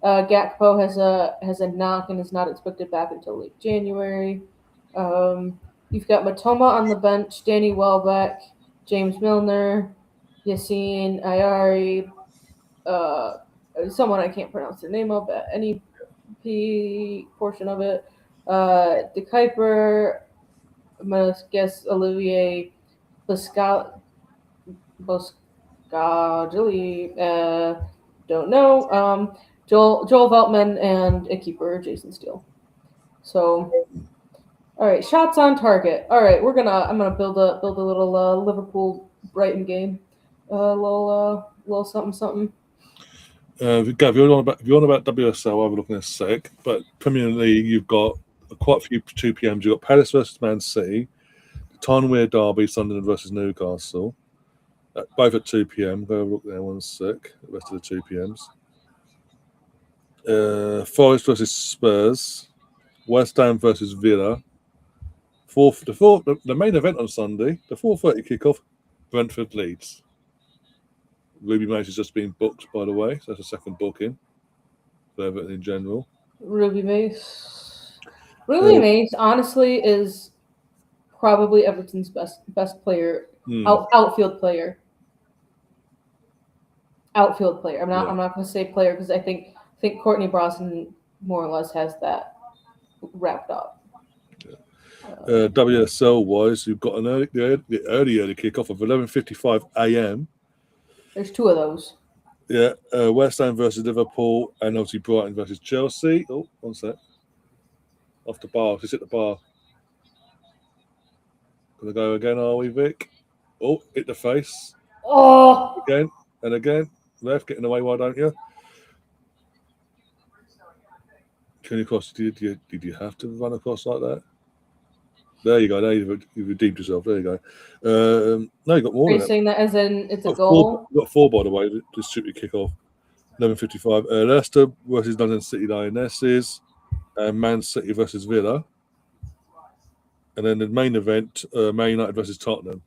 Gakpo has a knock and is not expected back until late January. You've got Matoma on the bench, Danny Welbeck, James Milner, Yassine Ayari, someone I can't pronounce their name of, any portion of it. De Kuiper, I'm going to guess Olivier Boscagli, don't know. Joel Veltman and a keeper, Jason Steele. So, all right, shots on target. All right, I'm gonna build a little Liverpool Brighton game, little something. Gav, you're on about WSL. I'll be looking in a sec. But Premier League, you've got quite a few 2 p.m. You've got Palace versus Man City, Tyne-Wear Derby, Sunderland versus Newcastle, both at 2 p.m. Go have a look there 1 sec. The rest of the 2 p.m s. Forest versus Spurs, West Ham versus Villa. The main event on Sunday, the 4:30 kickoff, Brentford Leeds. Ruby Mace has just been booked, by the way, so that's a second booking for Everton in general. Ruby Mace, honestly, is probably Everton's best player, outfield player. Outfield player. I'm not going to say player because I think Courtney Brosnan more or less has that wrapped up. WSL wise, you've got the early kickoff of 11:55 a.m. There's 2 of those. Yeah, West Ham versus Liverpool, and obviously Brighton versus Chelsea. Oh, 1 sec. Off the bar. Just hit the bar. Gonna go again, are we, Vic? Oh, hit the face. Oh! Again and again. Ref, get in the way, why don't you? Can you cross? Did you have to run across like that? There you go. There you've redeemed yourself. There you go. No, you got more. Are you saying that as in it's a goal? You got 4, by the way. Just shoot your kick off. 11:55. Leicester versus London City Lionesses, and Man City versus Villa, and then the main event, Man United versus Tottenham.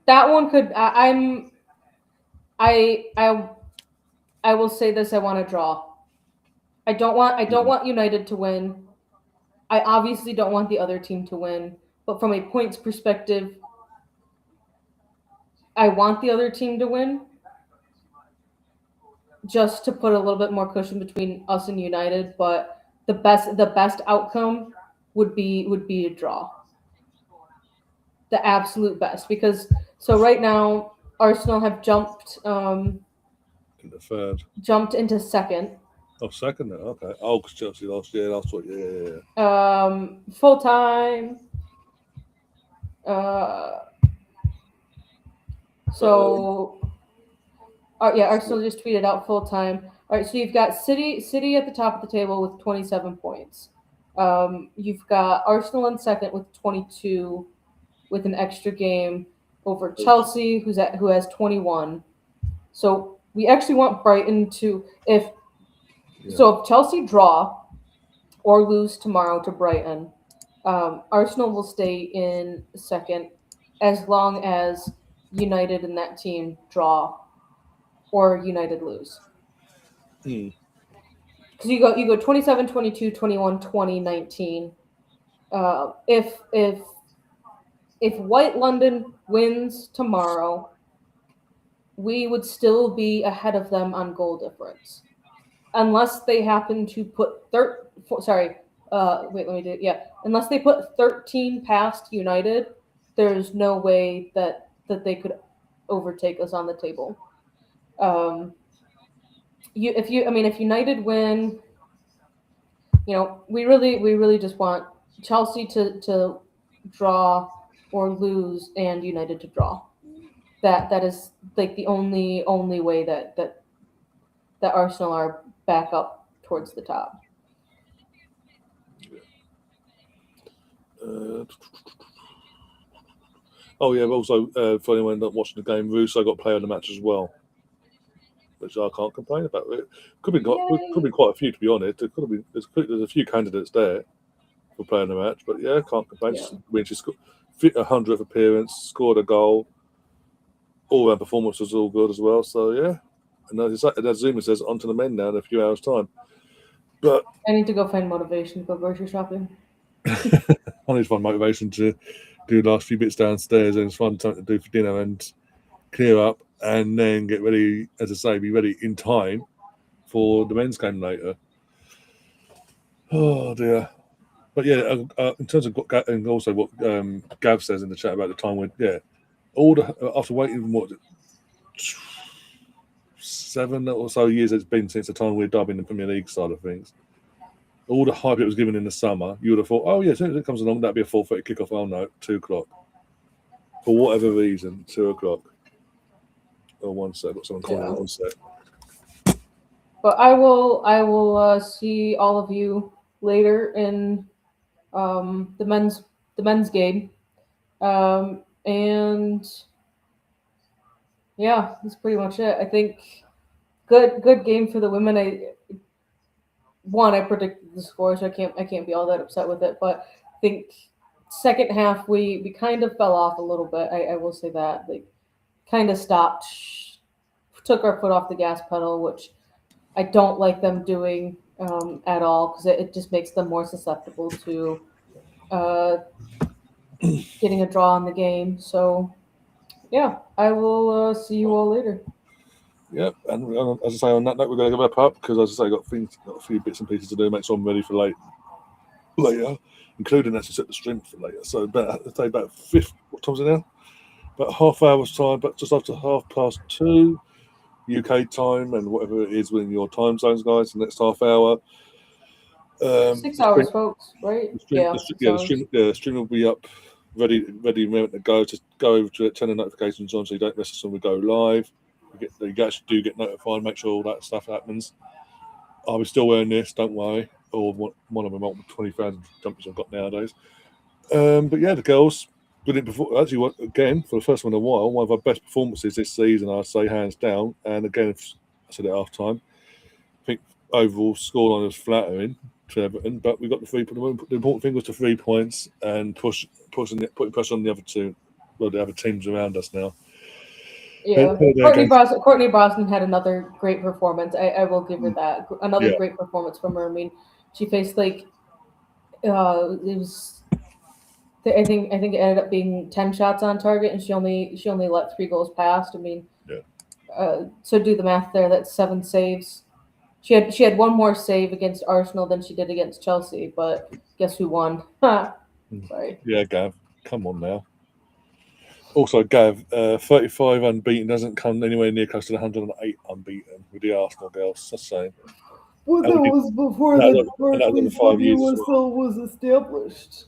That one could. I will say this. I want to draw. I don't want United to win. I obviously don't want the other team to win, but from a points perspective, I want the other team to win, just to put a little bit more cushion between us and United. But the best outcome would be a draw. The absolute best, because right now Arsenal have jumped into third. Jumped into second. Oh, second now. Okay. Oh, because Chelsea lost. Yeah, last week. Yeah. Full time. Arsenal just tweeted out full time. All right, so you've got City at the top of the table with 27 points. You've got Arsenal in second with 22, with an extra game over Chelsea, who has 21. So we actually want Brighton to if Chelsea draw or lose tomorrow to Brighton, Arsenal will stay in second as long as United and that team draw or United lose. Because you go 27, 22, 21, 20, 19. If White London wins tomorrow, we would still be ahead of them on goal difference, unless they happen to put unless they put 13 past United, there's no way that they could overtake us on the table. If United win, we really just want Chelsea to draw or lose and United to draw. That is like the only way that Arsenal are back up towards the top. Also, for anyone not watching the game, Russo got player of the match as well, which I can't complain about. It could be quite a few, to be honest. There's a few candidates there for player of the match, but yeah, can't complain. When she scored 100th appearance, scored a goal, all round performance was all good as well. So yeah, and as Zuma says, on to the men now in a few hours' time. But I need to go find motivation to go grocery shopping. I need to find motivation to do the last few bits downstairs, and it's fun time to do for dinner and clear up, and then get ready, as I say, be ready in time for the men's game later. Oh dear. But yeah, in terms of and also what Gav says in the chat about the time when after waiting 7 or so years it's been since the time we're dubbing the Premier League side of things. All the hype it was given in the summer, you would have thought, oh yeah, as soon as it comes along, that'd be a 4:30 kickoff. Oh no, 2:00. For whatever reason, 2:00. Oh, one sec, got someone calling. One sec. But I will see all of you later in the men's game, and yeah, that's pretty much it. I think good game for the women. I predicted the score, so I can't be all that upset with it. But I think second half we kind of fell off a little bit. I will say that, like, kind of stopped, took our foot off the gas pedal, which I don't like them doing at all, because it just makes them more susceptible to getting a draw in the game. So yeah, I will see you all later. Yep, and as I say, on that note, we're going to go wrap up, because as I say, got a few bits and pieces to do, make sure I'm ready for later, including actually set the stream for later. So about 5. What time is it now? About half hour's time, but just after 2:30 UK time, and whatever it is within your time zones, guys. The next half hour. 6 hours, folks. Right? The stream will be up, ready to go. Just go over to it, turn the notifications on so you don't miss us when we go live. You actually do get notified. Make sure all that stuff happens. I'll be still wearing this, don't worry. Or one of them 20,000 jumpers I've got nowadays. But yeah, the girls brilliant performance. Actually, again, for the first one in a while, one of our best performances this season, I'd say, hands down. And again, I said it half time. I think overall scoreline was flattering to Everton, but we got the important thing was the 3 points and putting pressure on the other teams around us now. Yeah, Courtney Brosnan had another great performance. I will give her that. Another great performance from her. I mean, she faced it was. I think it ended up being 10 shots on target, and she only let 3 goals past. I mean, so do the math there. That's 7 saves. She had one more save against Arsenal than she did against Chelsea, but guess who won? Sorry. Yeah, Gav, come on now. Also, Gav, 35 unbeaten doesn't come anywhere near close to the 108 unbeaten with the Arsenal girls. That's the same. Well, that was before the was established.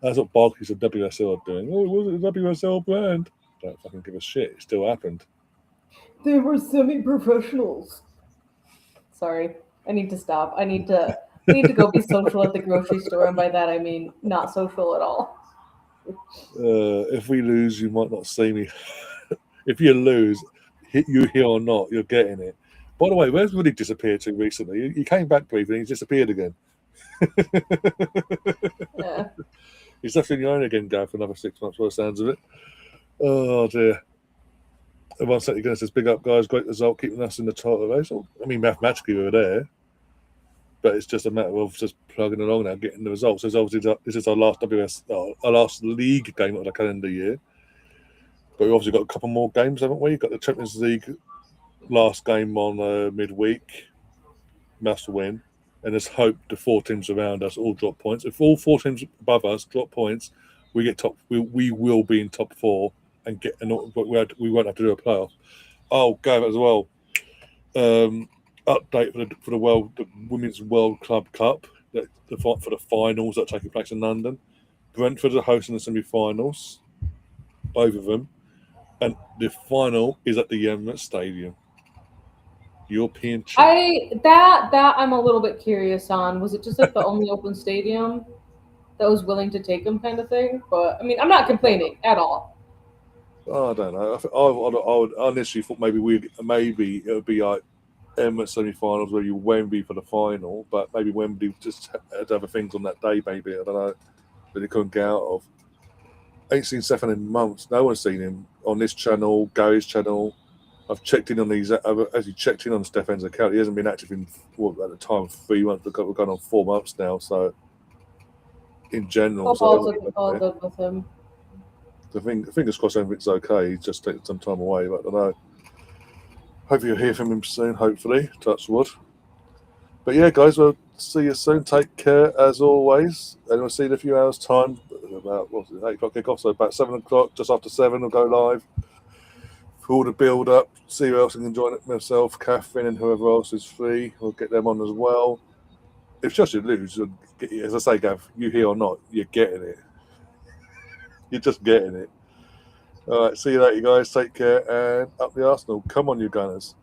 That's what Barclays and WSL are doing. Oh, it wasn't a WSL brand. Don't fucking give a shit. It still happened. They were semi-professionals. Sorry, I need to stop. I need to need to go be social at the grocery store, and by that I mean not social at all. If we lose, you might not see me. If you lose, you here or not, you're getting it. By the way, where's Woody disappeared to recently? He came back briefly and he's disappeared again. Yeah. He's definitely on again, Gav, for another 6 months by the sounds of it. Oh dear. Everyone said again says big up guys, great result, keeping us in the title race. I mean, mathematically we were there, but it's just a matter of just plugging along now, getting the results. So obviously this is our last our last league game of the calendar year. But we've obviously got a couple more games, haven't we? We've got the Champions League last game on midweek. Must win. And let's hope the 4 teams around us all drop points. If all 4 teams above us drop points, we get top. We will be in top 4 and get. We won't have to do a playoff. Oh, Gav as well. Update for the Women's World Club Cup. For the finals that are taking place in London. Brentford are hosting the semi-finals, both of them, and the final is at the Emirates Stadium. European champ. That I'm a little bit curious on. Was it just like the only open stadium that was willing to take them, kind of thing? But I mean, I'm not complaining at all. I don't know. I would honestly thought maybe it would be like Emirates semi-finals where you Wembley for the final, but maybe Wembley just had other things on that day. Maybe I don't know that he couldn't get out of. Ain't seen Stefan in months. No one's seen him on this channel, Gary's channel. I've checked in on these. I've actually checked in on Stefan's account. He hasn't been active in at the time 3 months. We're going on 4 months now. So in general, all good with him. The fingers crossed everything's okay. He's just taking some time away, but I don't know. Hopefully you'll hear from him soon. Hopefully, touch wood. But yeah, guys, we'll see you soon. Take care as always, and we'll see you in a few hours' time. About 8 o'clock kick-off, so about 7 o'clock, just after 7, we'll go live. For all the build-up, see who else can join it. Myself, Catherine, and whoever else is free. We'll get them on as well. If just you lose, as I say, Gav, you here or not, you're getting it. You're just getting it. All right, see you later, guys. Take care, and up the Arsenal. Come on, you Gunners.